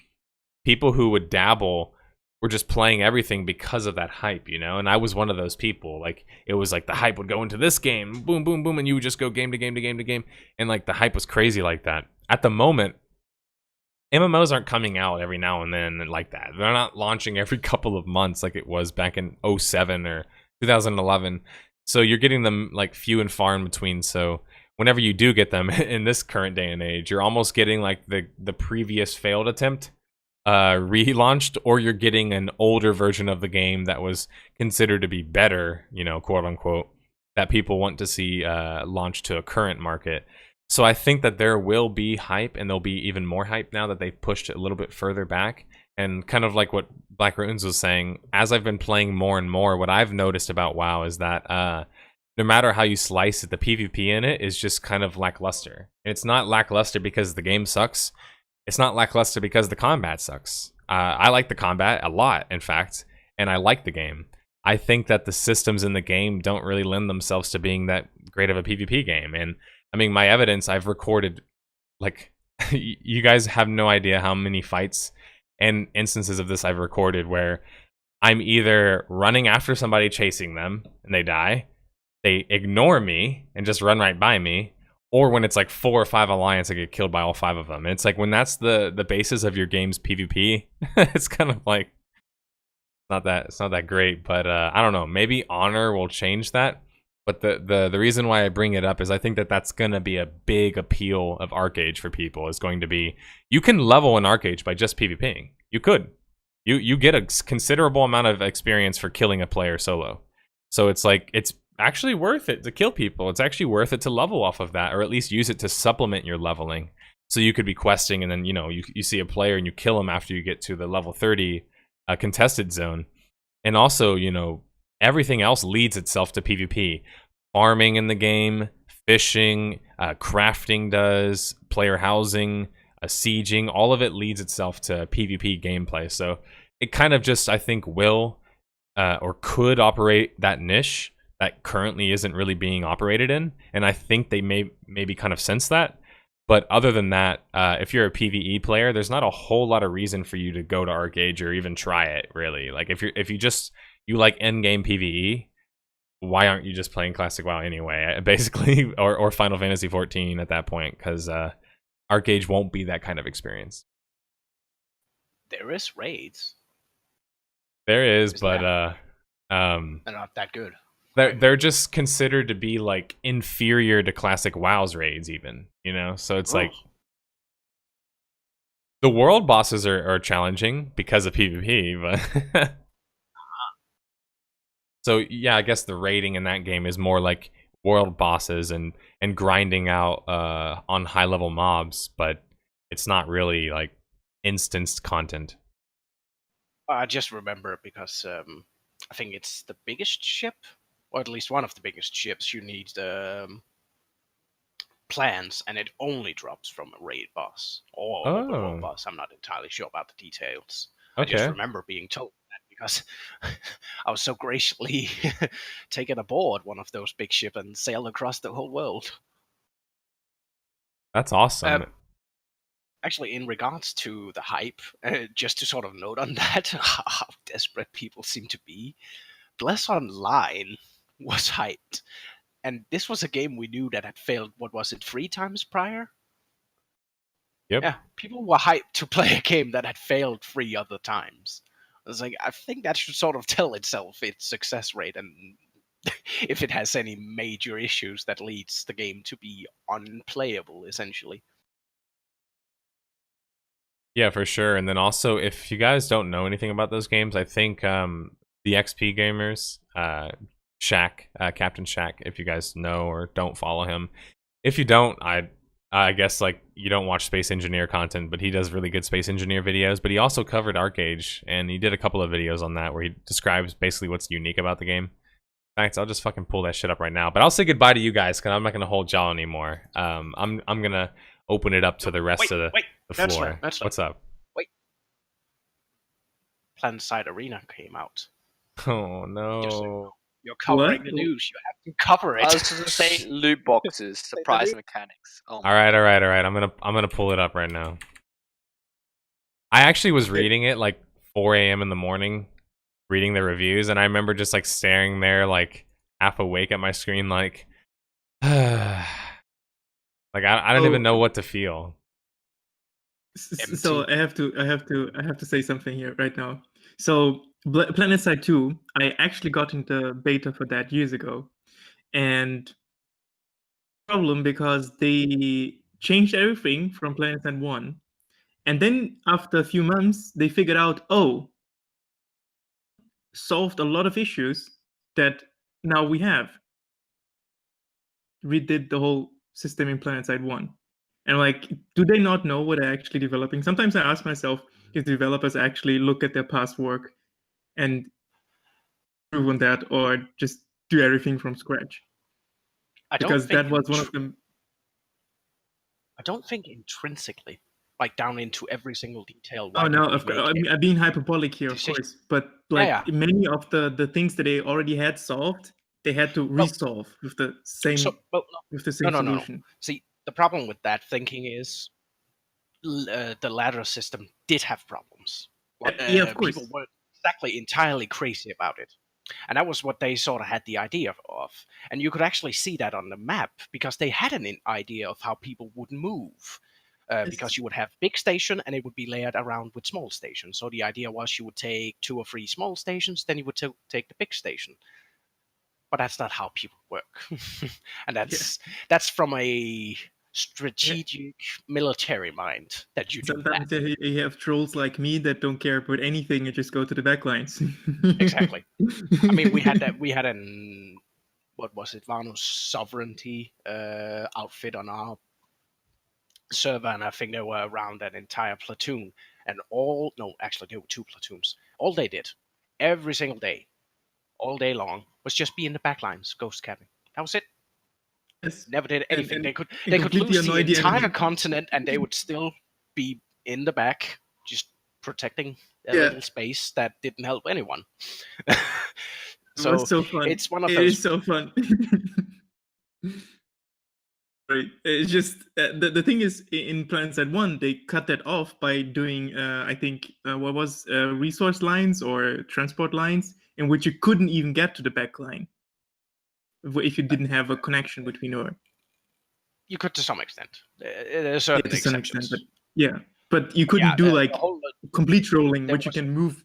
[SPEAKER 1] people who would dabble were just playing everything because of that hype, you know? And I was one of those people. Like, it was like the hype would go into this game, boom, boom, boom, and you would just go game to game to game to game. And like the hype was crazy like that. At the moment, MMOs aren't coming out every now and then like that. They're not launching every couple of months like it was back in 07 or 2011. So you're getting them like few and far in between. So whenever you do get them in this current day and age, you're almost getting like the previous failed attempt relaunched, or you're getting an older version of the game that was considered to be better, you know, quote unquote, that people want to see launched to a current market. So I think that there will be hype, and there'll be even more hype now that they've pushed it a little bit further back. And kind of like what Black Runes was saying, as I've been playing more and more, what I've noticed about WoW is that no matter how you slice it, the PvP in it is just kind of lackluster. And it's not lackluster because the game sucks. It's not lackluster because the combat sucks. I like the combat a lot, in fact, and I like the game. I think that the systems in the game don't really lend themselves to being that great of a PvP game. And I mean, my evidence, I've recorded, like, you guys have no idea how many fights and instances of this I've recorded where I'm either running after somebody chasing them and they die, they ignore me and just run right by me, or when it's like 4 or 5 alliance, I get killed by all 5 of them. And it's like, when that's the basis of your game's PvP, it's kind of like it's not that great. But I don't know, maybe Honor will change that. But the reason why I bring it up is I think that that's gonna be a big appeal of ArcheAge for people. Is going to be, you can level in ArcheAge by just PvPing. You could. You get a considerable amount of experience for killing a player solo. So it's like, it's actually worth it to kill people. It's actually worth it to level off of that, or at least use it to supplement your leveling. So you could be questing, and then, you know, you see a player and you kill him after you get to the level 30 contested zone. And also, you know, everything else leads itself to PvP. Farming in the game, fishing, crafting does, player housing, sieging, all of it leads itself to PvP gameplay. So it kind of just, I think, will or could operate that niche that currently isn't really being operated in. And I think they maybe kind of sense that. But other than that, if you're a PvE player, there's not a whole lot of reason for you to go to ArcheAge or even try it, really. Like, if you like endgame PvE, why aren't you just playing Classic WoW anyway, basically, or Final Fantasy 14 at that point? Because ArcheAge won't be that kind of experience.
[SPEAKER 2] There is raids.
[SPEAKER 1] There is, but
[SPEAKER 2] they're not that good.
[SPEAKER 1] They're just considered to be like inferior to Classic WoW's raids, even, you know. So it's like the world bosses are challenging because of PvP, but so yeah, I guess the raiding in that game is more like world bosses and grinding out on high level mobs, but it's not really like instanced content.
[SPEAKER 2] I just remember it because I think it's the biggest ship, or at least one of the biggest ships. You need plans, and it only drops from a raid boss or a world boss. I'm not entirely sure about the details.
[SPEAKER 1] Okay.
[SPEAKER 2] I just remember being told that because I was so graciously taken aboard one of those big ships and sailed across the whole world.
[SPEAKER 1] That's awesome.
[SPEAKER 2] Actually, in regards to the hype, just to sort of note on that, how desperate people seem to be, Bless Online was hyped. And this was a game we knew that had failed, what was it, 3 times prior?
[SPEAKER 1] Yep.
[SPEAKER 2] Yeah, people were hyped to play a game that had failed 3 other times. I was like, I think that should sort of tell itself its success rate, and if it has any major issues that leads the game to be unplayable, essentially.
[SPEAKER 1] Yeah, for sure. And then also, if you guys don't know anything about those games, I think the XP gamers, Captain Shaq, if you guys know or don't follow him. If you don't, I guess like you don't watch Space Engineer content, but he does really good Space Engineer videos. But he also covered ArcheAge, and he did a couple of videos on that where he describes basically what's unique about the game. In fact, I'll just fucking pull that shit up right now. But I'll say goodbye to you guys because I'm not gonna hold y'all anymore. I'm gonna open it up to the rest of the floor. What's up?
[SPEAKER 2] Wait. PlanetSide Arena came out.
[SPEAKER 1] Oh no.
[SPEAKER 2] You're covering the news. You have to cover it.
[SPEAKER 3] I was just gonna say loot boxes, surprise mechanics. Oh,
[SPEAKER 1] all right. I'm gonna pull it up right now. I actually was reading it like 4 a.m. in the morning, reading the reviews, and I remember just like staring there, like half awake at my screen, like, like I don't even know what to feel.
[SPEAKER 4] So I have to say something here right now. So PlanetSide 2, I actually got into beta for that years ago, and problem because they changed everything from PlanetSide 1, and then after a few months they figured out, solved a lot of issues that now we have. Redid the whole system in PlanetSide 1. And like, do they not know what they're actually developing? Sometimes I ask myself if developers actually look at their past work and improve on that, or just do everything from scratch. Because that was one of them.
[SPEAKER 2] I don't think intrinsically like down into every single detail.
[SPEAKER 4] Oh
[SPEAKER 2] Why
[SPEAKER 4] no,
[SPEAKER 2] did we
[SPEAKER 4] of course.
[SPEAKER 2] make
[SPEAKER 4] I'm being hyperbolic here, of
[SPEAKER 2] decision?
[SPEAKER 4] course. But like
[SPEAKER 2] Yeah.
[SPEAKER 4] many of the things that they already had solved, they had to
[SPEAKER 2] Well,
[SPEAKER 4] resolve with the same
[SPEAKER 2] so, well, no.
[SPEAKER 4] solution.
[SPEAKER 2] See, the problem with that thinking is the ladder system did have problems.
[SPEAKER 4] Yeah, of course.
[SPEAKER 2] People weren't exactly entirely crazy about it. And that was what they sort of had the idea of. And you could actually see that on the map because they had an idea of how people would move. Because you would have big station and it would be layered around with small stations. So the idea was you would take 2 or 3 small stations, then you would take the big station. But that's not how people work. And that's from a strategic military mind that you do
[SPEAKER 4] Sometimes
[SPEAKER 2] that.
[SPEAKER 4] you have trolls like me that don't care about anything and just go to the backlines.
[SPEAKER 2] Exactly. I mean, we had an what was it, Vanu's sovereignty outfit on our server, and I think there were around an entire platoon, and actually there were 2 platoons. All they did, every single day, all day long, was just be in the backlines, ghost capping. That was it.
[SPEAKER 4] Yes.
[SPEAKER 2] Never did anything.
[SPEAKER 4] And
[SPEAKER 2] they could
[SPEAKER 4] completely
[SPEAKER 2] lose the
[SPEAKER 4] annoy the
[SPEAKER 2] entire
[SPEAKER 4] enemy.
[SPEAKER 2] continent, and they would still be in the back, just protecting a
[SPEAKER 4] Yeah.
[SPEAKER 2] little space that didn't help anyone.
[SPEAKER 4] So, it was so fun.
[SPEAKER 2] It's one of
[SPEAKER 4] It
[SPEAKER 2] those.
[SPEAKER 4] is so fun. Right. It's just the thing is in PlanetSide 1 they cut that off by doing I think what was resource lines or transport lines in which you couldn't even get to the back line if you didn't have a connection between or.
[SPEAKER 2] You could to some extent. There are certain
[SPEAKER 4] to some
[SPEAKER 2] exceptions.
[SPEAKER 4] extent, but you couldn't do like complete trolling, which you can move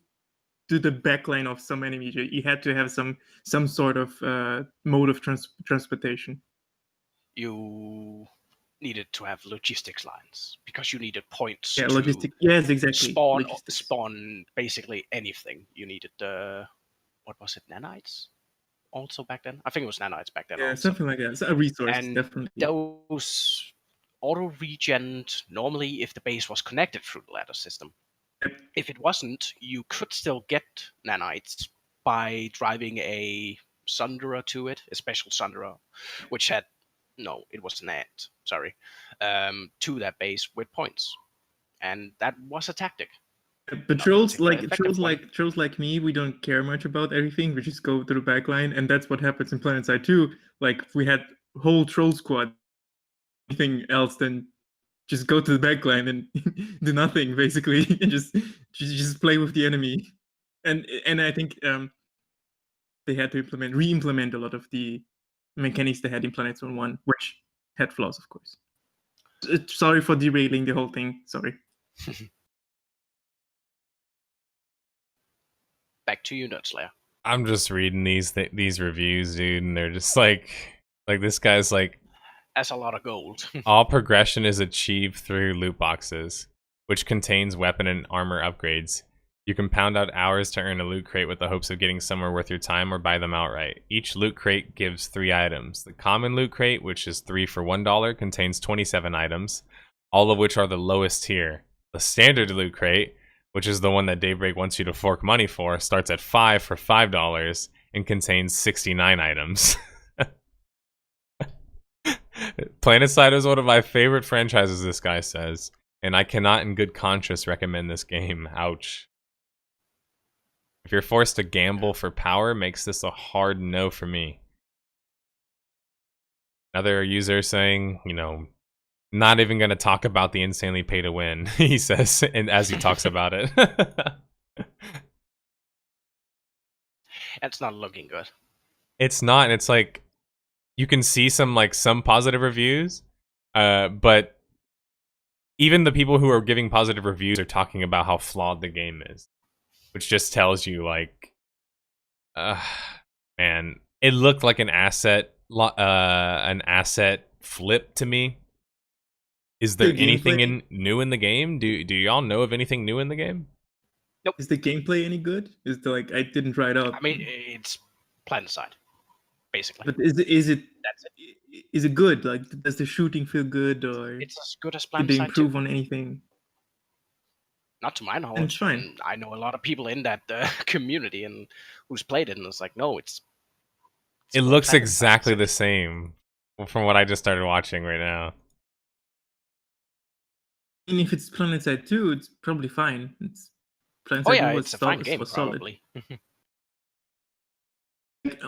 [SPEAKER 4] to the backline of some enemy. You had to have some sort of mode of transportation.
[SPEAKER 2] You needed to have logistics lines because you needed points.
[SPEAKER 4] Yeah,
[SPEAKER 2] to
[SPEAKER 4] logistic. Yes, exactly.
[SPEAKER 2] Spawn basically anything. You needed what was it, nanites? Also back then, I think it was nanites back then.
[SPEAKER 4] Yeah,
[SPEAKER 2] also.
[SPEAKER 4] something like that. So a resource,
[SPEAKER 2] and
[SPEAKER 4] definitely.
[SPEAKER 2] Those auto regen normally if the base was connected through the ladder system.
[SPEAKER 4] Yep.
[SPEAKER 2] If it wasn't, you could still get nanites by driving a Sunderer to it, a special Sunderer, which had it was an ant, sorry, to that base with points, and that was a tactic.
[SPEAKER 4] But trolls like me, we don't care much about everything. We just go to the backline, and that's what happens in PlanetSide 2. Like we had whole troll squad. Anything else than just go to the backline and do nothing basically, and just play with the enemy. And I think they had to re-implement a lot of the mechanics they had in PlanetSide 1, which had flaws, of course. Sorry for derailing the whole thing. Sorry.
[SPEAKER 2] Back to you, nerdSlayer.
[SPEAKER 1] I'm just reading these reviews, dude, and they're just like this guy's like,
[SPEAKER 2] that's a lot of gold.
[SPEAKER 1] all progression is achieved through loot boxes, which contains weapon and armor upgrades. You can pound out hours to earn a loot crate with the hopes of getting somewhere worth your time or buy them outright. Each loot crate gives 3 items. The common loot crate, which is 3 for $1, contains 27 items, all of which are the lowest tier. The standard loot crate, which is the one that Daybreak wants you to fork money for, starts at 5 for $5 and contains 69 items. PlanetSide is one of my favorite franchises, this guy says, and I cannot in good conscience recommend this game. Ouch. If you're forced to gamble for power, makes this a hard no for me. Another user saying, not even going to talk about the insanely pay to win, he says, and as he talks about it.
[SPEAKER 2] It's not looking good.
[SPEAKER 1] It's not, and it's like, you can see some positive reviews, but even the people who are giving positive reviews are talking about how flawed the game is, which just tells you, man, it looked like an asset flip to me. Is there anything new in the game? Do y'all know of anything new in the game?
[SPEAKER 2] Nope.
[SPEAKER 4] Is the gameplay any good? I didn't try it out.
[SPEAKER 2] I mean, it's PlanetSide, basically.
[SPEAKER 4] But is it good? Like, does the shooting feel good, or
[SPEAKER 2] it's as good as PlanetSide?
[SPEAKER 4] Did they improve on anything?
[SPEAKER 2] Not to my knowledge.
[SPEAKER 4] It's fine.
[SPEAKER 2] I know a lot of people in that community and who's played it, and it's like, no, it
[SPEAKER 1] looks exactly the same from what I just started watching right now.
[SPEAKER 4] And if it's PlanetSide 2, it's probably fine. It's PlanetSide
[SPEAKER 2] Oh
[SPEAKER 4] 2
[SPEAKER 2] yeah,
[SPEAKER 4] was
[SPEAKER 2] it's a fine game,
[SPEAKER 4] was solid.
[SPEAKER 2] probably.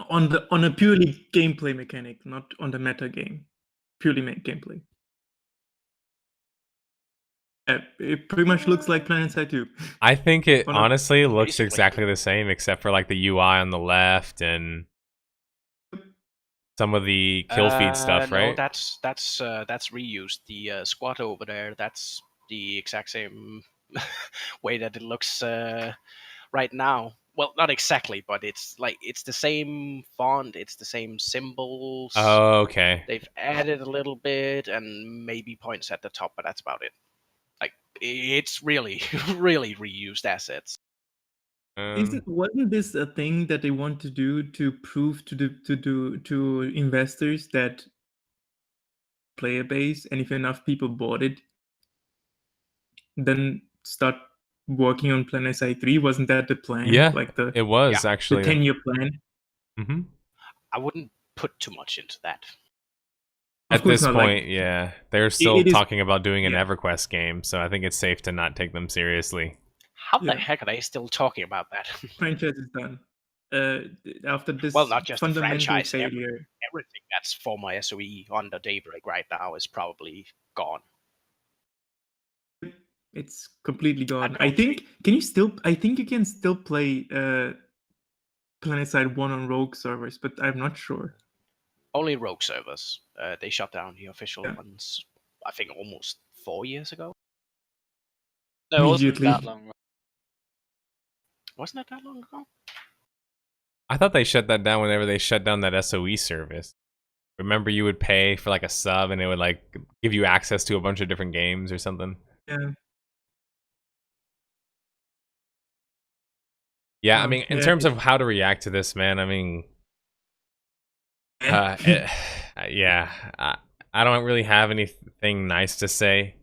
[SPEAKER 4] On a purely gameplay mechanic, not on the meta game. Purely gameplay. It pretty much looks like PlanetSide 2.
[SPEAKER 1] I think it
[SPEAKER 4] On a-
[SPEAKER 1] honestly looks
[SPEAKER 2] Basically.
[SPEAKER 1] exactly the same, except for like the UI on the left and some of the kill feed stuff,
[SPEAKER 2] No,
[SPEAKER 1] right?
[SPEAKER 2] that's reused. The squad over there, that's the exact same way that it looks right now. Well, not exactly, but it's the same font, it's the same symbols.
[SPEAKER 1] Oh, okay.
[SPEAKER 2] They've added a little bit and maybe points at the top, but that's about it. Like, it's really, really reused assets.
[SPEAKER 4] Wasn't this a thing that they want to do to prove to investors that player base, and if enough people bought it, then start working on PlanetSide 3? Wasn't that the plan?
[SPEAKER 1] Yeah,
[SPEAKER 4] like the
[SPEAKER 1] it was
[SPEAKER 2] Yeah.
[SPEAKER 1] actually.
[SPEAKER 4] 10-year plan.
[SPEAKER 1] Mm-hmm.
[SPEAKER 2] I wouldn't put too much into that.
[SPEAKER 4] Of
[SPEAKER 1] At
[SPEAKER 4] course
[SPEAKER 1] this
[SPEAKER 4] not,
[SPEAKER 1] point,
[SPEAKER 4] like,
[SPEAKER 1] yeah, they're still
[SPEAKER 4] it is-
[SPEAKER 1] talking about doing an
[SPEAKER 4] yeah.
[SPEAKER 1] EverQuest game, so I think it's safe to not take them seriously.
[SPEAKER 2] How the
[SPEAKER 4] Yeah.
[SPEAKER 2] heck are they still talking about that?
[SPEAKER 4] franchise is done. After this
[SPEAKER 2] Well, not just the
[SPEAKER 4] fundamental
[SPEAKER 2] franchise,
[SPEAKER 4] failure.
[SPEAKER 2] everything that's former SOE under Daybreak right now is probably gone.
[SPEAKER 4] It's completely gone.
[SPEAKER 2] don't
[SPEAKER 4] I think you can still play PlanetSide 1 on Rogue servers, but I'm not sure.
[SPEAKER 2] Only Rogue servers. They shut down the official
[SPEAKER 4] Yeah.
[SPEAKER 2] ones, I think, almost 4 years ago.
[SPEAKER 3] No, it wasn't
[SPEAKER 4] Immediately.
[SPEAKER 3] that long.
[SPEAKER 2] Wasn't it that long ago?
[SPEAKER 1] I thought they shut that down whenever they shut down that SOE service. Remember, you would pay for like a sub, and it would like give you access to a bunch of different games or something.
[SPEAKER 4] Yeah.
[SPEAKER 1] Yeah, I mean, in
[SPEAKER 4] Yeah.
[SPEAKER 1] terms of how to react to this, man, I mean, yeah, I don't really have anything nice to say.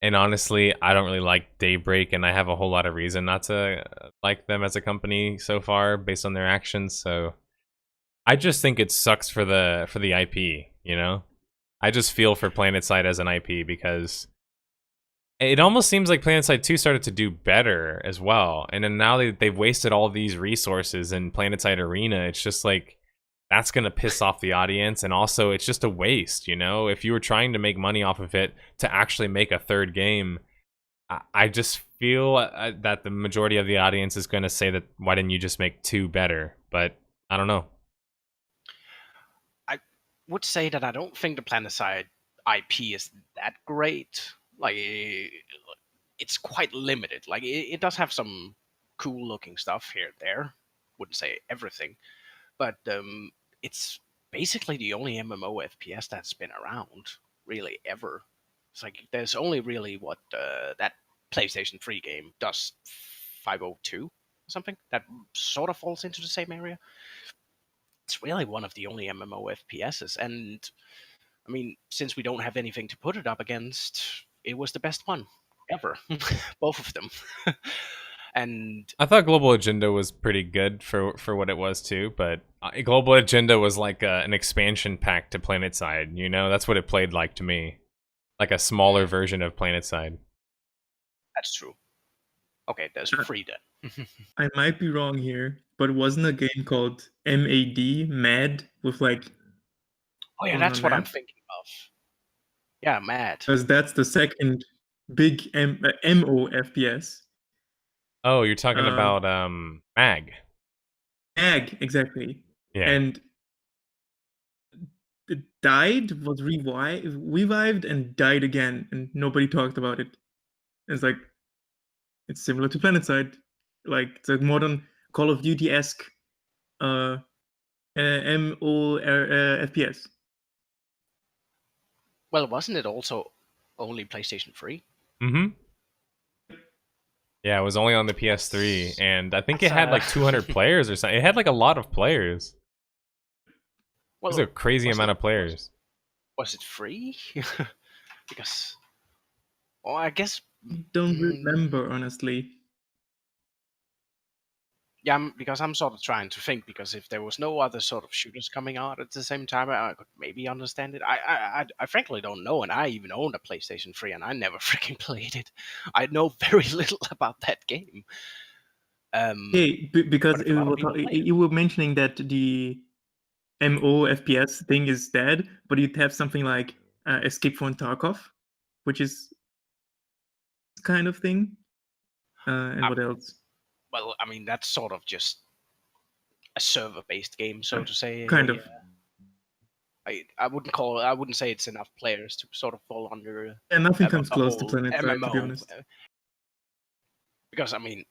[SPEAKER 1] And honestly, I don't really like Daybreak, and I have a whole lot of reason not to like them as a company so far based on their actions. So I just think it sucks for the IP, you know? I just feel for PlanetSide as an IP because it almost seems like PlanetSide 2 started to do better as well. And then now they've wasted all these resources in PlanetSide Arena. It's just like, that's going to piss off the audience. And also, it's just a waste, you know? If you were trying to make money off of it to actually make a third game, I just feel that the majority of the audience is going to say that, why didn't you just make 2 better? But I don't know.
[SPEAKER 2] I would say that I don't think the PlanetSide IP is that great. Like, it's quite limited. Like, it does have some cool looking stuff here and there. Wouldn't say everything, but it's basically the only MMO FPS that's been around really ever. It's like there's only really what that PlayStation 3 game, Dust 502 or something, that sort of falls into the same area. It's really one of the only MMO FPSs, and I mean, since we don't have anything to put it up against, it was the best one ever. Both of them. And
[SPEAKER 1] I thought Global Agenda was pretty good for what it was too, but Global Agenda was like an expansion pack to PlanetSide, you know? That's what it played like to me. Like a smaller version of PlanetSide.
[SPEAKER 2] that's true. Okay, there's free then.
[SPEAKER 4] I might be wrong here, but wasn't a game called MAD with like...
[SPEAKER 2] Oh yeah,
[SPEAKER 4] on
[SPEAKER 2] that's
[SPEAKER 4] a
[SPEAKER 2] what I'm
[SPEAKER 4] map?
[SPEAKER 2] thinking of. Yeah, mad.
[SPEAKER 4] Because that's the second big MO FPS.
[SPEAKER 1] Oh, you're talking about Mag.
[SPEAKER 4] Ag, exactly.
[SPEAKER 1] Yeah.
[SPEAKER 4] And it died, was revived, and died again, and nobody talked about it. It's like, it's similar to PlanetSide. Like, it's a modern Call of Duty-esque MO FPS.
[SPEAKER 2] Well, wasn't it also only PlayStation 3?
[SPEAKER 1] Mm-hmm. Yeah, it was only on the PS3, and I think
[SPEAKER 2] That's,
[SPEAKER 1] it had like 200 players or something. It had like a lot of players.
[SPEAKER 2] Well,
[SPEAKER 1] It was a crazy amount of players.
[SPEAKER 2] Was it free? Because, well, I guess
[SPEAKER 4] Don't remember, honestly.
[SPEAKER 2] Yeah, because I'm sort of trying to think, because if there was no other sort of shooters coming out at the same time, I could maybe understand it. I frankly don't know, and I even owned a PlayStation 3, and I never freaking played it. I know very little about that game.
[SPEAKER 4] Because
[SPEAKER 2] But if a lot of people play it,
[SPEAKER 4] you were mentioning that the MO FPS thing is dead, but you'd have something like Escape from Tarkov, which is kind of thing. And what else?
[SPEAKER 2] well, I mean, that's sort of just a server-based game, so to say.
[SPEAKER 4] Kind of.
[SPEAKER 2] I wouldn't say it's enough players to sort of fall under
[SPEAKER 4] And nothing comes
[SPEAKER 2] a
[SPEAKER 4] close to
[SPEAKER 2] whole
[SPEAKER 4] PlanetSide, to be
[SPEAKER 2] MMO.
[SPEAKER 4] honest.
[SPEAKER 2] Because I mean,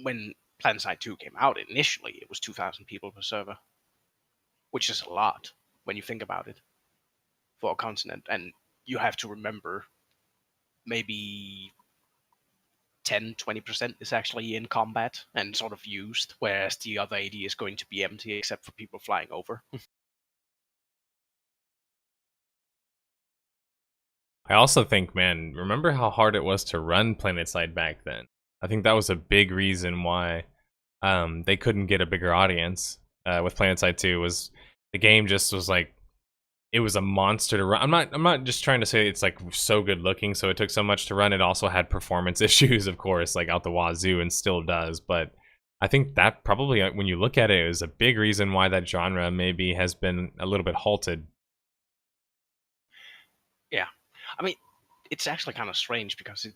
[SPEAKER 2] when PlanetSide 2 came out initially, it was 2,000 people per server, which is a lot when you think about it for a continent. And you have to remember, maybe 10-20% is actually in combat and sort of used, whereas the other 80 is going to be empty except for people flying over.
[SPEAKER 1] I also think, man, remember how hard it was to run PlanetSide back then? I think that was a big reason why they couldn't get a bigger audience with PlanetSide 2. Was the game just was like, it was a monster to run. I'm not just trying to say it's like so good looking, so it took so much to run. It also had performance issues, of course, like out the wazoo, and still does. But I think that probably, when you look at it, is a big reason why that genre maybe has been a little bit halted.
[SPEAKER 2] Yeah, I mean, it's actually kind of strange because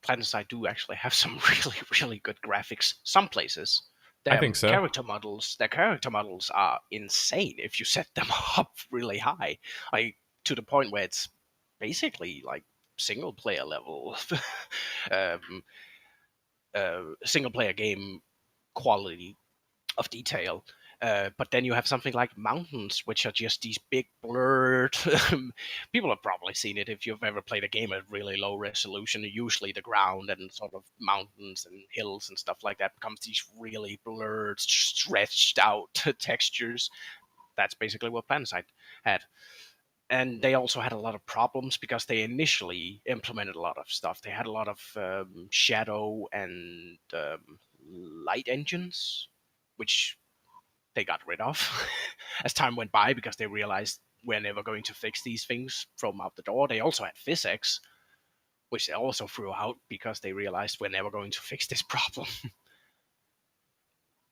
[SPEAKER 2] PlanetSide do actually have some really good graphics. Some places,
[SPEAKER 1] I think so.
[SPEAKER 2] their character models are insane if you set them up really high, like to the point where it's basically like single player level, um, single player game quality of detail. But then you have something like mountains, which are just these big blurred. People have probably seen it if you've ever played a game at really low resolution. Usually, the ground and sort of mountains and hills and stuff like that becomes these really blurred, stretched out textures. That's basically what PlanetSide had. And they also had a lot of problems because they initially implemented a lot of stuff. They had a lot of shadow and light engines, which they got rid of as time went by because they realized we're never going to fix these things from out the door. They also had physics, which they also threw out because they realized we're never going to fix this problem.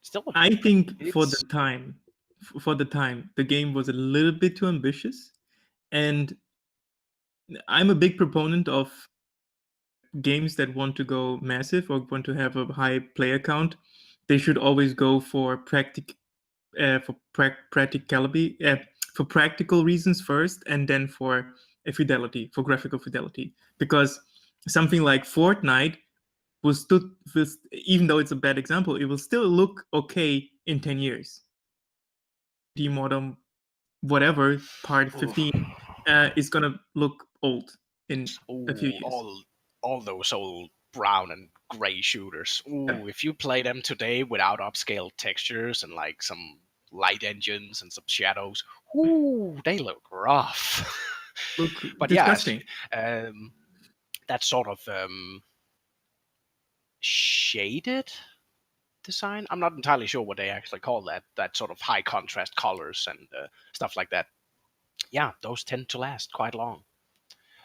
[SPEAKER 2] Still,
[SPEAKER 4] I think for the time, the game was a little bit too ambitious, and I'm a big proponent of games that want to go massive or want to have a high player count. They should always go for practicality, for practical reasons first, and then for fidelity, for graphical fidelity. Because something like Fortnite even though it's a bad example, it will still look okay in 10 years. The modern whatever part 15 is gonna look old in a few years.
[SPEAKER 2] All those old brown and gray shooters. Ooh, if you play them today without upscaled textures and like some light engines and some shadows, ooh, they look rough.
[SPEAKER 4] Look
[SPEAKER 2] But
[SPEAKER 4] disgusting.
[SPEAKER 2] Yeah, that sort of shaded design. I'm not entirely sure what they actually call that. That sort of high contrast colors and stuff like that. Yeah, those tend to last quite long.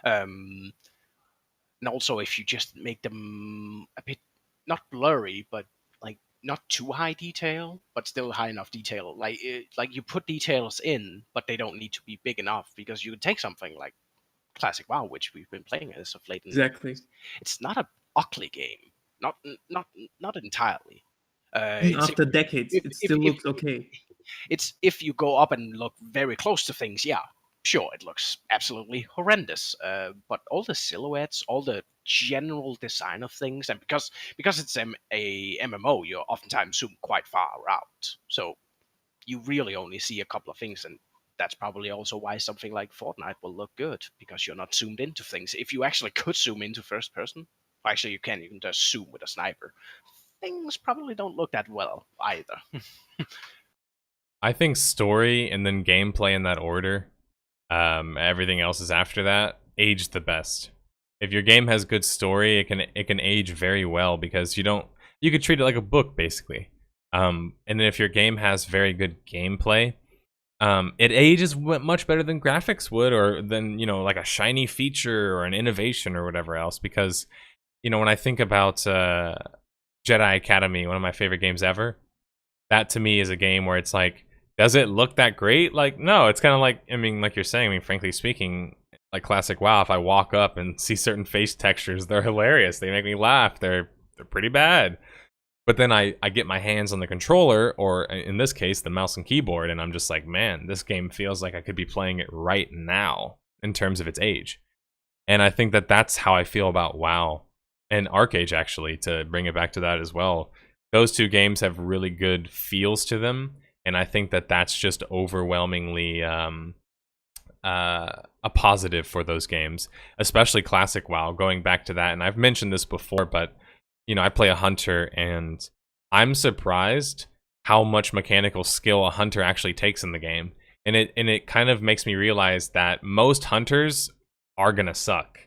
[SPEAKER 2] And also, if you just make them a bit not blurry, but like not too high detail, but still high enough detail. Like you put details in, but they don't need to be big enough because you can take something like Classic WoW, which we've been playing as of late.
[SPEAKER 4] Exactly.
[SPEAKER 2] It's not a ugly game, not entirely.
[SPEAKER 4] After decades, it still looks okay.
[SPEAKER 2] It's if you go up and look very close to things, yeah, sure, it looks absolutely horrendous. But all the silhouettes, all the general design of things, and because it's a MMO, you oftentimes zoom quite far out, so you really only see a couple of things, and that's probably also why something like Fortnite will look good, because you're not zoomed into things. If you actually could zoom into first person, actually you can just zoom with a sniper. Things probably don't look that well either.
[SPEAKER 1] I think story and then gameplay in that order, everything else is after that, age the best. If your game has good story, it can age very well because you could treat it like a book basically. And then if your game has very good gameplay, it ages much better than graphics would, or than, you know, like a shiny feature or an innovation or whatever else. Because, you know, when I think about Jedi Academy, one of my favorite games ever, that to me is a game where it's like, does it look that great? Like, no, it's kind of like, I mean, like you're saying, I mean, frankly speaking, like classic WoW, if I walk up and see certain face textures, they're hilarious. They make me laugh. They're pretty bad. But then I get my hands on the controller, or in this case, the mouse and keyboard, and I'm just like, man, this game feels like I could be playing it right now in terms of its age. And I think that that's how I feel about WoW and ArcheAge, actually, to bring it back to that as well. Those two games have really good feels to them, and I think that that's just overwhelmingly a positive for those games, especially classic WoW, going back to that. And I've mentioned this before, but you know, I play a hunter, and I'm surprised how much mechanical skill a hunter actually takes in the game. And it kind of makes me realize that most hunters are gonna suck.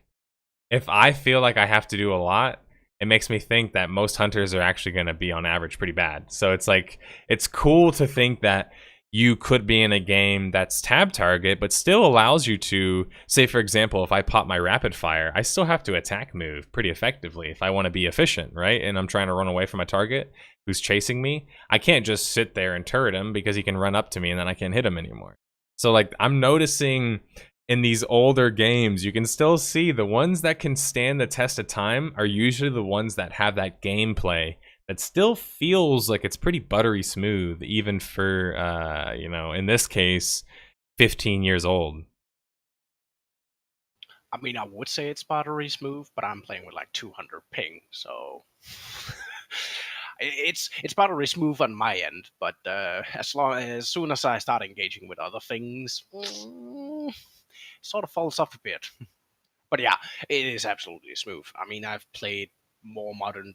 [SPEAKER 1] If I feel like I have to do a lot, it makes me think that most hunters are actually gonna be on average pretty bad. So it's like, it's cool to think that you could be in a game that's tab target, but still allows you to, say for example, if I pop my rapid fire, I still have to attack move pretty effectively if I want to be efficient, right? And I'm trying to run away from a target who's chasing me. I can't just sit there and turret him because he can run up to me and then I can't hit him anymore. So like, I'm noticing in these older games, you can still see the ones that can stand the test of time are usually the ones that have that gameplay that still feels like it's pretty buttery smooth, even for, you know, in this case, 15 years old.
[SPEAKER 2] I mean, I would say it's buttery smooth, but I'm playing with like 200 ping, so it's buttery smooth on my end. But as soon as I start engaging with other things, it sort of falls off a bit. But yeah, it is absolutely smooth. I mean, I've played more modern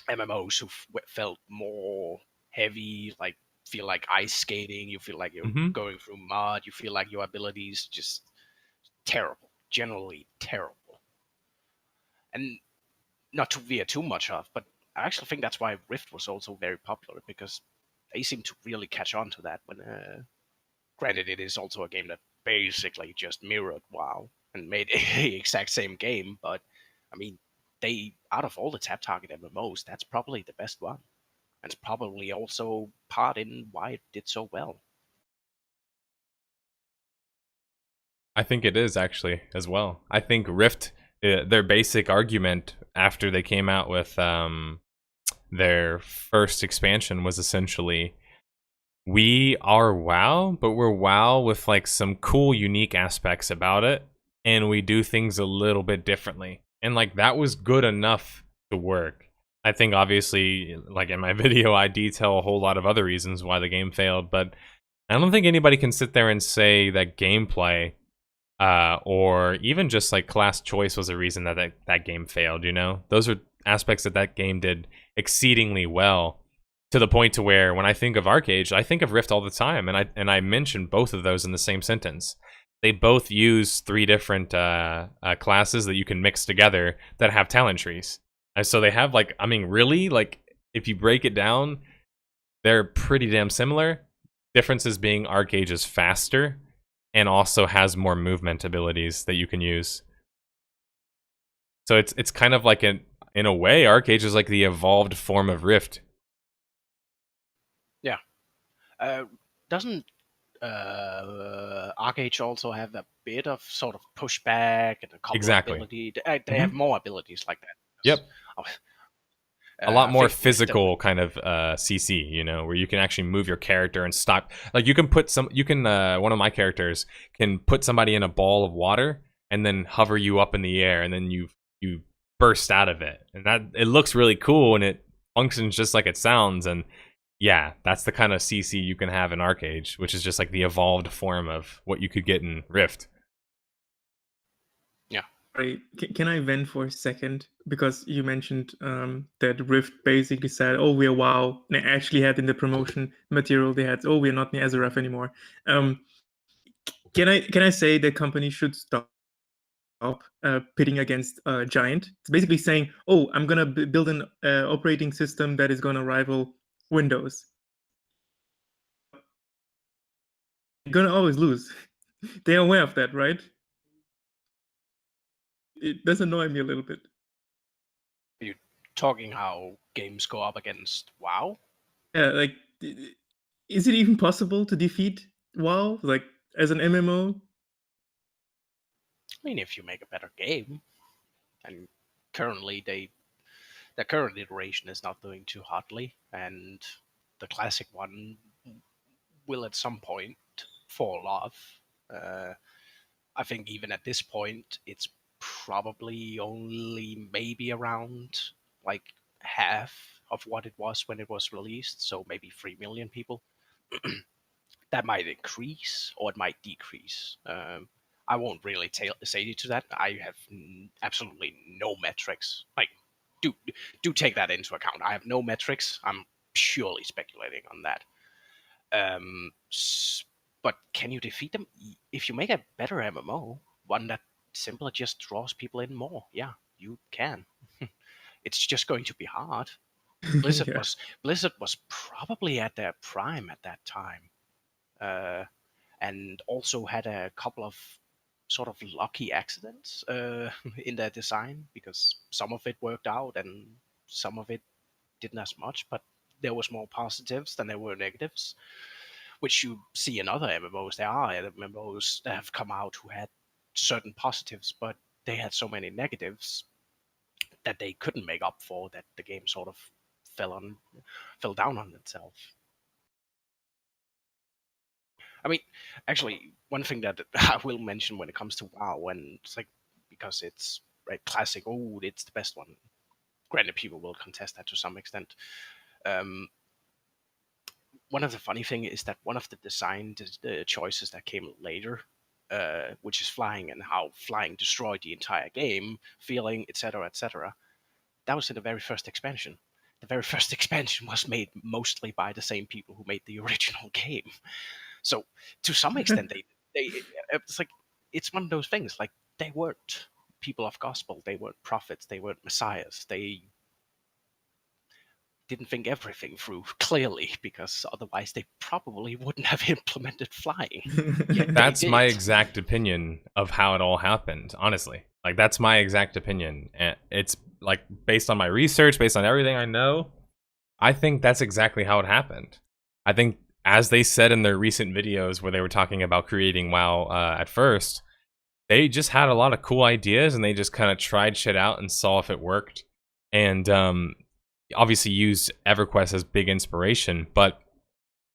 [SPEAKER 2] MMOs who felt more heavy, like feel like ice skating. You feel like you're going through mud. You feel like your abilities just terrible, generally terrible. And not to veer too much off, but I actually think that's why Rift was also very popular, because they seem to really catch on to that. When, granted, it is also a game that basically just mirrored WoW and made the exact same game, but I mean, they, out of all the tab target MMOs, that's probably the best one. And it's probably also part in why it did so well.
[SPEAKER 1] I think it is actually as well. I think Rift, their basic argument after they came out with their first expansion was essentially, we are WoW, but we're WoW with like some cool, unique aspects about it, and we do things a little bit differently. And like, that was good enough to work. I think obviously, like in my video, I detail a whole lot of other reasons why the game failed, but I don't think anybody can sit there and say that gameplay or even just like class choice was a reason that game failed, you know? Those are aspects that game did exceedingly well, to the point to where when I think of ArcheAge, I think of Rift all the time, and I mention both of those in the same sentence. They both use 3 different classes that you can mix together that have talent trees. And so they have, like, I mean, really, like, if you break it down, they're pretty damn similar. Differences being ArcheAge is faster and also has more movement abilities that you can use. So it's kind of like, in a way, ArcheAge is like the evolved form of Rift.
[SPEAKER 2] Yeah. Doesn't ArcheAge also have a bit of sort of pushback and a couple of ability? They have more abilities like that.
[SPEAKER 1] Yep. A lot more physical kind of CC, you know, where you can actually move your character and stop. Like, you can put one of my characters can put somebody in a ball of water and then hover you up in the air, and then you burst out of it. And that, it looks really cool, and it functions just like it sounds. And yeah, that's the kind of CC you can have in ArcheAge, which is just like the evolved form of what you could get in Rift.
[SPEAKER 2] Yeah.
[SPEAKER 4] Right. Can I vent for a second? Because you mentioned that Rift basically said, oh, we're WoW. And they actually had in the promotion material, they had, oh, we're not near Azeroth anymore. Can I say the company should stop pitting against Giant? It's basically saying, oh, I'm going to build an operating system that is going to rival windows. You're gonna always lose. They're aware of that, right? It does annoy me a little bit.
[SPEAKER 2] Are you talking how games go up against WoW?
[SPEAKER 4] Yeah, like, is it even possible to defeat WoW, like, as an MMO?
[SPEAKER 2] I mean, if you make a better game, and currently the current iteration is not doing too hotly, and the classic one will at some point fall off. I think even at this point, it's probably only maybe around like half of what it was when it was released, so maybe 3 million people. That might increase or it might decrease. I won't really say you to that. I have absolutely no metrics. Like, do take that into account. I have no metrics. I'm purely speculating on that. But can you defeat them if you make a better MMO, one that simply just draws people in more? Yeah, you can. It's just going to be hard. Blizzard
[SPEAKER 4] Yeah.
[SPEAKER 2] was probably at their prime at that time, and also had a couple of sort of lucky accidents in their design, because some of it worked out and some of it didn't as much, but there was more positives than there were negatives, which you see in other MMOs. There are MMOs that have come out who had certain positives, but they had so many negatives that they couldn't make up for, that the game sort of fell down on itself. I mean, actually, one thing that I will mention when it comes to WoW, and it's like, because it's right classic, oh, it's the best one. Granted, people will contest that to some extent. One of the funny thing is that one of the design choices that came later, which is flying, and how flying destroyed the entire game, feeling, etc., etc., that was in the very first expansion. The very first expansion was made mostly by the same people who made the original game. So to some extent, it's like, it's one of those things. Like, they weren't people of gospel, they weren't prophets, they weren't messiahs. They didn't think everything through clearly, because otherwise they probably wouldn't have implemented flying.
[SPEAKER 1] That's my exact opinion of how it all happened, honestly. Like, that's my exact opinion. And it's like, based on my research, based on everything I know, I think that's exactly how it happened. I think, as they said in their recent videos where they were talking about creating WoW at first, they just had a lot of cool ideas and they just kind of tried shit out and saw if it worked. And obviously used EverQuest as big inspiration, but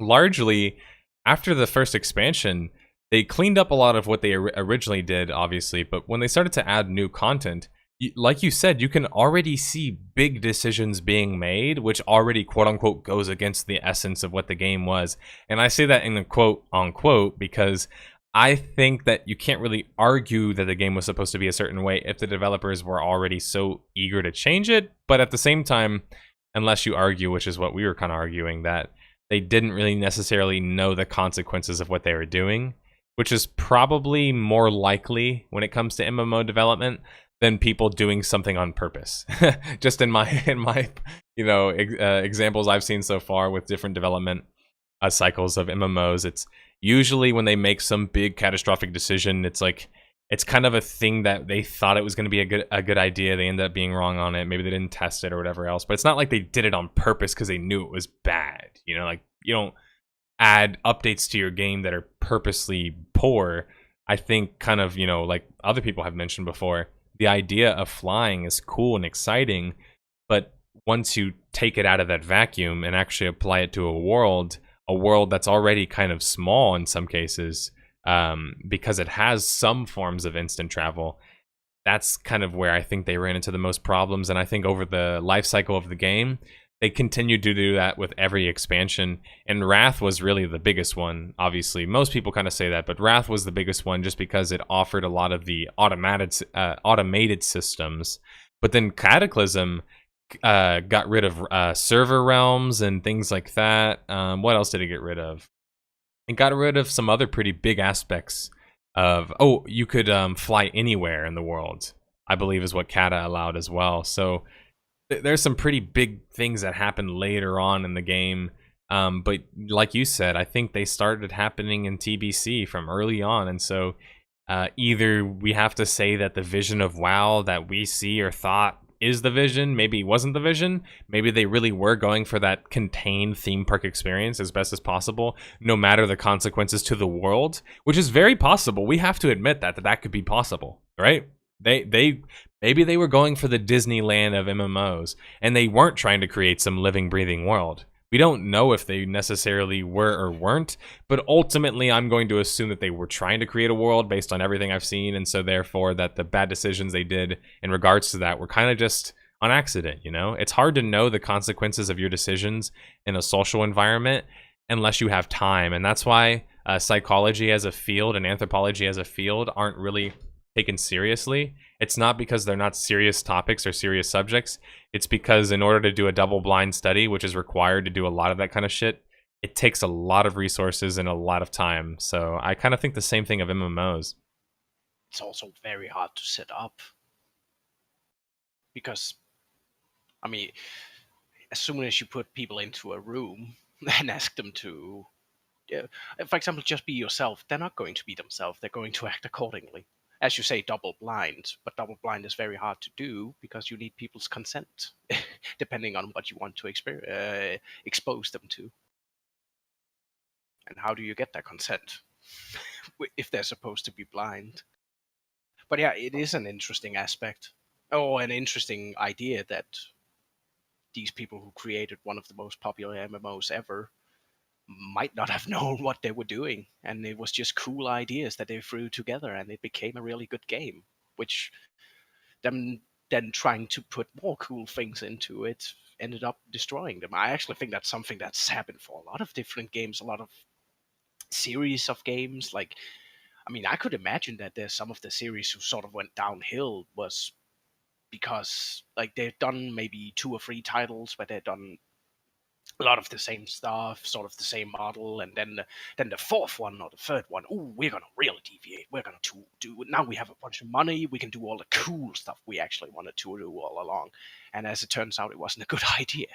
[SPEAKER 1] largely after the first expansion, they cleaned up a lot of what they originally did, obviously, but when they started to add new content, like you said, you can already see big decisions being made, which already, quote-unquote, goes against the essence of what the game was. And I say that in a quote-unquote because I think that you can't really argue that the game was supposed to be a certain way if the developers were already so eager to change it. But at the same time, unless you argue, which is what we were kind of arguing, that they didn't really necessarily know the consequences of what they were doing, which is probably more likely when it comes to MMO development than people doing something on purpose. Just in my examples I've seen so far with different development cycles of MMOs, it's usually when they make some big catastrophic decision, it's like, it's kind of a thing that they thought it was going to be a good idea. They end up being wrong on it. Maybe they didn't test it or whatever else. But it's not like they did it on purpose because they knew it was bad. You know, like, you don't add updates to your game that are purposely poor. I think kind of, like other people have mentioned before, the idea of flying is cool and exciting. But once you take it out of that vacuum and actually apply it to a world that's already kind of small in some cases, because it has some forms of instant travel, that's kind of where I think they ran into the most problems. And I think over the life cycle of the game, they continued to do that with every expansion. And Wrath was really the biggest one, obviously. Most people kind of say that, but Wrath was the biggest one just because it offered a lot of the automated systems. But then Cataclysm got rid of server realms and things like that. What else did it get rid of? It got rid of some other pretty big aspects of, you could fly anywhere in the world, I believe is what Kata allowed as well. So there's some pretty big things that happen later on in the game. But like you said, I think they started happening in TBC from early on, and so either we have to say that the vision of WoW that we see or thought is the vision, maybe wasn't the vision, maybe they really were going for that contained theme park experience as best as possible, no matter the consequences to the world, which is very possible. We have to admit that could be possible, right? They maybe they were going for the Disneyland of MMOs, and they weren't trying to create some living, breathing world. We don't know if they necessarily were or weren't, but ultimately I'm going to assume that they were trying to create a world based on everything I've seen, and so therefore that the bad decisions they did in regards to that were kind of just on accident, you know? It's hard to know the consequences of your decisions in a social environment unless you have time, and that's why psychology as a field and anthropology as a field aren't really taken seriously. It's not because they're not serious topics or serious subjects. It's because in order to do a double-blind study, which is required to do a lot of that kind of shit, it takes a lot of resources and a lot of time. So I kind of think the same thing of MMOs.
[SPEAKER 2] It's also very hard to set up. Because, I mean, as soon as you put people into a room and ask them to, for example, just be yourself, they're not going to be themselves. They're going to act accordingly. As you say, double blind, but double blind is very hard to do because you need people's consent, depending on what you want to expose them to. And how do you get that consent if they're supposed to be blind? But yeah, it is an interesting aspect, or an interesting idea that these people who created one of the most popular MMOs ever might not have known what they were doing, and it was just cool ideas that they threw together, and it became a really good game, which them then trying to put more cool things into it ended up destroying them. I actually think that's something that's happened for a lot of different games, a lot of series of games. Like, I mean, I could imagine that there's some of the series who sort of went downhill was because like they've done maybe 2 or 3 titles where they've done a lot of the same stuff, sort of the same model, and then the 4th one or the 3rd one, oh, we're gonna really deviate. We're gonna do now. We have a bunch of money. We can do all the cool stuff we actually wanted to do all along. And as it turns out, it wasn't a good idea.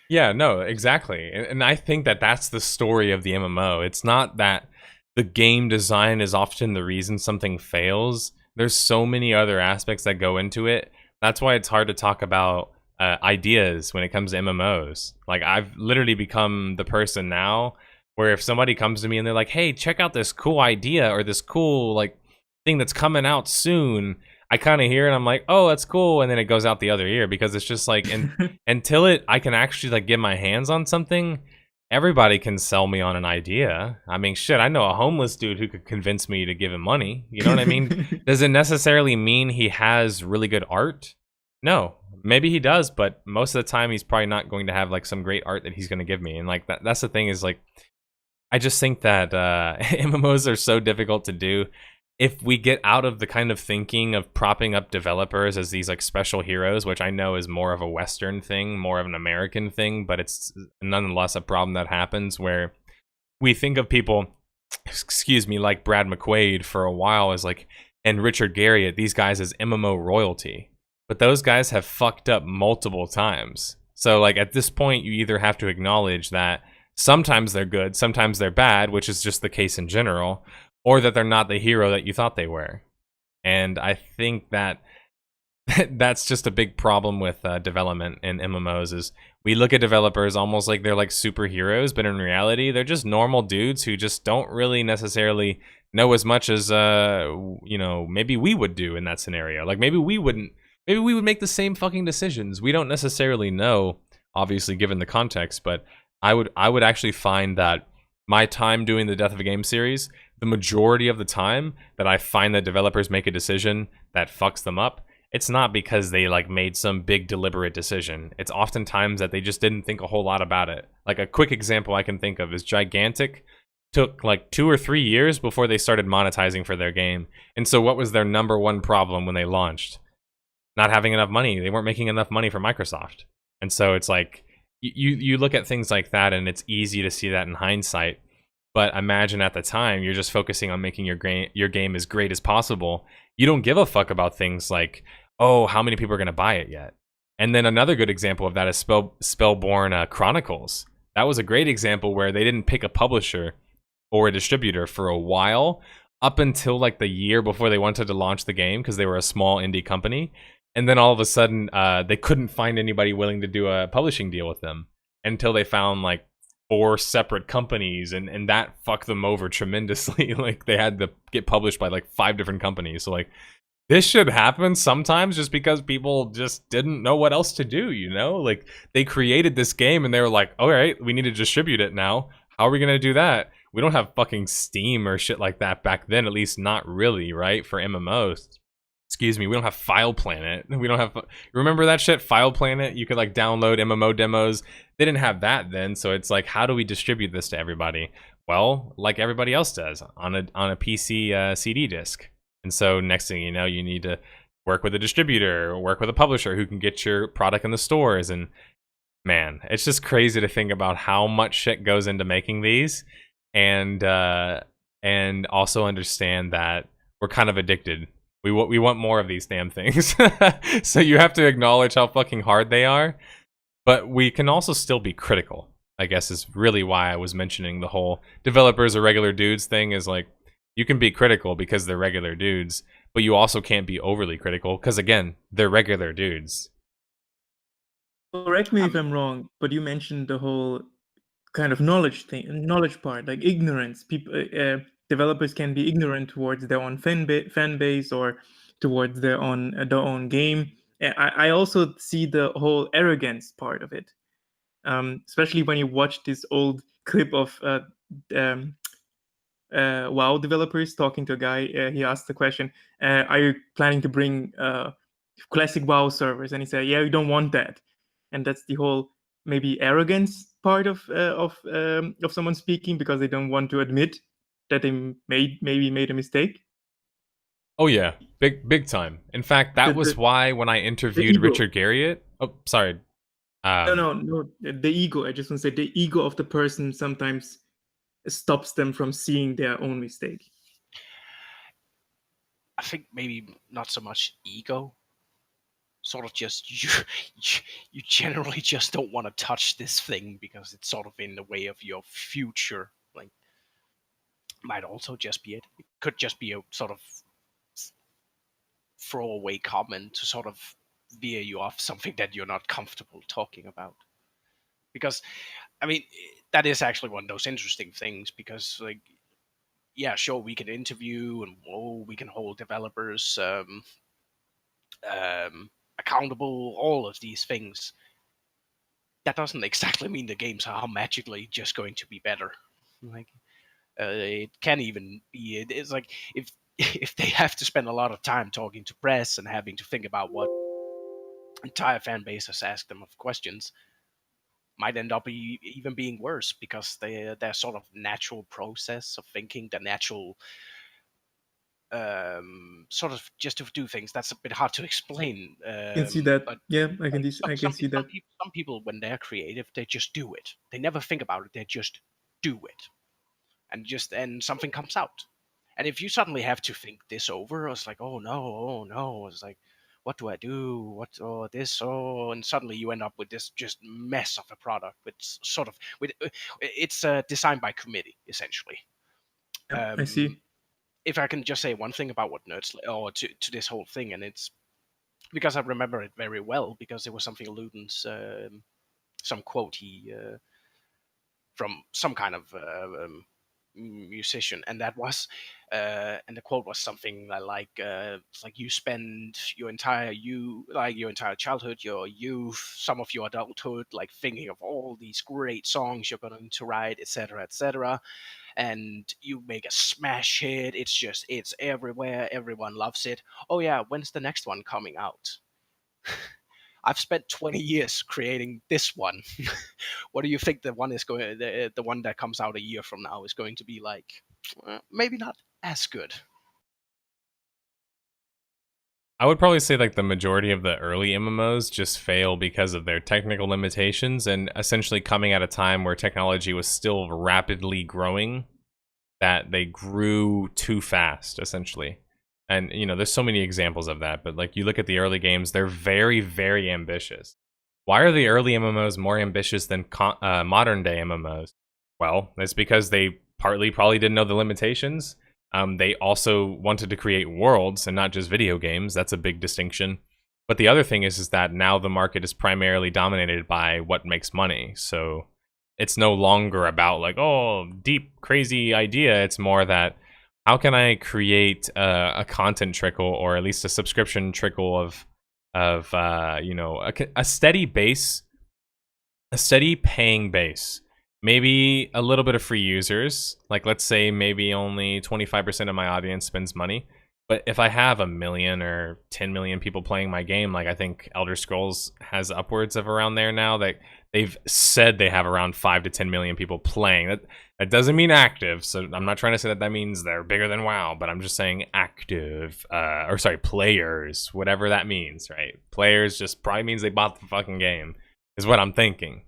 [SPEAKER 1] Yeah, no, exactly. And I think that that's the story of the MMO. It's not that the game design is often the reason something fails. There's so many other aspects that go into it. That's why it's hard to talk about ideas when it comes to MMOs. Like, I've literally become the person now where if somebody comes to me and they're like, hey, check out this cool idea or this cool like thing that's coming out soon, I kind of hear it and I'm like, oh, that's cool, and then it goes out the other ear, because it's just like until I can actually like get my hands on something, everybody can sell me on an idea. I mean, shit, I know a homeless dude who could convince me to give him money. You know what I mean? Does it necessarily mean he has really good art? No. Maybe he does, but most of the time he's probably not going to have like some great art that he's going to give me. And like that's the thing, is like, I just think that MMOs are so difficult to do. If we get out of the kind of thinking of propping up developers as these like special heroes, which I know is more of a Western thing, more of an American thing, but it's nonetheless a problem that happens, where we think of people, excuse me, like Brad McQuaid for a while as like, and Richard Garriott, these guys as MMO royalty. But those guys have fucked up multiple times. So like at this point, you either have to acknowledge that sometimes they're good, sometimes they're bad, which is just the case in general, or that they're not the hero that you thought they were. And I think that that's just a big problem with development in MMOs, is we look at developers almost like they're like superheroes, but in reality, they're just normal dudes who just don't really necessarily know as much as, you know, maybe we would do in that scenario. Like maybe we would make the same fucking decisions. We don't necessarily know, obviously, given the context, but I would actually find that my time doing the Death of a Game series, the majority of the time that I find that developers make a decision that fucks them up, it's not because they like made some big deliberate decision. It's oftentimes that they just didn't think a whole lot about it. Like a quick example I can think of is Gigantic took like 2 or 3 years before they started monetizing for their game. And so what was their number one problem when they launched? Not having enough money. They weren't making enough money for Microsoft. And so it's like, you look at things like that and it's easy to see that in hindsight. But imagine at the time, you're just focusing on making your game as great as possible. You don't give a fuck about things like, oh, how many people are going to buy it yet? And then another good example of that is Spellborn Chronicles. That was a great example where they didn't pick a publisher or a distributor for a while, up until like the year before they wanted to launch the game, because they were a small indie company. And then all of a sudden, they couldn't find anybody willing to do a publishing deal with them until they found like 4 separate companies, and that fucked them over tremendously. Like they had to get published by like 5 different companies. So like this should happen sometimes, just because people just didn't know what else to do, you know? Like they created this game and they were like, all right, we need to distribute it now. How are we going to do that? We don't have fucking Steam or shit like that back then, at least not really, right? For MMOs. Excuse me, we don't have File Planet. We don't have... Remember that shit, File Planet? You could like download MMO demos. They didn't have that then, so it's like, how do we distribute this to everybody? Well, like everybody else does, on a PC CD disc. And so next thing you know, you need to work with a distributor, or work with a publisher who can get your product in the stores. And man, it's just crazy to think about how much shit goes into making these, and also understand that we're kind of addicted. We want more of these damn things. So you have to acknowledge how fucking hard they are, but we can also still be critical, I guess, is really why I was mentioning the whole developers are regular dudes thing. Is like, you can be critical because they're regular dudes, but you also can't be overly critical because, again, they're regular dudes.
[SPEAKER 4] Correct me if I'm wrong, but you mentioned the whole kind of knowledge part, like ignorance. People, developers can be ignorant towards their own fan base or towards their own game. I also see the whole arrogance part of it, especially when you watch this old clip of WoW developers talking to a guy. He asked the question, "Are you planning to bring classic WoW servers?" And he said, "Yeah, we don't want that." And that's the whole maybe arrogance part of someone speaking, because they don't want to admit that they maybe made a mistake.
[SPEAKER 1] Oh yeah, big time. In fact, that was why when I interviewed Richard Garriott. Oh, sorry.
[SPEAKER 4] No. The ego. I just want to say the ego of the person sometimes stops them from seeing their own mistake.
[SPEAKER 2] I think maybe not so much ego. Sort of just you generally just don't want to touch this thing because it's sort of in the way of your future. Like, might also just be it. It could just be a sort of throwaway comment to sort of veer you off something that you're not comfortable talking about. Because, I mean, that is actually one of those interesting things, because, like, yeah, sure, we can interview and we can hold developers accountable, all of these things. That doesn't exactly mean the games are magically just going to be better. Like, it can even be. It's like if they have to spend a lot of time talking to press and having to think about what entire fan base has asked them of questions, might end up even being worse, because their sort of natural process of thinking, the natural sort of just to do things. That's a bit hard to explain.
[SPEAKER 4] I can see that.
[SPEAKER 2] But
[SPEAKER 4] yeah, I can see that.
[SPEAKER 2] Some people, when they're creative, they just do it. They never think about it. They just do it, and something comes out. And if you suddenly have to think this over, it's like, oh no, it's like, what do I do? And suddenly you end up with this just mess of a product. It's designed by committee, essentially.
[SPEAKER 4] Yeah, I see.
[SPEAKER 2] If I can just say one thing about what nerdSlayer, or to this whole thing, and it's because I remember it very well, because it was something Luden's, some quote he from some kind of musician, and that was, and the quote was something like, it's like, you spend your entire childhood, your youth, some of your adulthood, like thinking of all these great songs you're going to write, etc., and you make a smash hit. It's everywhere. Everyone loves it. Oh yeah, when's the next one coming out? I've spent 20 years creating this one. What do you think the one that comes out a year from now is going to be like? Maybe not as good.
[SPEAKER 1] I would probably say like the majority of the early MMOs just fail because of their technical limitations, and essentially coming at a time where technology was still rapidly growing, that they grew too fast, essentially. And, you know, there's so many examples of that. But, like, you look at the early games, they're very, very ambitious. Why are the early MMOs more ambitious than modern-day MMOs? Well, it's because they partly probably didn't know the limitations. They also wanted to create worlds and not just video games. That's a big distinction. But the other thing is that now the market is primarily dominated by what makes money. So it's no longer about like, oh, deep, crazy idea. It's more that how can I create a content trickle or at least a subscription trickle of you know, a steady base, a steady paying base. Maybe a little bit of free users. Like, let's say maybe only 25% of my audience spends money. But if I have 1 million or 10 million people playing my game, like I think Elder Scrolls has upwards of around there now, that they've said they have around 5 to 10 million people playing. That doesn't mean active, so I'm not trying to say that that means they're bigger than WoW, but I'm just saying active, or sorry, players, whatever that means, right? Players just probably means they bought the fucking game, is what I'm thinking.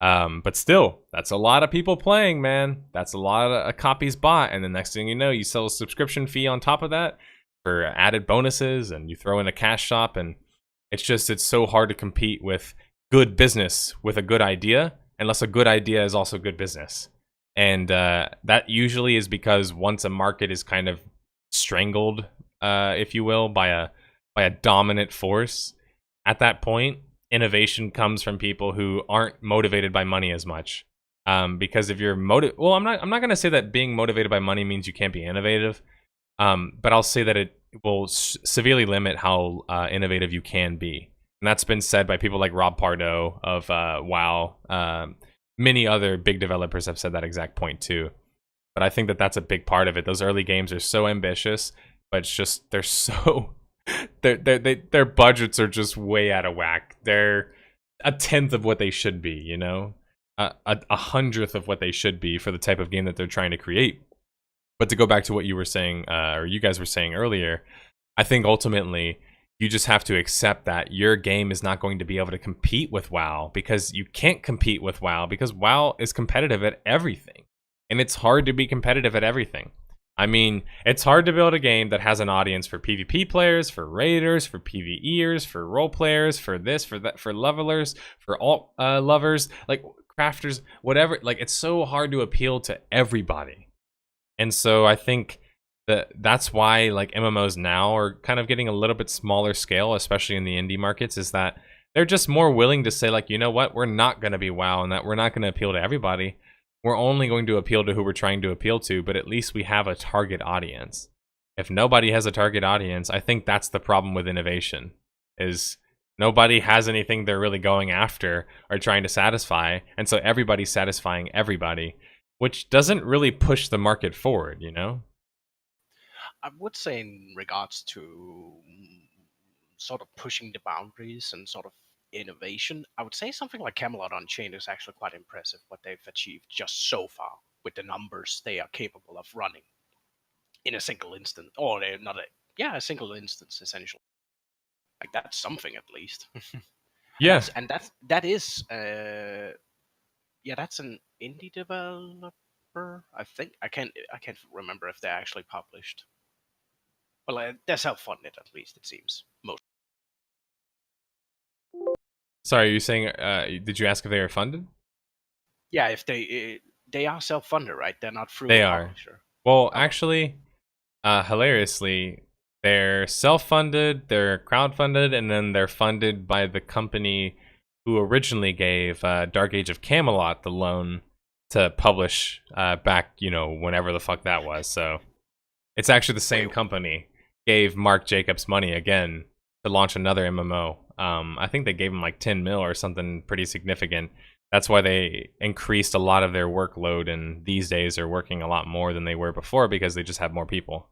[SPEAKER 1] But still, that's a lot of people playing, man. That's a lot of copies bought, and the next thing you know, you sell a subscription fee on top of that for added bonuses, and you throw in a cash shop, and it's so hard to compete with good business with a good idea, unless a good idea is also good business. And that usually is because once a market is kind of strangled, if you will, by a dominant force, at that point, innovation comes from people who aren't motivated by money as much. Because if you're well, I'm not going to say that being motivated by money means you can't be innovative. But I'll say that it will severely limit how innovative you can be. And that's been said by people like Rob Pardo of WoW. Many other big developers have said that exact point too. But I think that that's a big part of it. Those early games are so ambitious, but it's just they're so their budgets are just way out of whack. They're a tenth of what they should be, you know, a hundredth of what they should be for the type of game that they're trying to create. But to go back to what you were saying, or you guys were saying earlier, I think ultimately you just have to accept that your game is not going to be able to compete with WoW, because you can't compete with WoW because WoW is competitive at everything. And it's hard to be competitive at everything. I mean, it's hard to build a game that has an audience for PvP players, for raiders, for PvEers, for role players, for this, for that, for levelers, for alt lovers, like crafters, whatever. Like, it's so hard to appeal to everybody. And so I think that's why like MMOs now are kind of getting a little bit smaller scale, especially in the indie markets, is that they're just more willing to say like, you know what, we're not going to be WoW, and that we're not going to appeal to everybody. We're only going to appeal to who we're trying to appeal to, but at least we have a target audience. If nobody has a target audience, I think that's the problem with innovation, is nobody has anything they're really going after or trying to satisfy, and so everybody's satisfying everybody, which doesn't really push the market forward, you know?
[SPEAKER 2] I would say in regards to sort of pushing the boundaries and sort of innovation, I would say something like Camelot Unchained is actually quite impressive what they've achieved just so far with the numbers they are capable of running in a single instance, or not a single instance essentially. Like, that's something at least.
[SPEAKER 1] Yeah.
[SPEAKER 2] That is that's an indie developer. I think I can't remember if they're actually published. Well, they're self-funded at least, it seems. Most.
[SPEAKER 1] Sorry, are you saying? Did you ask if they were funded?
[SPEAKER 2] Yeah, if they are self-funded, right? They're not through.
[SPEAKER 1] They are.
[SPEAKER 2] Publisher.
[SPEAKER 1] Well, actually, hilariously, they're self-funded, they're crowdfunded, and then they're funded by the company who originally gave Dark Age of Camelot the loan to publish back, you know, whenever the fuck that was. So it's actually the same company gave Mark Jacobs money again to launch another MMO. I think they gave him like 10 mil or something pretty significant. That's why they increased a lot of their workload, and these days are working a lot more than they were before because they just have more people.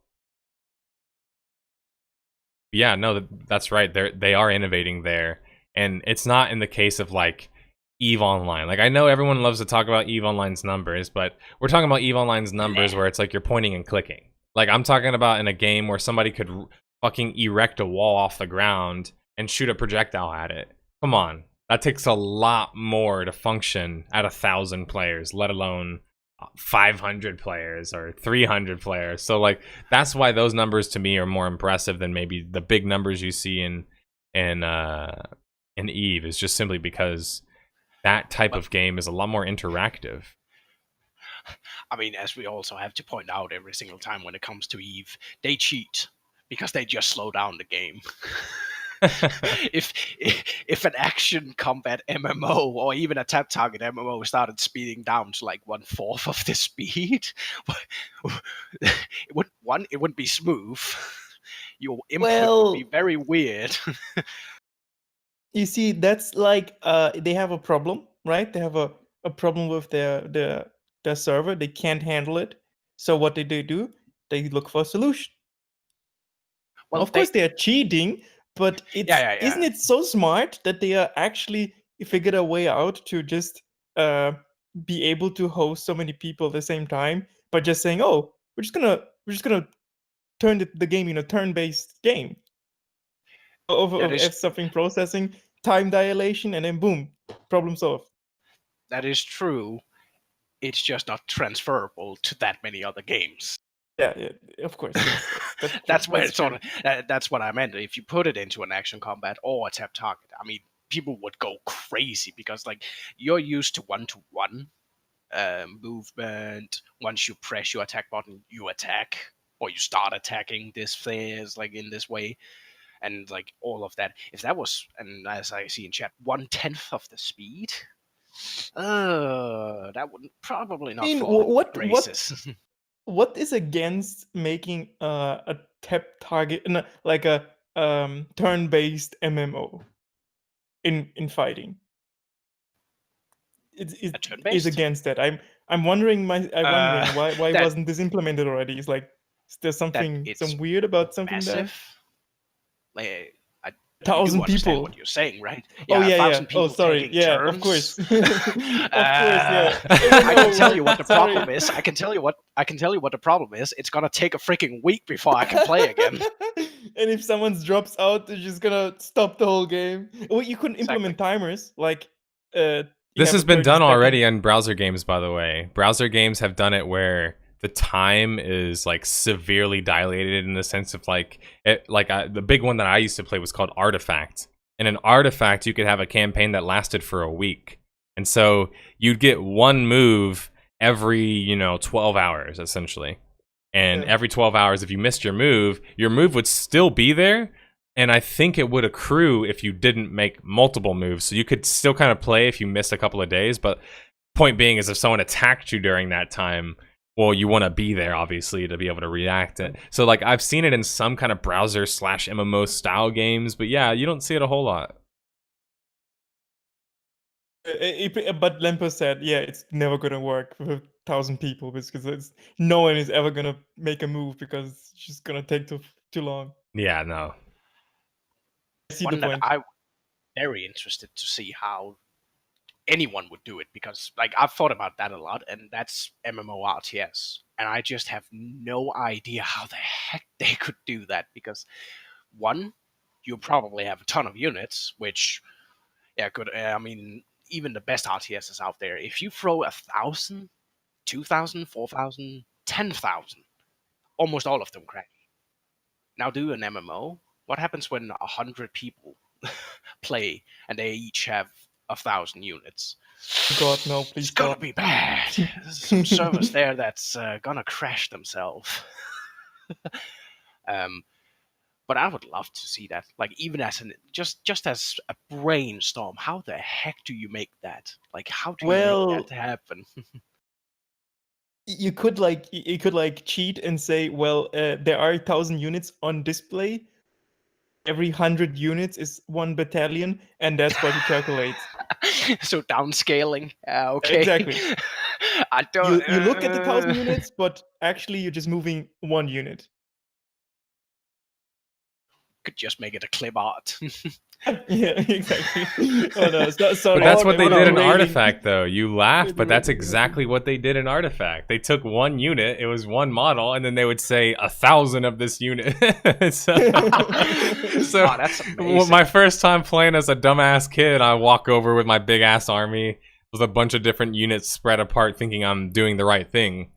[SPEAKER 1] Yeah, no, that's right. They are innovating there. And it's not in the case of like EVE Online. Like, I know everyone loves to talk about EVE Online's numbers, but we're talking about EVE Online's numbers where it's like you're pointing and clicking. Like, I'm talking about in a game where somebody could fucking erect a wall off the ground and shoot a projectile at it. Come on. That takes a lot more to function at 1,000 players, let alone 500 players or 300 players. So like that's why those numbers to me are more impressive than maybe the big numbers you see in Eve, is just simply because that type of game is a lot more interactive.
[SPEAKER 2] I mean, as we also have to point out every single time when it comes to Eve, they cheat because they just slow down the game. if an action combat MMO or even a tap target MMO started speeding down to like 1/4 of the speed, it wouldn't be smooth. Your input would be very weird.
[SPEAKER 4] You see, that's like they have a problem, right? They have a problem with their server. They can't handle it. So what did they do? They look for a solution. Well, of course they are cheating, but isn't it so smart that they are actually figured a way out to just be able to host so many people at the same time by just saying, "Oh, we're just gonna turn the game in a turn-based game of something processing, time dilation, and then boom, problem solved."
[SPEAKER 2] That is true. It's just not transferable to that many other games.
[SPEAKER 4] Yeah, of course.
[SPEAKER 2] That's where it's sort of. That's what I meant. If you put it into an action combat or a tap target, I mean, people would go crazy because like you're used to 1-to-1 movement. Once you press your attack button, you attack or you start attacking this phase like in this way, and like all of that. If that was, and as I see in chat, 1/10 of the speed, that would probably not fall into graces.
[SPEAKER 4] What is against making a tap target, like a turn-based MMO in fighting? It's against that. I'm wondering why wasn't this implemented already? It's like, is there some weird about something
[SPEAKER 2] massive?
[SPEAKER 4] There?
[SPEAKER 2] Like,
[SPEAKER 4] 1,000 people.
[SPEAKER 2] What you're saying, right?
[SPEAKER 4] Yeah, 1,000 people. Oh, sorry. Yeah, turns. Of course. Of course. Yeah.
[SPEAKER 2] I can tell you what the problem is. I can tell you what the problem is. It's gonna take a freaking week before I can play again.
[SPEAKER 4] And if someone drops out, they're just gonna stop the whole game. Well, you couldn't implement timers like.
[SPEAKER 1] This has been done already in browser games, by the way. Browser games have done it where the time is like severely dilated in the sense of like the big one that I used to play was called Artifact. In an Artifact, you could have a campaign that lasted for a week, and so you'd get one move every 12 hours essentially, and every 12 hours, if you missed your move would still be there. And I think it would accrue if you didn't make multiple moves. So you could still kind of play if you missed a couple of days. But point being is if someone attacked you during that time, well, you want to be there, obviously, to be able to react it. So like I've seen it in some kind of browser / MMO style games. But yeah, you don't see it a whole lot.
[SPEAKER 4] But Lempo said, yeah, it's never going to work with 1,000 people because no one is ever going to make a move because it's just going to take too long.
[SPEAKER 1] Yeah, no.
[SPEAKER 2] One that I'm very interested to see how anyone would do it, because like I've thought about that a lot, and that's MMORPG, and I just have no idea how the heck they could do that, because one, you probably have a ton of units, which I mean, even the best RTSs out there, if you throw 1,000, 2,000, 4,000, 10,000, almost all of them crash. Now do an MMO. What happens when 100 people play and they each have 1,000 units?
[SPEAKER 4] God, no, please.
[SPEAKER 2] It's gonna be bad. There's some servers there that's gonna crash themselves. But I would love to see that. Like even as just as a brainstorm, how the heck do you make that? Like how do you make that happen?
[SPEAKER 4] You could cheat and say, well, there are 1,000 units on display. Every 100 units is 1 battalion, and that's what you calculate.
[SPEAKER 2] So downscaling. Okay.
[SPEAKER 4] Exactly.
[SPEAKER 2] I don't.
[SPEAKER 4] You look at the 1,000 units, but actually you're just moving 1 unit.
[SPEAKER 2] Could just make it a clip art.
[SPEAKER 4] Yeah, exactly. Oh, no, sorry.
[SPEAKER 1] But that's what they did in Artifact, though. You laugh, but that's exactly what they did in Artifact. They took 1 unit, it was 1 model, and then they would say 1,000 of this unit. so
[SPEAKER 2] that's amazing.
[SPEAKER 1] My first time playing as a dumbass kid, I walk over with my big ass army. with a bunch of different units spread apart thinking I'm doing the right thing.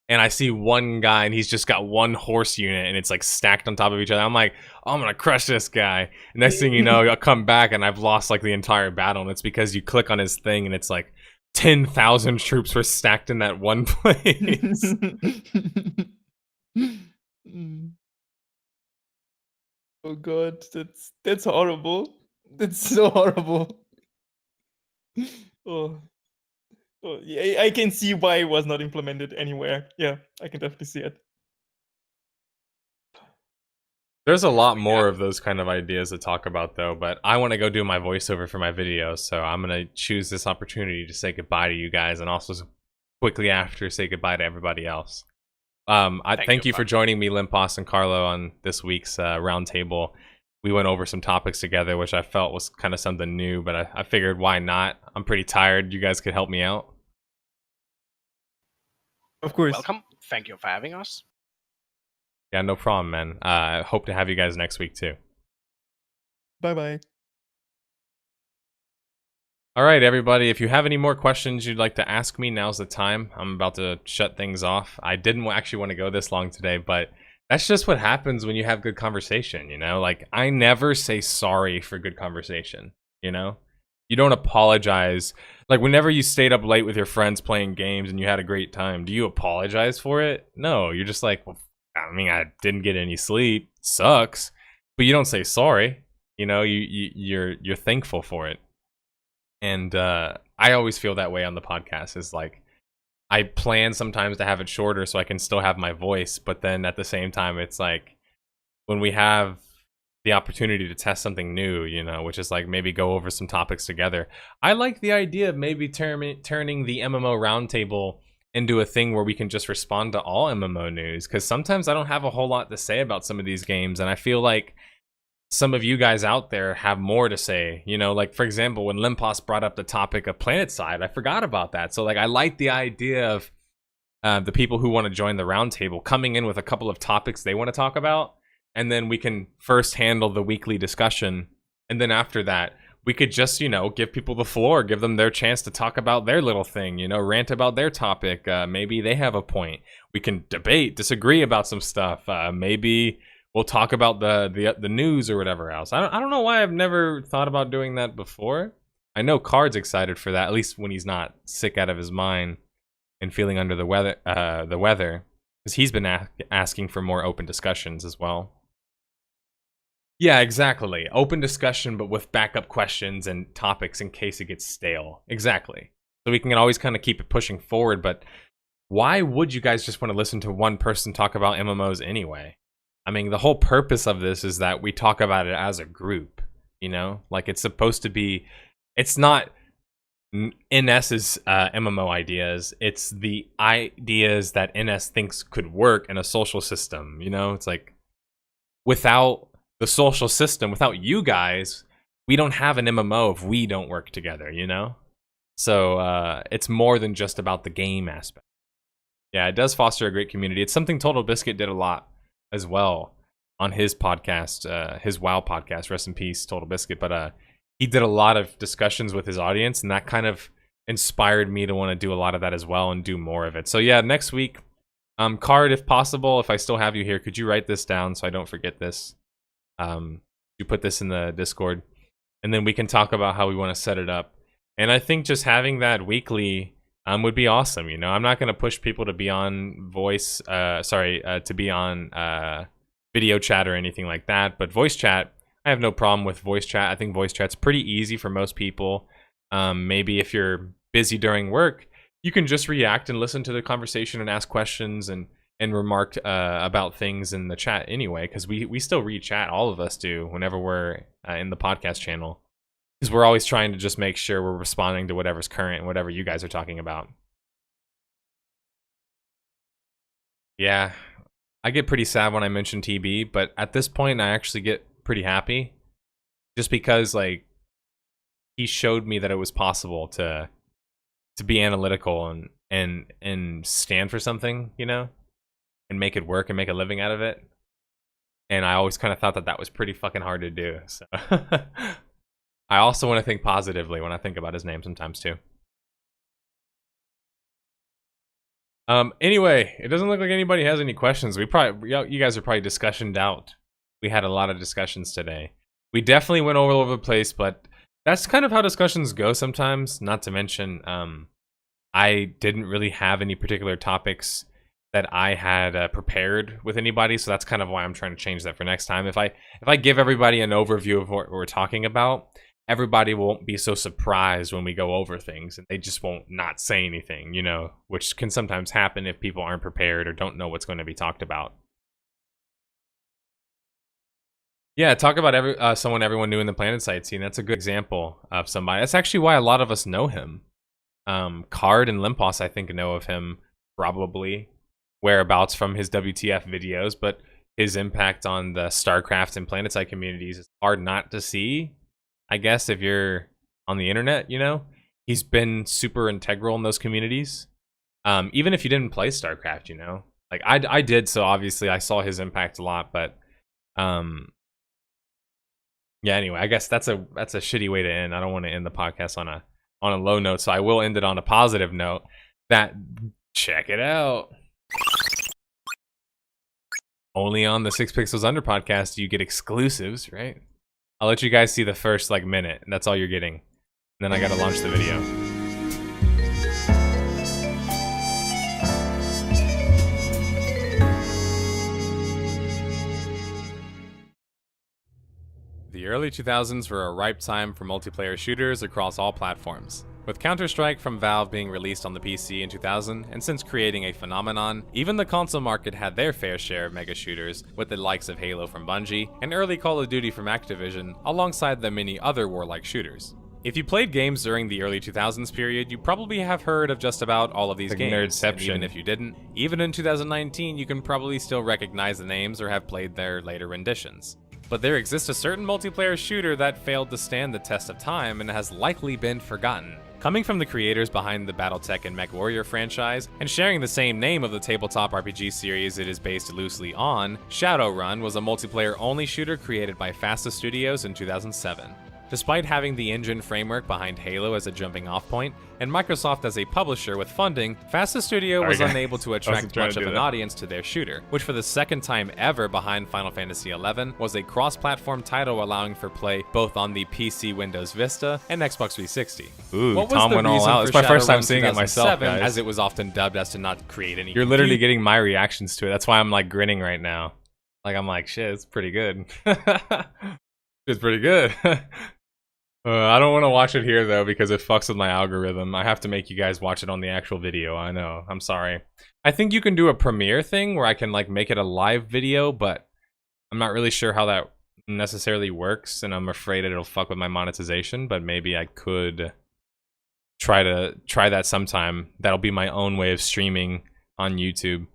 [SPEAKER 1] And I see one guy and he's just got one horse unit and it's like stacked on top of each other. I'm like, oh, I'm gonna crush this guy. And next thing you know, I'll come back and I've lost like the entire battle. And it's because you click on his thing and it's like 10,000 troops were stacked in that one place.
[SPEAKER 4] Oh god, that's horrible. That's so horrible. Oh. Oh, yeah, I can see why it was not implemented anywhere. Yeah, I can definitely see it.
[SPEAKER 1] There's a lot more of those kind of ideas to talk about, though, but I want to go do my voiceover for my video, so I'm going to choose this opportunity to say goodbye to you guys, and also quickly after say goodbye to everybody else. I thank you for joining me, Limpos and Carlo, on this week's roundtable. We went over some topics together, which I felt was kind of something new, but I figured why not? I'm pretty tired. You guys could help me out.
[SPEAKER 4] Of course.
[SPEAKER 2] Welcome. Thank you for having us.
[SPEAKER 1] Yeah, no problem, man. I hope to have you guys next week, too.
[SPEAKER 4] Bye-bye.
[SPEAKER 1] All right, everybody. If you have any more questions you'd like to ask me, now's the time. I'm about to shut things off. I didn't actually want to go this long today, but that's just what happens when you have good conversation, you know? Like, I never say sorry for good conversation, you know? You don't apologize. Like, whenever you stayed up late with your friends playing games and you had a great time, do you apologize for it? No, you're just like, well, I mean, I didn't get any sleep. Sucks. But you don't say sorry. You know, you're thankful for it. And I always feel that way on the podcast. Is like, I plan sometimes to have it shorter so I can still have my voice, but then at the same time, it's like when we have the opportunity to test something new, you know, which is like maybe go over some topics together. I like the idea of maybe turning the MMO Roundtable into a thing where we can just respond to all MMO news, because sometimes I don't have a whole lot to say about some of these games, and I feel like some of you guys out there have more to say, you know, like for example, when Limpos brought up the topic of PlanetSide, I forgot about that. So like, I like the idea of the people who want to join the roundtable coming in with a couple of topics they want to talk about, and then we can first handle the weekly discussion, and then after that, we could just, you know, give people the floor, give them their chance to talk about their little thing, you know, rant about their topic. Maybe they have a point. We can debate, disagree about some stuff. Maybe we'll talk about the news or whatever else. I don't know why I've never thought about doing that before. I know Card's excited for that, at least when he's not sick out of his mind and feeling under the weather, because he's been asking for more open discussions as well. Yeah, exactly. Open discussion, but with backup questions and topics in case it gets stale. Exactly. So we can always kind of keep it pushing forward, but why would you guys just want to listen to one person talk about MMOs anyway? I mean, the whole purpose of this is that we talk about it as a group, you know? Like, it's supposed to be... It's not NS's MMO ideas. It's the ideas that NS thinks could work in a social system, you know? It's like, without the social system, without you guys, we don't have an MMO if we don't work together, you know? So it's more than just about the game aspect. Yeah, it does foster a great community. It's something Total Biscuit did a lot as well on his podcast, his WoW podcast, rest in peace, Total Biscuit. But he did a lot of discussions with his audience, and that kind of inspired me to want to do a lot of that as well and do more of it. So yeah, next week, Card, if possible, if I still have you here, could you write this down so I don't forget this? You put this in the Discord, and then we can talk about how we want to set it up. And I think just having that weekly would be awesome. You know, I'm not going to push people to be on voice, to be on video chat or anything like that. But voice chat, I have no problem with voice chat. I think voice chat's pretty easy for most people. Maybe if you're busy during work, you can just react and listen to the conversation and ask questions and remark about things in the chat anyway, because we still read chat, all of us do, whenever we're in the podcast channel, because we're always trying to just make sure we're responding to whatever's current and whatever you guys are talking about. Yeah, I get pretty sad when I mention TB, but at this point I actually get pretty happy, just because like he showed me that it was possible to be analytical and stand for something, you know, and make it work and make a living out of it. And I always kind of thought that that was pretty fucking hard to do. So I also want to think positively when I think about his name sometimes too. Anyway, it doesn't look like anybody has any questions. You guys are probably discussioned out. We had a lot of discussions today. We definitely went all over the place, but that's kind of how discussions go sometimes. Not to mention, I didn't really have any particular topics that I had prepared with anybody, so that's kind of why I'm trying to change that for next time. If I give everybody an overview of what we're talking about, everybody won't be so surprised when we go over things, and they just won't not say anything, you know, which can sometimes happen if people aren't prepared or don't know what's going to be talked about. Yeah, talk about someone everyone knew in the PlanetSide scene. That's a good example of somebody. That's actually why a lot of us know him. Card and Limpos, I think, know of him probably whereabouts from his WTF videos, but his impact on the StarCraft and PlanetSide communities is hard not to see, I guess, if you're on the internet, you know? He's been super integral in those communities. Even if you didn't play StarCraft, you know? Like, I did, so obviously I saw his impact a lot, but yeah, anyway, I guess that's a shitty way to end. I don't want to end the podcast on a low note, so I will end it on a positive note. Check it out. Only on the 6 Pixels Under podcast do you get exclusives, right? I'll let you guys see the first minute, and that's all you're getting. And then I gotta launch the video. The early 2000s were a ripe time for multiplayer shooters across all platforms. With Counter-Strike from Valve being released on the PC in 2000, and since creating a phenomenon, even the console market had their fair share of mega shooters, with the likes of Halo from Bungie, and early Call of Duty from Activision, alongside the many other warlike shooters. If you played games during the early 2000s period, you probably have heard of just about all of these games, and even if you didn't, even in 2019 you can probably still recognize the names or have played their later renditions. But there exists a certain multiplayer shooter that failed to stand the test of time and has likely been forgotten. Coming from the creators behind the BattleTech and MechWarrior franchise, and sharing the same name of the tabletop RPG series it is based loosely on, Shadowrun was a multiplayer-only shooter created by Fasta Studios in 2007. Despite having the engine framework behind Halo as a jumping-off point, and Microsoft as a publisher with funding, Fasta Studio was unable to attract much of an audience to their shooter, which for the second time ever behind Final Fantasy XI was a cross-platform title allowing for play both on the PC Windows Vista and Xbox 360. Ooh, what Tom went all out. It's my first time seeing it myself, guys. As it was often dubbed as to not create any... You're literally getting my reactions to it. That's why I'm grinning right now. I'm like, shit, it's pretty good. It's pretty good. I don't want to watch it here, though, because it fucks with my algorithm. I have to make you guys watch it on the actual video. I know. I'm sorry. I think you can do a premiere thing where I can, make it a live video, but I'm not really sure how that necessarily works, and I'm afraid it'll fuck with my monetization, but maybe I could try that sometime. That'll be my own way of streaming on YouTube.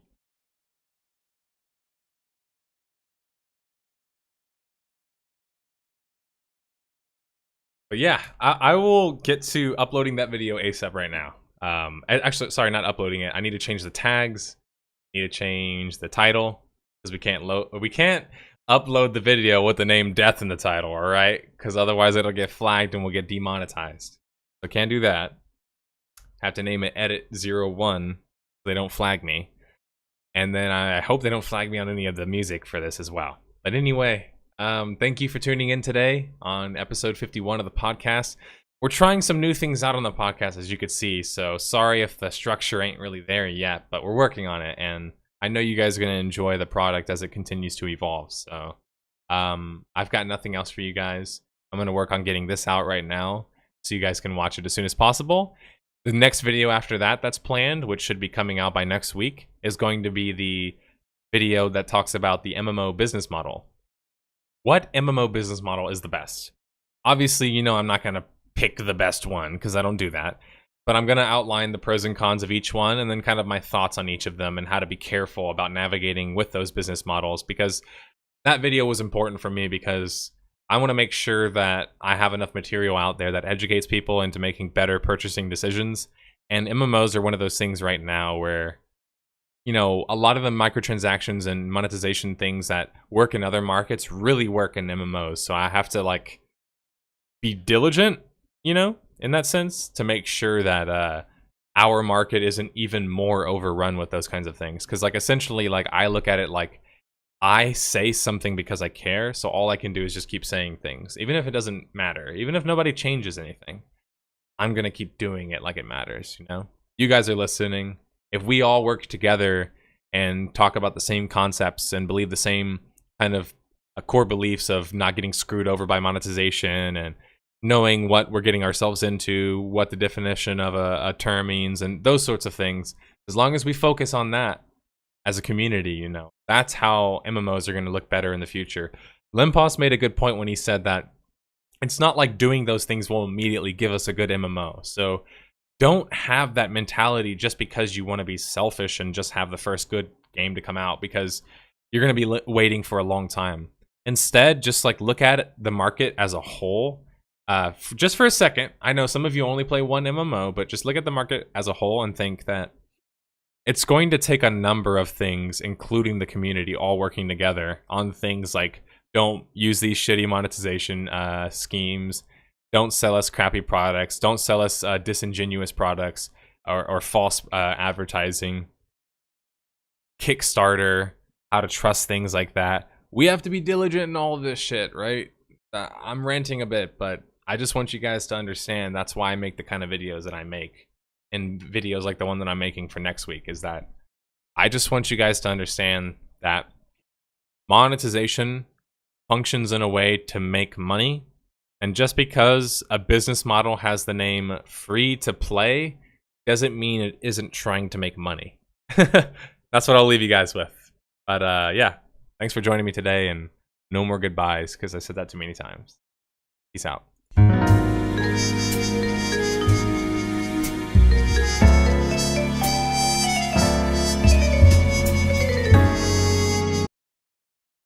[SPEAKER 1] But yeah, I will get to uploading that video ASAP right now. Actually, sorry, not uploading it. I need to change the tags. I need to change the title because we can't upload the video with the name Death in the title, all right? Because otherwise it'll get flagged and we'll get demonetized. So can't do that. Have to name it Edit 01 so they don't flag me. And then I hope they don't flag me on any of the music for this as well. But anyway, thank you for tuning in today on episode 51 of the podcast. We're trying some new things out on the podcast, as you could see, so sorry if the structure ain't really there yet, but we're working on it, and I know you guys are going to enjoy the product as it continues to evolve. So I've got nothing else for you guys. I'm going to work on getting this out right now so you guys can watch it as soon as possible. The next video after that that's planned, which should be coming out by next week, is going to be the video that talks about the MMO business model. What MMO business model is the best? Obviously, you know I'm not going to pick the best one because I don't do that. But I'm going to outline the pros and cons of each one and then kind of my thoughts on each of them and how to be careful about navigating with those business models, because that video was important for me because I want to make sure that I have enough material out there that educates people into making better purchasing decisions. And MMOs are one of those things right now where, you know, a lot of the microtransactions and monetization things that work in other markets really work in MMOs. So I have to be diligent, you know, in that sense, to make sure that our market isn't even more overrun with those kinds of things. Because like essentially, like I look at it like I say something because I care, so all I can do is just keep saying things, even if it doesn't matter, even if nobody changes anything. I'm gonna keep doing it like it matters, you know? You guys are listening. If we all work together and talk about the same concepts and believe the same kind of core beliefs of not getting screwed over by monetization and knowing what we're getting ourselves into, what the definition of a term means, and those sorts of things, as long as we focus on that as a community, you know, that's how MMOs are going to look better in the future. Limpos made a good point when he said that it's not like doing those things will immediately give us a good MMO. So don't have that mentality just because you want to be selfish and just have the first good game to come out, because you're going to be waiting for a long time. Instead, just like look at the market as a whole. Just for a second, I know some of you only play one MMO, but just look at the market as a whole and think that it's going to take a number of things, including the community, all working together on things like don't use these shitty monetization schemes, don't sell us crappy products, don't sell us disingenuous products or false advertising, Kickstarter, how to trust things like that. We have to be diligent in all of this shit, right? I'm ranting a bit, but I just want you guys to understand that's why I make the kind of videos that I make. And videos like the one that I'm making for next week, is that I just want you guys to understand that monetization functions in a way to make money. And just because a business model has the name free to play doesn't mean it isn't trying to make money. That's what I'll leave you guys with. But yeah, thanks for joining me today, and no more goodbyes because I said that too many times. Peace out.